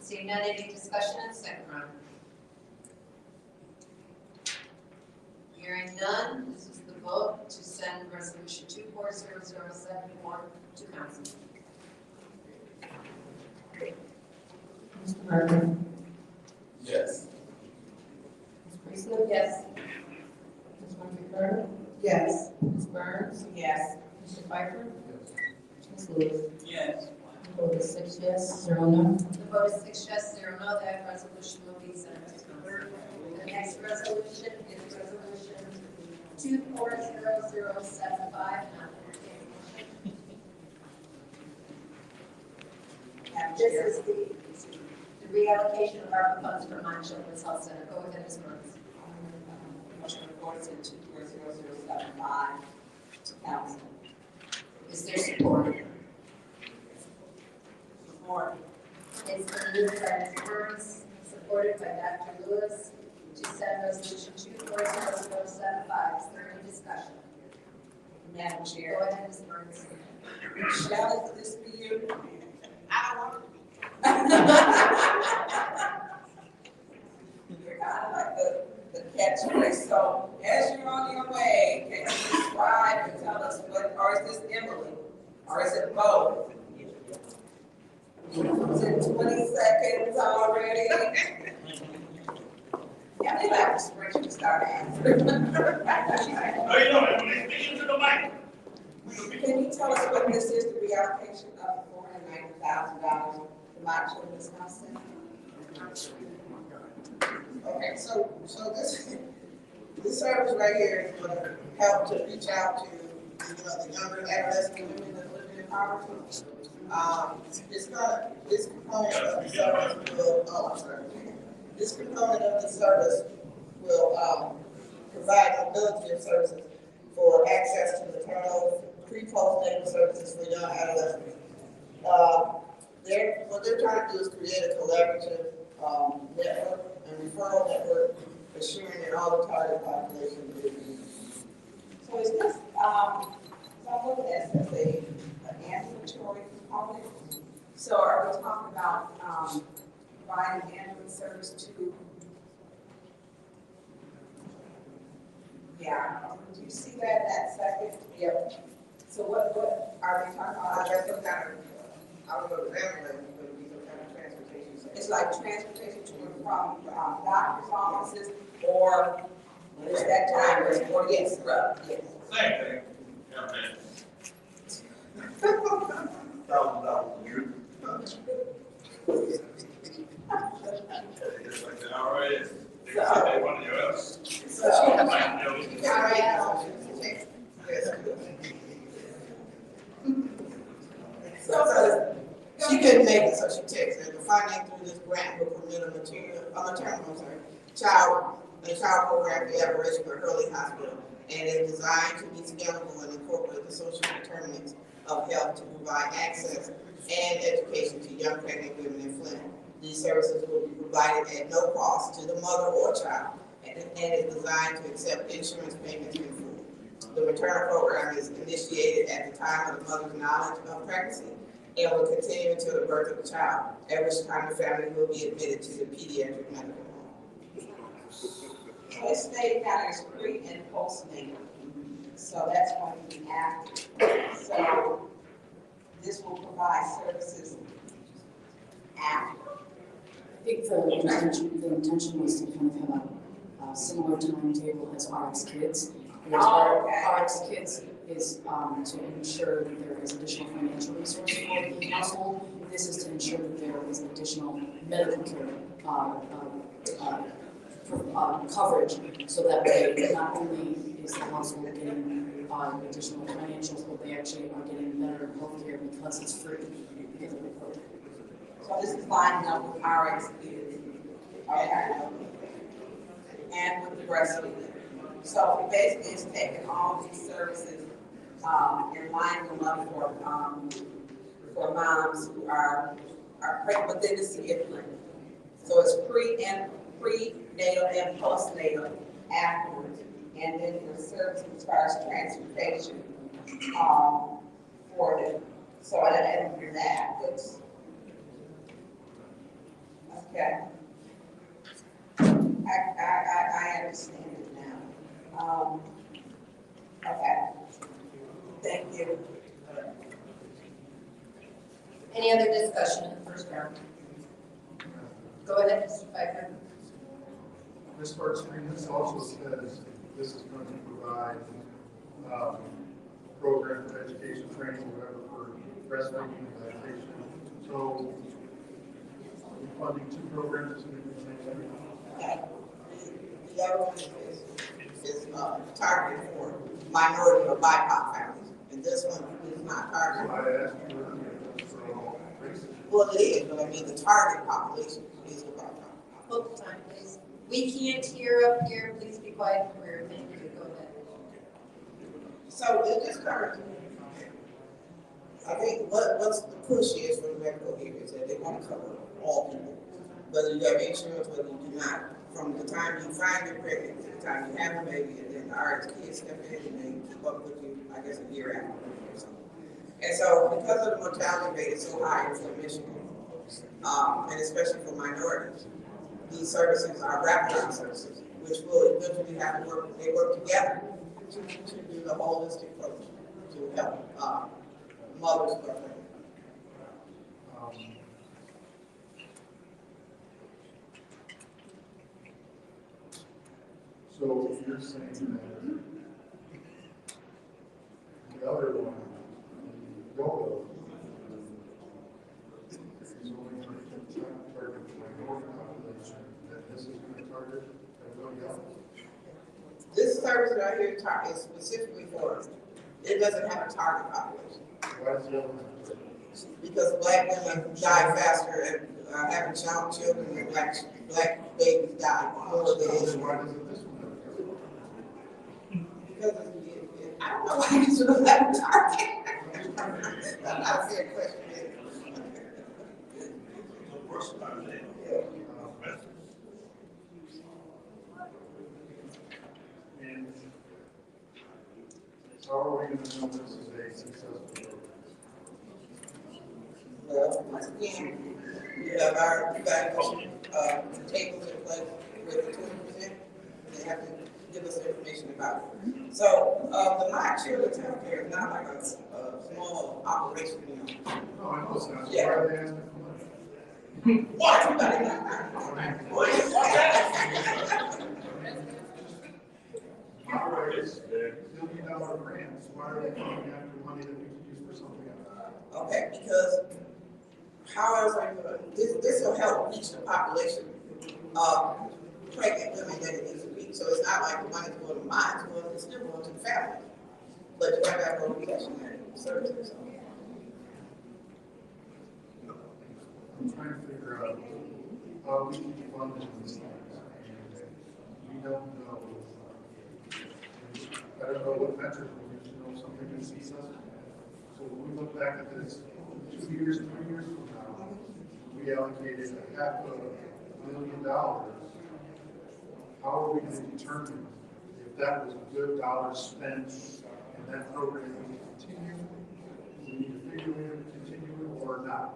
Seeing none, any discussion in the second round? Hearing none, this is the vote to send resolution 240074 to council. Mr. Murphy? Yes. Ms. Priestley? Yes. Ms. Winfrey-Carter? Yes. Ms. Burns? Yes. Mr. Piper? Yes. Ms. Lewis? Yes. Vote is 6 yes, 0 no. The vote is 6 yes, 0 no, that resolution will be sent to council. The next resolution is resolution 240075. This is the reallocation of ARPA funds from my children's health center. Go ahead, Ms. Burns. Motion reported in 240075 to council. Is there support? Support. It's been moved by Ms. Burns, supported by Dr. Lewis, to send resolution 240075. Is there any discussion? Madam Go Chair. ahead, Ms. Burns. Shall this be you? I don't want it to be. You're kind of like the catchphrase. So as you're on your way, can you describe and tell us what, or is this Emily? Or is it both? Is it 20 seconds already? Yeah, they like to sprint you to start answering. No, you don't, Emily, speak into the mic. Can you tell us what this is, the reallocation of $490,000 to my children's house center? Okay, so this service right here is gonna help to reach out to, the younger adolescent women that live in poverty. This component of the service will, this component of the service will, provide mobility of services for access to maternal, pre-postnatal services for young adolescents. What they're trying to do is create a collaborative network and referral network, ensuring that all the target population is used. So is this, so I'm looking at this as an ambulatory component. So are we talking about providing ambulance service to? Yeah, do you see that second? Yep. So what are we talking about? I guess some kind of, I don't know, the ambulance, but it would be some kind of transportation. It's like transportation to and from doctor's offices, or is that time, or yes, yes. Same thing. $1,000. It's like the IRS. They say one of yours. So she couldn't make it, so she texted. The funding through this grant will permit a child program for Appalachian Early Hospital, and is designed to be scalable and incorporate the social determinants of health to provide access and education to young pregnant women in Flint. These services will be provided at no cost to the mother or child, and is designed to accept insurance payments in full. The maternal program is initiated at the time of the mother's knowledge of pregnancy and will continue until the birth of the child, at which time the family will be admitted to the pediatric medical home. So it's stated that it's pre and postnatal, so that's going to be after. So this will provide services after. I think the intention was to kind of have a similar timetable as RX Kids. RX Kids is to ensure that there is additional financial resources for the household. This is to ensure that there is additional medical care coverage, so that way not only is the household getting additional financials, but they actually are getting better health care because it's free because of the program. So this is lining up with RX Kids, okay, and with the breastfeeding. So basically, it's taking all of these services and lining them up for moms who are pregnant within the city of Flint. So it's prenatal and postnatal afterwards, and then the services as far as transportation for them. So and that looks okay. I understand it now. Okay. Thank you. Any other discussion in the first round? Go ahead, Mr. Pfeiffer. Ms. Sparks-Green, this also says this is going to provide program for education, training, whatever, for breastfeeding and lactation So, we're funding 2 programs to make the same thing. Okay. The other one is targeted for minority or BIPOC families, and this one is not targeted. So I asked you earlier, for all races. Well, it is, but I mean, the target population is the BIPOC. Hold the time, please. We can't hear up here. Please be quiet. We're thank you. Go ahead. So it just covers. I think what's the push is for the medical areas that they want to cover all people, whether you have insurance, whether you do not. From the time you find you're pregnant to the time you have a baby, and then the RX kids step in and they keep up with you, I guess, a year after or something. And so because of the mortality rate is so high in Flint, Michigan, and especially for minorities, these services are wraparound services, which will eventually have to work, they work together to do the holistic approach to help mothers who are pregnant. So you're saying that the other one, YOLO, is only going to target the minority population, that this is going to target everybody else? This service right here is specifically for, it doesn't have a target population. Why is the other one? Because black women die faster and having children and black babies die more than Asian. Why doesn't this one? Because I don't know why you should have left a target. That's not a fair question. And how are we going to know this is a successful program? Well, once again, we have our evaluation tables in place with the 20%. They have to give us information about it. So the My Children's Healthcare is not like a small operation, you know. No, I know it's not. Yeah. Why are they asking for money? What? Everybody Operators, $1 billion grants, why are they coming after money that we could use for something else? Okay, because how else are you gonna, this will help reach the population of pregnant women that it needs to reach. So it's not like the money's going to mine, it's still going to the family. But you have to have relocation and services. I'm trying to figure out how we keep funding these things. And we don't know. I don't know what metric we use to know something is successful. So when we look back at this 2 years, 3 years from now, we allocated $500 million. How are we going to determine if that was a good dollar spent and that program will continue? Do we need to figure out to continue it or not?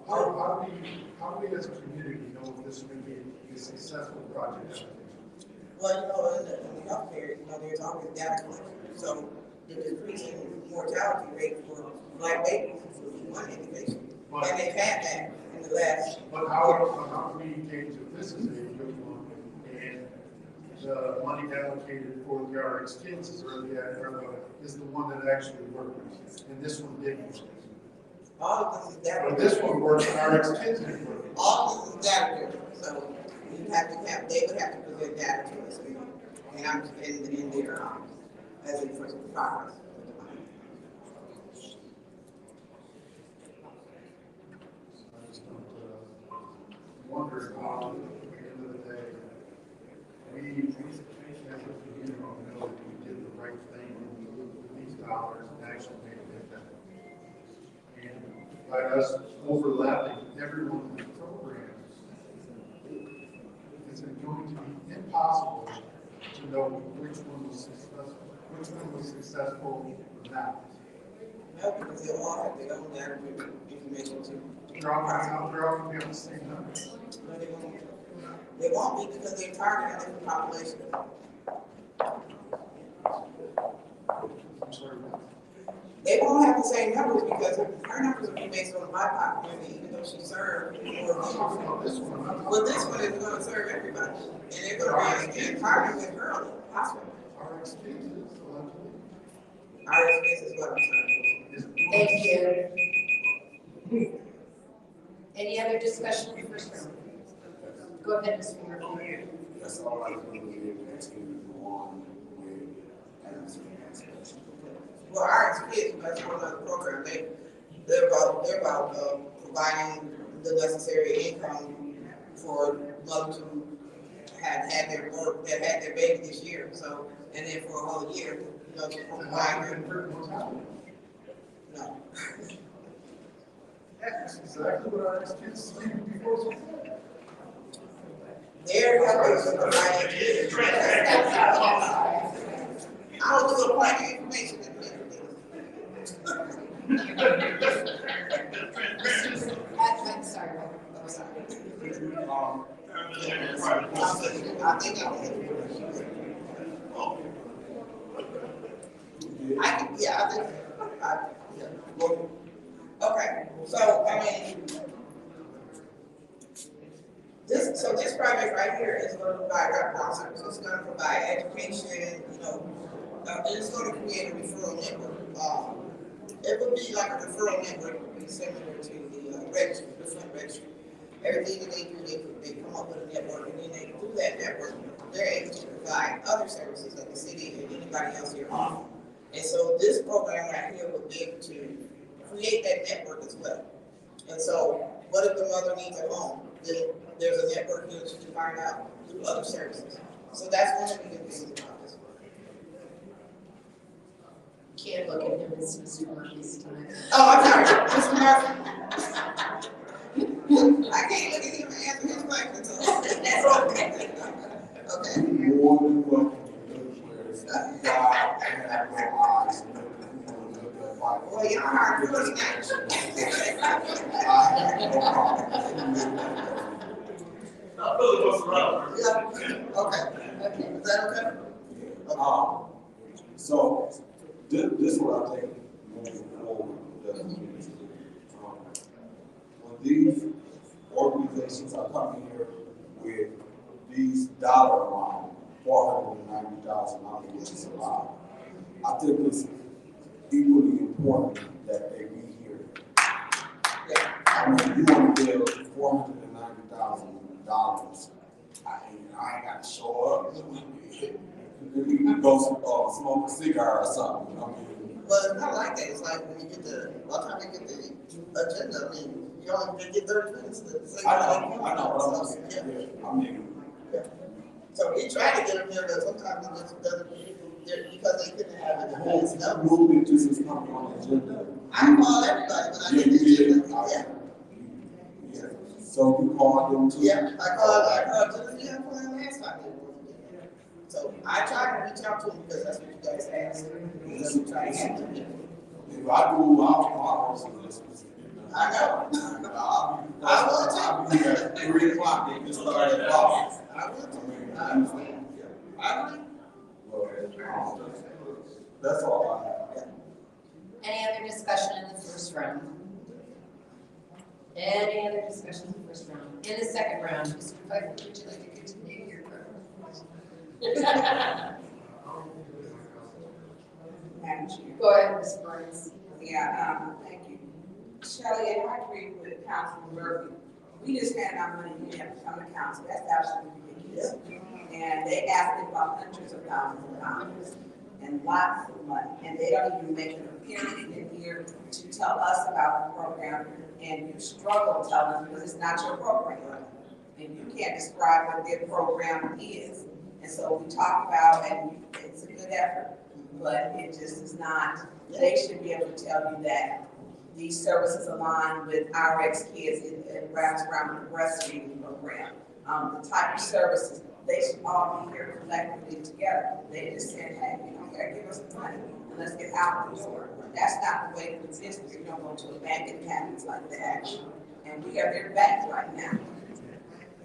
How do we as a community know if this is going to be a successful project? Well, you know, in the healthcare, you know, there's always data collection. So the decreasing mortality rate for black babies would be one indication. And they've had that in the last. But how do we gauge if this is a good one and the money allocated for the RX kids is the one that actually works and this one didn't? All of this is data. But this one works and RX kids didn't work. All of this is data. So you have to have, they would have to present data to us, and I'm in their as a first progress. I just wonder how, at the end of the day, we as a community know that we did the right thing with these dollars and actually made an impact. And by us overlapping every one of these programs, it's going to be impossible to know which one was successful or not. No, because they'll all have their own data information too. They're all going to be on the same number. No, they won't. They won't be because they're targeting a different population. I'm sorry. They won't have the same numbers because her numbers will be based on my population, even though she served more. Well, this one is going to serve everybody, and they're going to be targeted with her on the hospital. Our expenses is what I'm saying. Thank you. Any other discussion in the first round? Go ahead, Mr. Murphy. That's all I can do is continue to go on with answering that question. Well, our kids, that's one of the program, they're about providing the necessary income for mothers who have had their work, that had their baby this year, so, and then for a whole year, you know, to provide. No. That's exactly what our kids do before. They're helping to provide education. I will do a point of information. I'm sorry. I'm sorry. I think I think, okay, so, I mean, this project right here is going to provide wraparound services, it's going to provide education, you know, it's going to create a referral network. It would be like a referral network, would be similar to the registry, the Flint registry. Everything that they do, they come up with a network, and then they, through that network, they're able to provide other services that the city and anybody else here offers. And so this program right here would be able to create that network as well. And so, what if the mother needs a home? Then there's a network here that you can find out through other services. So that's one of the good things about this work. Can't look at him, it's Mr. Murphy's time. Oh, I'm sorry, Mr. Murphy. I can't look at him and answer his question, so that's okay. Okay. More than welcome to look where God have no eyes and look at the Bible. Well, you know how to do it now. I have no problem. Yeah, okay. Is that okay? So, this is what I think moving forward. When these organizations are coming here with these dollar amount, $490,000 to survive, I think it's equally important that they be here. I mean, you want to give $490,000. I ain't got to show up. You can go smoke a cigar or something. I mean, but it's not like that. It's like when you get by the time you get the agenda, I mean, you only get 30 minutes to say. I know. I mean, so we try to get them there, but sometimes it just doesn't, because they couldn't have it. who did this is coming on the agenda? I call everybody, but I get the agenda. Yeah. So you called them too? Yeah, I called Jennifer, yeah, for them last time. So I try to reach out to them because that's what you guys ask. That's what I ask. If I do, I'll I know. I'll be here at 3 o'clock and just start at 5. I will. That's all I have. Any other discussion in the first round? Any other discussion in the first round? In the second round, Mr. Pfeiffer, would you like to continue your Madam Chair. Go ahead, Ms. Burns. Yeah, thank you. Shelley, and I agree with Councilman Murphy. We just hand out money, we have to come to council. That's absolutely ridiculous. And they asking about hundreds of thousands of dollars and lots of money. And they don't even make an appearance in here to tell us about the program. And you struggle telling us because it's not your program. And you can't describe what their program is. And so we talk about, and it's a good effort, but it just is not. They should be able to tell you that these services align with RX kids and wraps around the breastfeeding program. The type of services, they should all be here collectively together. They just said, hey, you know, give us the money and let's get out of this work. That's not the way it exists. You don't go to a bank and habits like that. And we are their bank right now.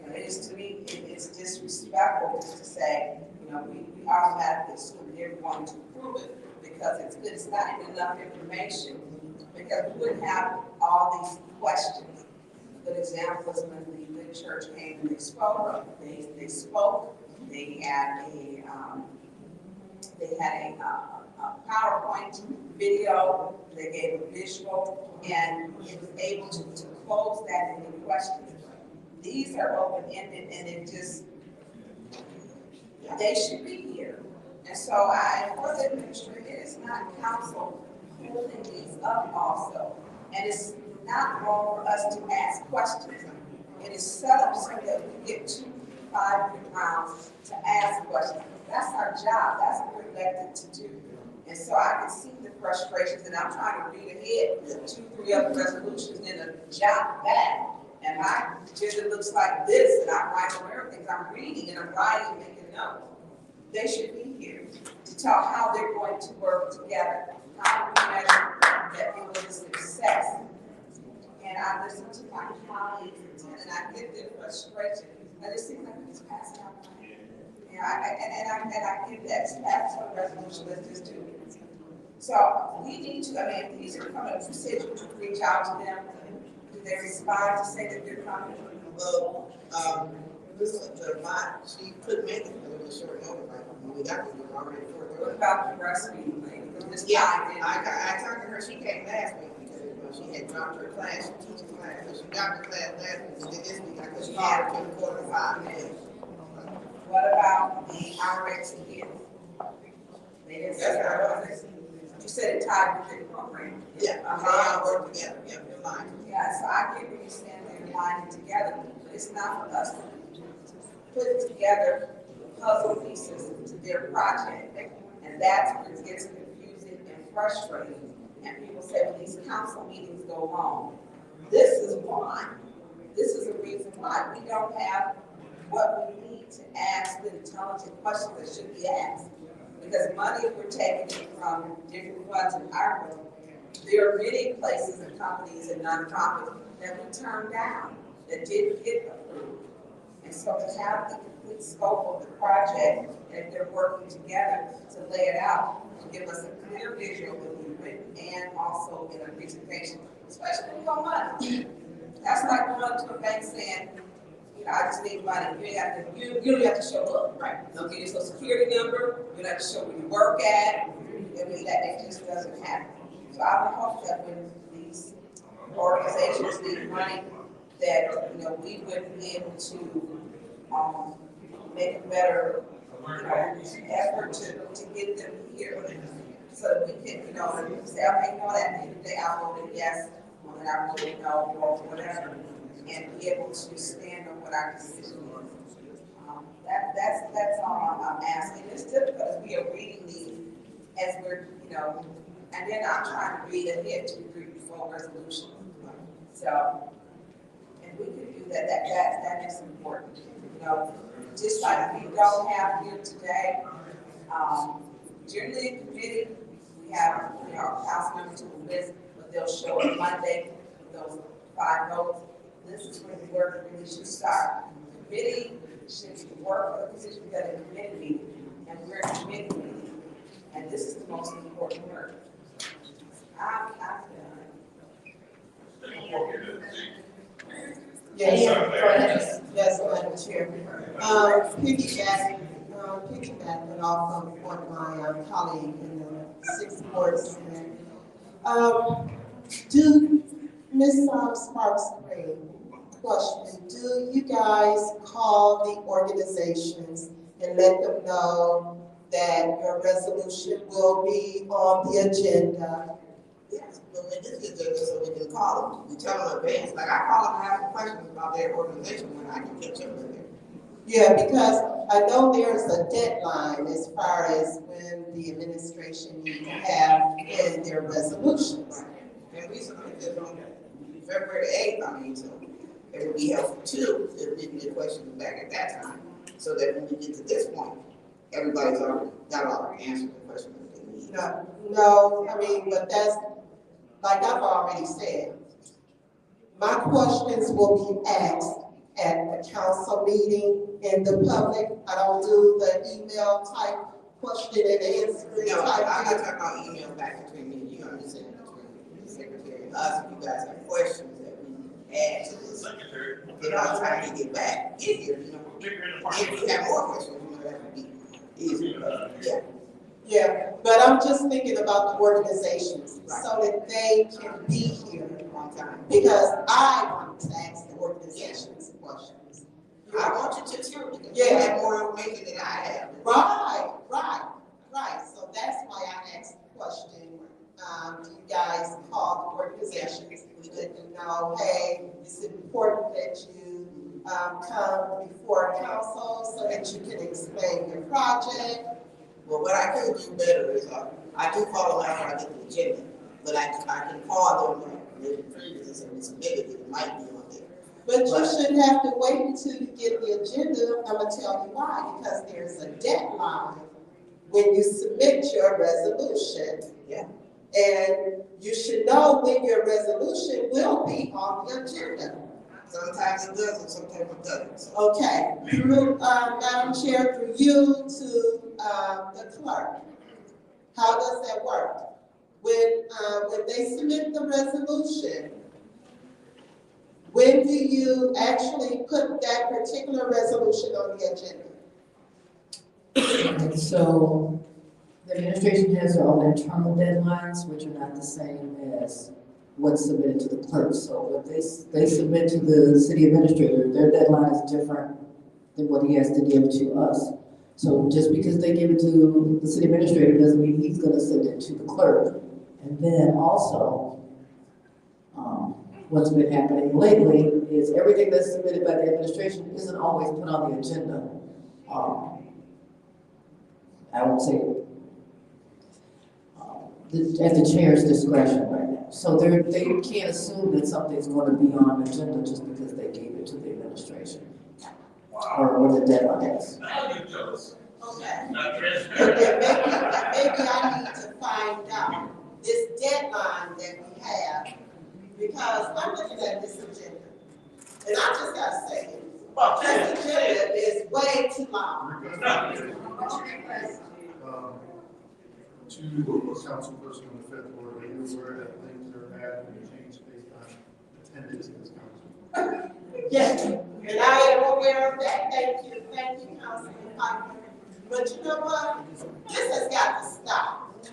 You know, it is, to me, it's disrespectful just to say, you know, we automatically assume they're going to prove it because it's good. It's not enough information because we wouldn't have all these questions. A good example is when the good church came and they spoke. They spoke. They had a PowerPoint video. They gave a visual, and it was able to pose that in the questions. These are open-ended and it just, they should be here. And so for the administrator, it is not council holding these up also. And it's not wrong for us to ask questions. It is set up so that we get 2 5-minute rounds to ask questions. That's our job. That's what we're elected to do. And so I can see the frustrations, and I'm trying to read ahead 2, 3 other resolutions in a jot back. And my agenda looks like this, and I write on everything. I'm reading and I'm writing and making notes. They should be here to talk how they're going to work together. How do we measure that it was a success? And I listen to my colleagues and I get their frustration. I just seems like we just pass it out. And I give that pass on resolution, let's just do it. So we need to, I mean, these are coming, you said you would reach out to them. Do they respond to say that they're coming? Well, she couldn't make it, it was short notice, right? We got to do it already. What about the breastfeeding thing? Yeah, I talked to her, she came last week because she had dropped her class, she teaches class, so she dropped her class last week, and this week I couldn't call her till 4:45 minutes. What about the RX kids? They didn't say that. You said it tied with the program. Yeah, they all work together, yeah, they're lying. Yeah, so I get where you stand there lining together, but it's not for us to put together puzzle pieces to their project. And that's where it gets confusing and frustrating. And people say, well, these council meetings go long. This is why. This is a reason why we don't have what we need to ask the intelligent questions that should be asked. Because money, if we're taking it from different funds in our world, there are many places and companies and nonprofits that we turned down that didn't get approved. And so to have the complete scope of the project, and they're working together to lay it out, to give us a clear visual that we've written and also in a presentation, especially when we want money. That's like going to a bank saying, you know, I just need money. You don't have to show up, right? They'll give you a social security number, you don't have to show where you work at. I mean, that just doesn't happen. So I would hope that when these organizations need money, that, you know, we would be able to make a better, you know, effort to get them here. So that we can, you know, say, okay, you know, that day I voted yes, and I voted no, or whatever, and be able to stand on what our decision is. That's all I'm asking. It's difficult as we are reading these as we're, you know, and then I'm trying to read ahead to read before resolution. So, and we can do that. That is important. You know, just like we don't have here today. Generally in committee, we have, you know, council members who list, but they'll show up Monday with those 5 votes. This is where the work really should start. Committee should work for the position we got a committee meeting, and we're in a committee meeting, and this is the most important work. I'm Yes, Madam Chair. Piggybacking off of what my colleague in the 6th Ward said. Do Ms. Sparks Green, question, do you guys call the organizations and let them know that your resolution will be on the agenda? Yes, but when this is just so we can call them, we tell them in advance. Like I call them and ask questions about their organization when I can catch up with them. Yeah, because I know there's a deadline as far as when the administration needs to have in their resolutions. And we submit this on February 8th, I mean, so it would be helpful too if we can get questions back at that time, so that when we get to this point, everybody's already got all the answers to the questions that they need. No, I mean, but that's, like I've already said, my questions will be asked at the council meeting in the public. I don't do the email type question and answer. No, I'm not talking about email back between me and you. I'm just saying between the secretary and us. If you guys have questions that we add to this, then by the time you get back, easier, you know. If you have more questions, you know, that would be easier. Yeah. Yeah, but I'm just thinking about the organizations so that they can be here long time. Because I want to ask the organizations questions. I want you to too, because you Yeah. have more information than I have. Right. So that's why I asked the question. Do you guys call the organizations? We let them know, hey, it's important that you come before council so that you can explain your project. Well, what I could do better is, I do call them after I get the agenda, but I can call them, maybe previously, and submitted it might be on there. But you shouldn't have to wait until you get the agenda. I'm gonna tell you why, because there's a deadline when you submit your resolution. Yeah. And you should know when your resolution will be on the agenda. Sometimes it does and sometimes it doesn't. Okay, through, Madam Chair, through you to the clerk. How does that work? When they submit the resolution, when do you actually put that particular resolution on the agenda? So the administration has their own internal deadlines, which are not the same as what's submitted to the clerk. So what they submit to the city administrator, their deadline is different than what he has to give to us. So just because they give it to the city administrator doesn't mean he's gonna send it to the clerk. And then also, what's been happening lately is everything that's submitted by the administration isn't always put on the agenda. I would say at the chair's discretion right now. So they can't assume that something's going to be on the agenda just because they gave it to the administration. Or what the deadline is. Now you're jealous. Okay. Not Maybe I need to find out this deadline that we have, because I'm looking at this agenda. And I just gotta say, this agenda is way too long. To the council person on the fifth ward, are you aware that things are bad when you change based on attendance in this council? Yes, and I am aware of that. Thank you, Councilman Piper. But you know what? This has got to stop.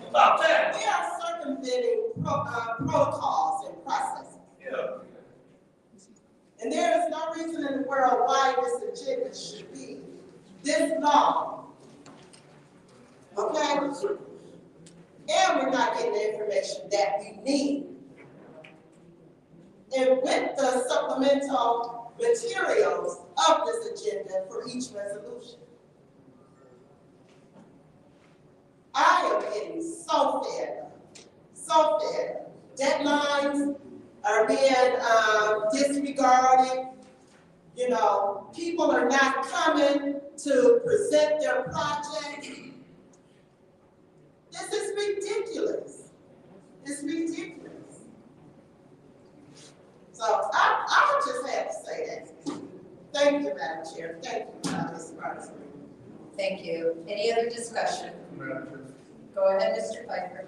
About that. We are circumventing protocols and processes. Yeah. And there is no reason in the world why this agenda should be this long. Okay? And we're not getting the information that we need. And with the supplemental materials of this agenda for each resolution, I am getting so fed up. Deadlines are being disregarded. You know, people are not coming to present their project. This is ridiculous. It's ridiculous. So I just have to say that. Thank you, Madam Chair. Thank you, Ms. Carson. Thank you. Any other discussion? Madam Chair, Go ahead, Mr. Piper.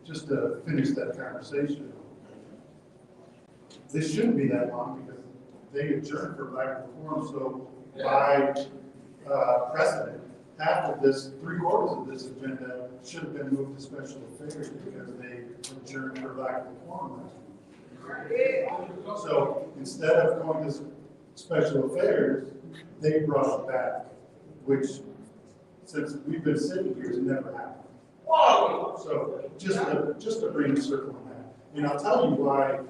just to finish that conversation, this shouldn't be that long because they adjourned for lack of quorum, so by precedent, half of this, 3/4 of this agenda should have been moved to special affairs because they adjourned for lack of quorum last week. So instead of going to special affairs, they brought it back, which since we've been sitting here has never happened. So just to bring a circle on that. And I'll tell you why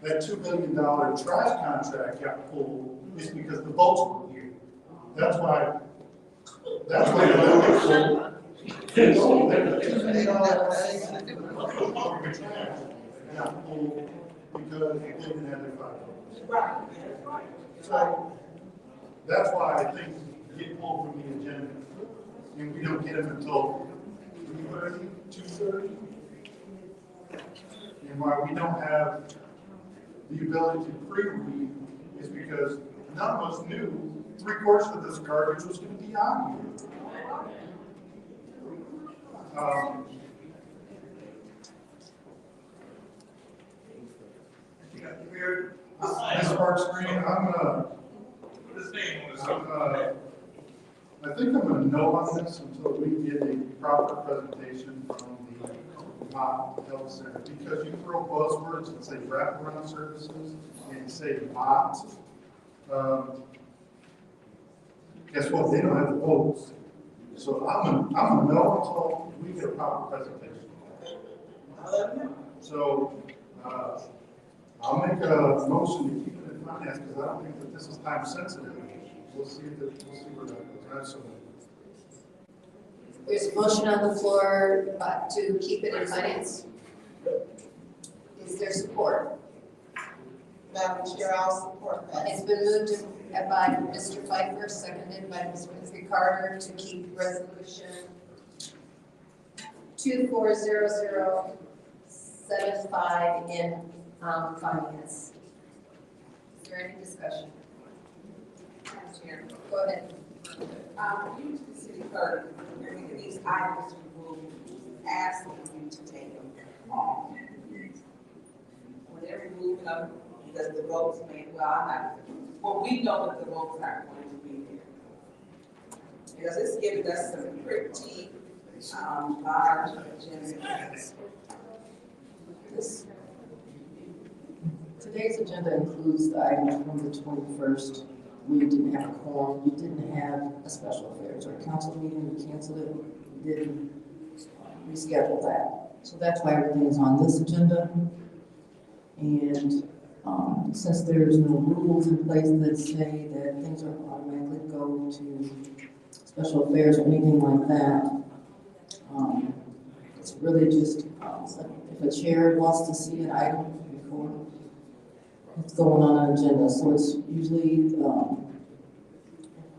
that $2 billion trash contract got pulled is because the votes were here. That's why it got pulled because they didn't have their 5 votes. So that's why I think get pulled from the agenda, and we don't get them until 3:30, 2:30. And why we don't have the ability to pre-read is because none of us knew 3/4 of this garbage was going to be on here. Ms. Parks Green, I think I'm going to no on this until we get a proper presentation from the Mott Health Center, because you throw buzzwords and say wraparound services and say Mott, guess what? They don't have the votes. So I'm a no until we get a proper presentation. So, I'll make a motion to keep it in finance, because I don't think that this is time sensitive. We'll see where that goes. There's a motion on the floor to keep it in finance. Is there support? Madam Chair, I'll support that. It's been moved by Mr. Pfeiffer, seconded by Ms. Winfrey Carter, to keep resolution 240075 in finance. Is there any discussion? Madam Chair, Go ahead. you to the city clerk, when we get these items removed, asking you to take them off. When they're removing them, because the votes may, we know that the votes aren't going to be there. Because it's giving us some pretty, large agendas. Today's agenda includes the items from the 21st. We didn't have a quorum, we didn't have a special affairs or council meeting, we canceled it, we didn't reschedule that. So that's why everything is on this agenda. And since there's no rules in place that say that things are automatically go to special affairs or anything like that, it's really just, if a chair wants to see an item before it's going on an agenda. So it's usually,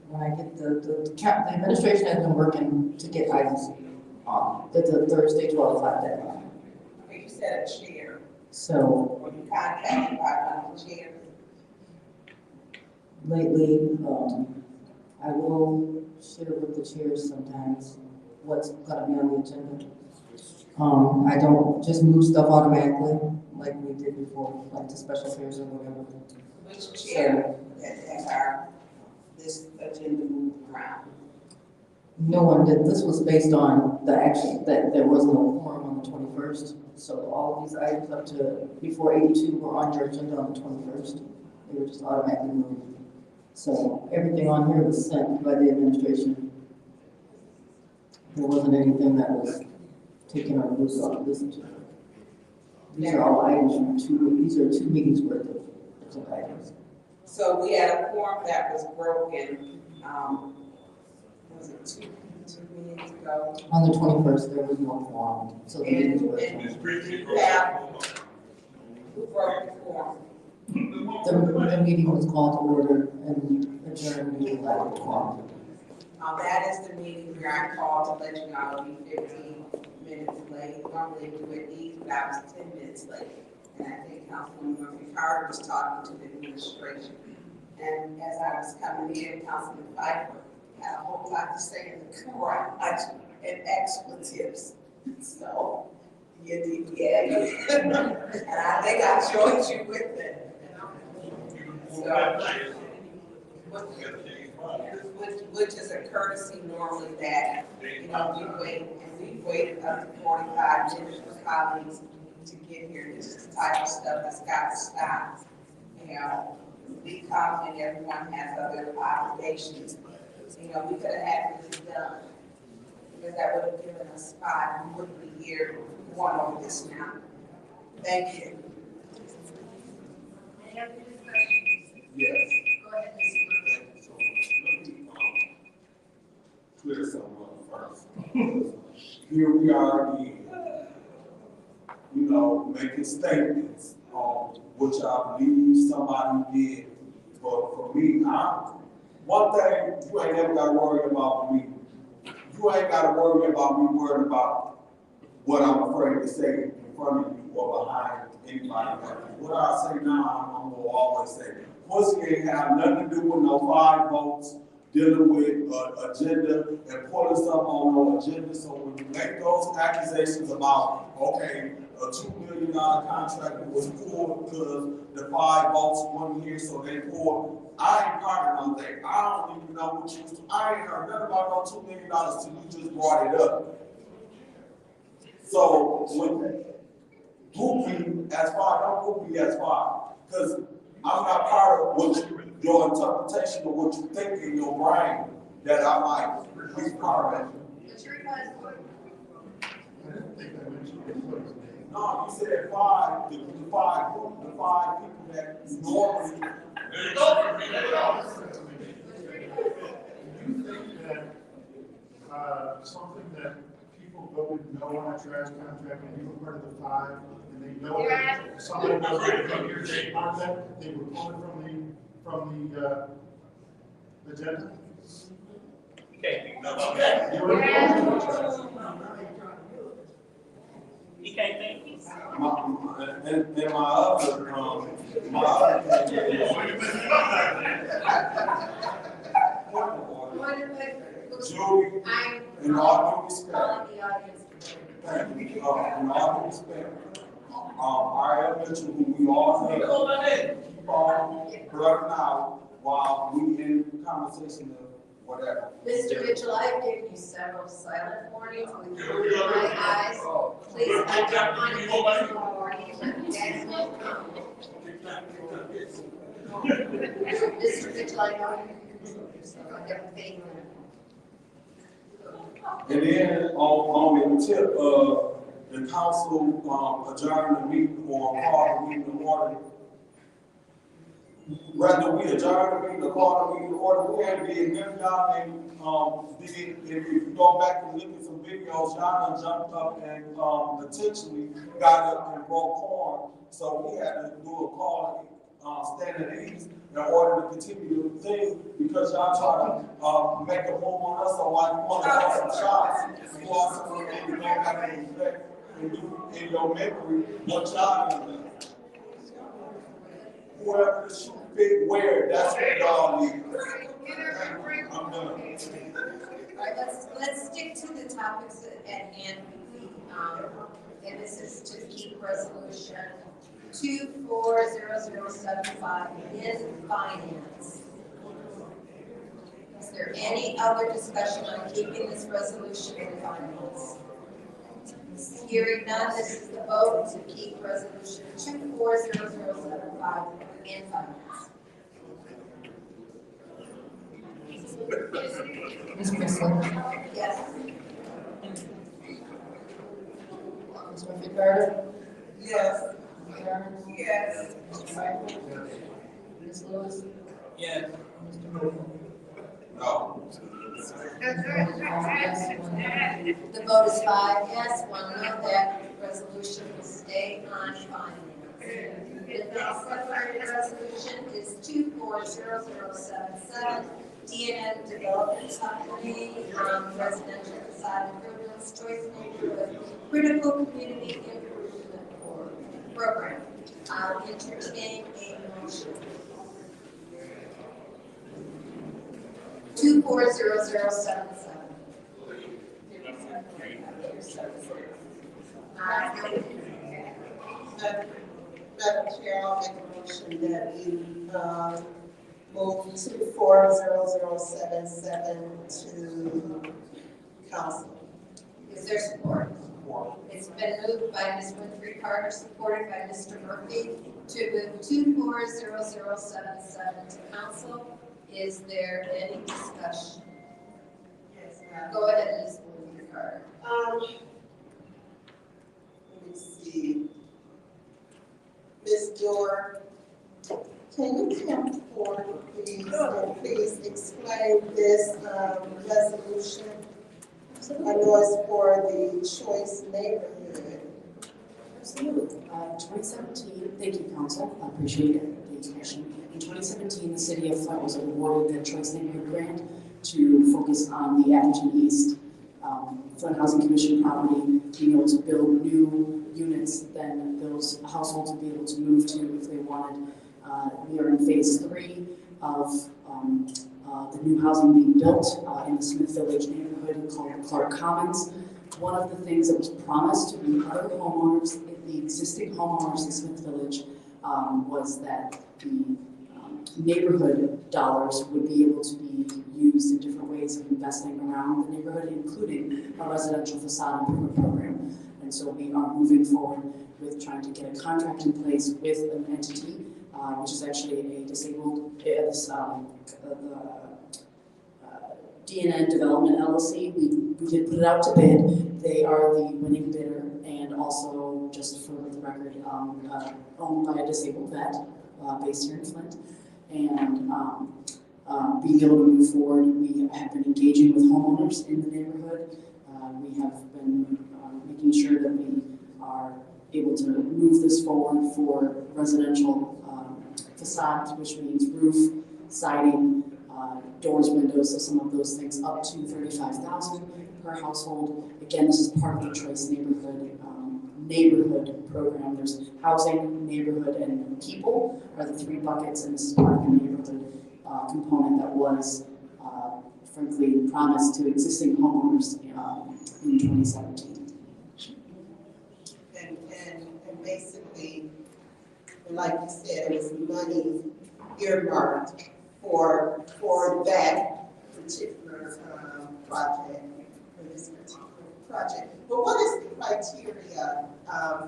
when I get the administration has been working to get items on the Thursday 12 o'clock deadline. You said a chair. So Or you contacted by one of the chairs. lately, I will share with the chairs sometimes what's gonna be on the agenda. I don't just move stuff automatically like we did before, like the special affairs or whatever. Which chair that this agenda moved around? No one did. This was based on the action that there was no quorum on the 21st. So all of these items up to before 82 were on your agenda on the 21st. They were just automatically moved. So everything on here was sent by the administration. There wasn't anything that was taken or moved off of this agenda. These are all items from these are 2 meetings worth of agenda items. So we had a quorum that was broken, was it two meetings ago? On the 21st, there was no quorum, so the meetings were. Who broke the quorum? The meeting was called to order and adjourned without a quorum. That is the meeting where I called to let you know I'll be 15 minutes late. Normally do it easy, but I was 10 minutes late. And I think Councilwoman Carter was talking to the administration. And as I was coming in, Councilman Pfeiffer had a whole lot to say in the garage and expletives. So, you did, yeah. And I think I joined you with it. So, which is a courtesy normally that, we wait, and we've waited up to 45 minutes for colleagues to get here. This is the type of stuff that's got to stop. We come and everyone has other obligations. We could have had this done, because that would have given us 5, we wouldn't be here going over this now. Thank you. Any other discussion? Yes. Go ahead, Ms. So let me clear something up first. Here we are again, making statements on which I believe somebody did. But for me, one thing you ain't never got to worry about me. You ain't got to worry about me worrying about what I'm afraid to say in front of you or behind anybody else. What I say now, I'm going to always say, pussy ain't have nothing to do with no 5 votes, dealing with agenda and pulling something on no agenda. So when you make those accusations about, okay, a $2 million contract was pulled because the 5 votes wasn't here, so they pulled. I ain't part of no thing. I don't even know what you was. I ain't heard nothing about no $2 million till you just brought it up. So when group me as far, don't group me as far, because I'm not part of what your interpretation of what you think in your brain that I might be part of. What's your request? I didn't think I mentioned anybody's name. No, you said five, the five people that normally. There you go. There you go. Do you think that, something that people voted no on a trash contract, and you were part of the five, and they know that somebody doesn't think you're part of that, they were pulled from the agenda? Okay. You were pulled. He can't think. And my other Julie, in all due respect, thank you, in all due respect, I mentioned who we all know, keep on blurting out while we in conversation of whatever. Mr. Mitchell, I've given you several silent warnings with my eyes. Please, I don't want to give you a warning. That's no comment. Mr. Mitchell, I know you can control yourself. I have faith in you. And then on the tip, the council adjourned the meeting or called the meeting in order. Whether we adjourn the meeting or call the meeting in order, we had to be in them y'all and if you go back and look at some videos, y'all done jumped up and intentionally got up and broke horn. So we had to do a call stand at ease in order to continue the thing because y'all try to make a move on us. So while you want to have some shots, you also need to go back and reflect and do in your memory what y'all done. Whoever the shoe fit where, that's what y'all need. I'm done. All right, let's stick to the topics at hand. And this is to keep resolution 240075 in finance. Is there any other discussion on keeping this resolution in finance? Hearing none, this is the vote to keep resolution 240075 in finance. Ms. Presley? Yes. Ms. Murphy-Carter? Yes. Ms. Burns? Yes. Mr. Michael? Ms. Lewis? Yes. Mr. Moore? No. The vote is 5 yes, 1 no, that resolution will stay on finance. The next separate resolution is 240077, DNN Development Company, residential facade improvements, choice neighborhood, critical community improvement program. I'll entertain a motion. 240077. Madam Chair, I'll make a motion that we move 240077 to council. Is there support? It's been moved by Ms. Winfrey Carter, supported by Mr. Murphy, to move 240077 to council. Is there any discussion? Yes, Go ahead, Ms. Winfrey Carter. let me see. Ms. Dorr, can you come forward, please, and please explain this resolution? I know it's for the choice neighborhood. Absolutely. 2017, thank you, council. I appreciate it, the information. In 2017, the city of Flint was awarded the Choice Neighborhood Grant to focus on the Atherton East Flint Housing Commission property, being able to build new units, then those households would be able to move to if they wanted. We are in phase 3 of the new housing being built in the Smith Village neighborhood called Clark Commons. One of the things that was promised to the other homeowners, the existing homeowners in Smith Village, was that the neighborhood dollars would be able to be used in different ways of investing around the neighborhood, including a residential facade improvement program. And so we are moving forward with trying to get a contract in place with an entity, which is actually a disabled, DNN Development LLC. We did put it out to bid. They are the winning bidder, and also, just for the record, owned by a disabled vet based here in Flint. And being able to move forward, we have been engaging with homeowners in the neighborhood. We have been making sure that we are able to move this forward for residential facades, which means roof, siding, doors, windows, so some of those things up to $35,000 per household. Again, this is part of the Choice neighborhood program. There's housing, neighborhood, and people are the three buckets, and this is part of the neighborhood component that was, frankly, promised to existing homeowners in 2017. And basically, like you said, it was money earmarked for that particular project, for this particular project. But what is the criteria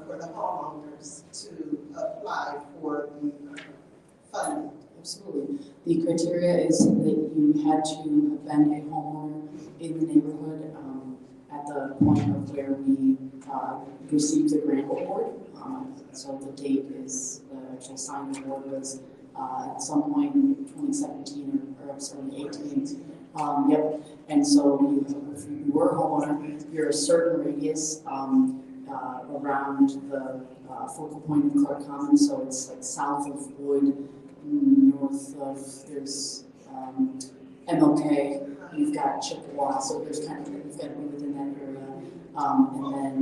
for the homeowners to apply for the funding? Absolutely. The criteria is that you had to have been a homeowner in the neighborhood at the point of where we received the grant award. So the date is, the actual signed award was at some point in 2017 or 2018. Yep. And so if you were a homeowner, you're a certain radius around the focal point of Clark Commons. So it's like south of Wood, north of, there's MLK, you've got Chippewa, so there's kind of, you've got to be within that area. And then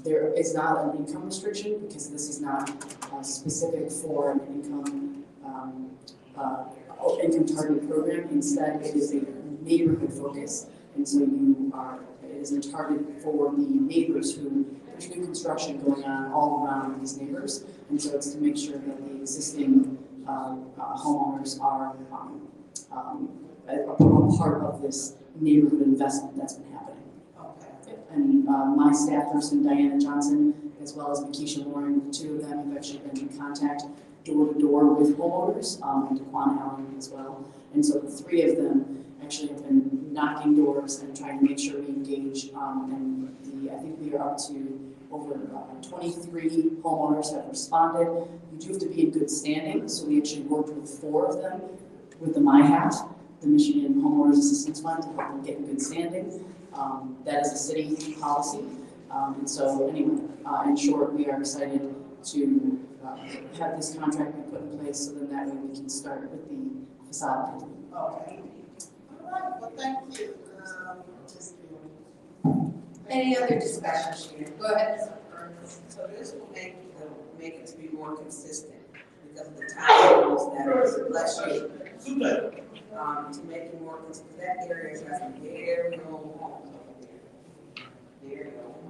there is not an income restriction, because this is not specific for an income target program. Instead, it is a neighborhood focus, and so it is a target for the neighbors who, there's new construction going on all around these neighbors, and so it's to make sure that the existing homeowners are a part of this neighborhood investment that's been happening. Okay. And my staff person, Diana Johnson, as well as Makisha Loring, the two of them have actually been in contact door to door with homeowners, and Daquan Allen as well. And so the three of them actually have been knocking doors and trying to make sure we engage. And I think we are up to over 23 homeowners have responded. You do have to be in good standing, so we actually worked with 4 of them with the MyHat, the Michigan Homeowners Assistance Fund, to help them get in good standing. That is a city policy. And so anyway, in short, we are excited to have this contract be put in place, so then that way we can start with the facade. Okay. All right, well, thank you. Any other discussion, Sharon? Go ahead, Ms. Burns. So this will make it to be more consistent, because of the time that is less year. To make it more consistent, that area has some very old homes over there. Very old.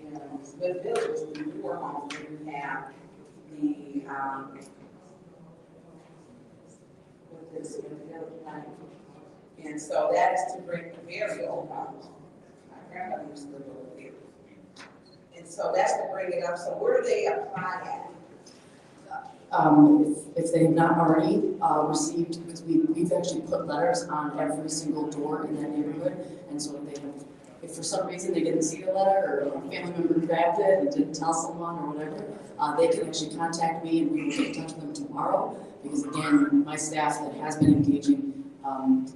You know, with villages, the newer homes, we have the and so that is to bring the very old homes. My grandmother used to live over there. And so that's to bring it up. So where do they apply at? If they have not already received, because we've actually put letters on every single door in that neighborhood, and so if for some reason they didn't see the letter, or a family member grabbed it and didn't tell someone or whatever, they can actually contact me and we will get in touch with them tomorrow, because again, my staff that has been engaging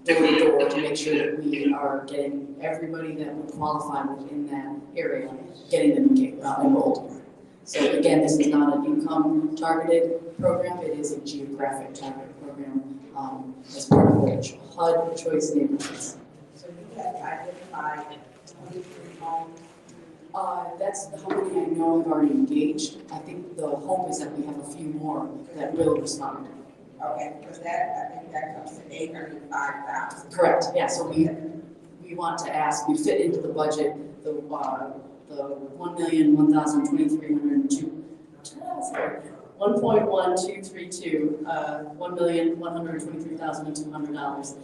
door to door to make sure that we are getting everybody that would qualify within that area, getting them enrolled. So again, this is not an income targeted program, it is a geographic targeted program as part of the HUD Choice Neighborhoods. So you have identified 23 homes? That's how many I know have already engaged. I think the hope is that we have a few more that will respond. Okay, because I think that comes to 805,000. Correct, yeah, so we want to ask, we fit into the budget, the 1,001,232. 1.1232, $1,123,200.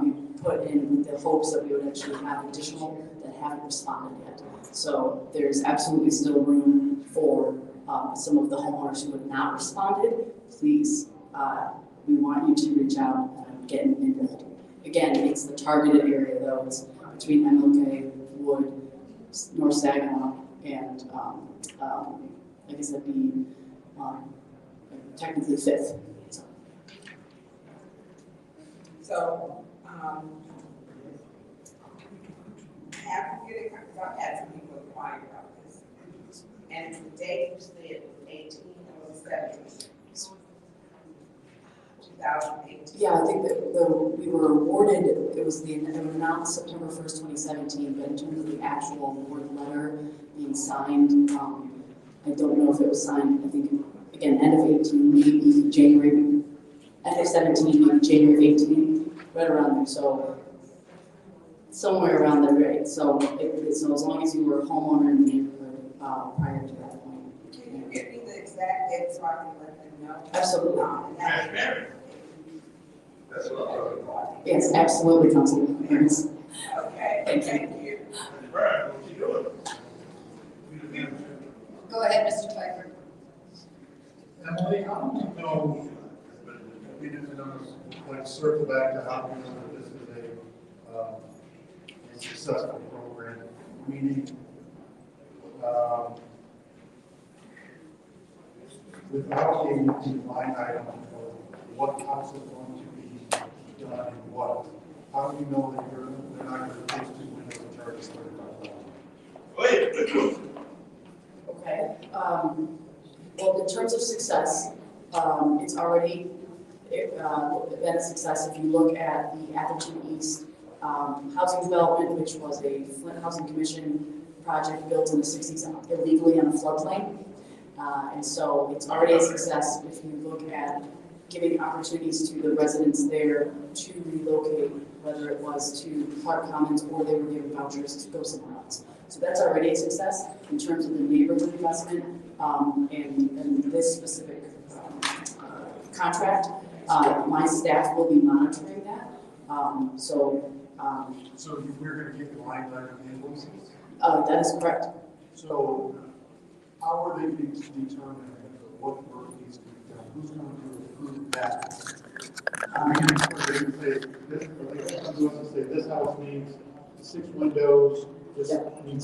We put in with the hopes that we would actually have additional that haven't responded yet. So there's absolutely still room for some of the homeowners who have not responded. Please, we want you to reach out and get involved. Again, it's the targeted area though. It's between MLK, Wood, North Saginaw, and I guess that'd be technically 5th. So, have you get it, because I've had some people inquire about this. And the date you said was 18 or 17? 2018. Yeah, I think that we were awarded, it was announced September 1st, 2017, but in terms of the actual award letter being signed, I don't know if it was signed, I think, again, end of 18, maybe January, end of 17, maybe January 18, right around there, so somewhere around there, right? So, so as long as you were a homeowner in the neighborhood prior to that point. Can you give me the exact date so I can let them know? Absolutely. That's what I'm talking about. Yes, absolutely, Councilman. Yes. Okay, thank you. Right, what you doing? Go ahead, Mr. Twyford. Emily, how do you know, we didn't like circle back to how we know that this is a successful program, meaning, without a line item for what house is going to be done and what, how do you know that they're not going to take 2 windows and charge us $35? Okay. Well, in terms of success, it's already been a success. If you look at the Atherton East housing development, which was a Flint Housing Commission project built in the 60s illegally on a floodplain. And so it's already a success if you look at giving opportunities to the residents there to relocate, whether it was to Park Commons or they were given vouchers to go somewhere else. So that's already a success in terms of the neighborhood investment and this specific contract. My staff will be monitoring that. So we're going to get the line item invoices? That is correct. So how are they determining what work needs to be done? Who's going to approve that? They say this house needs 6 windows, this needs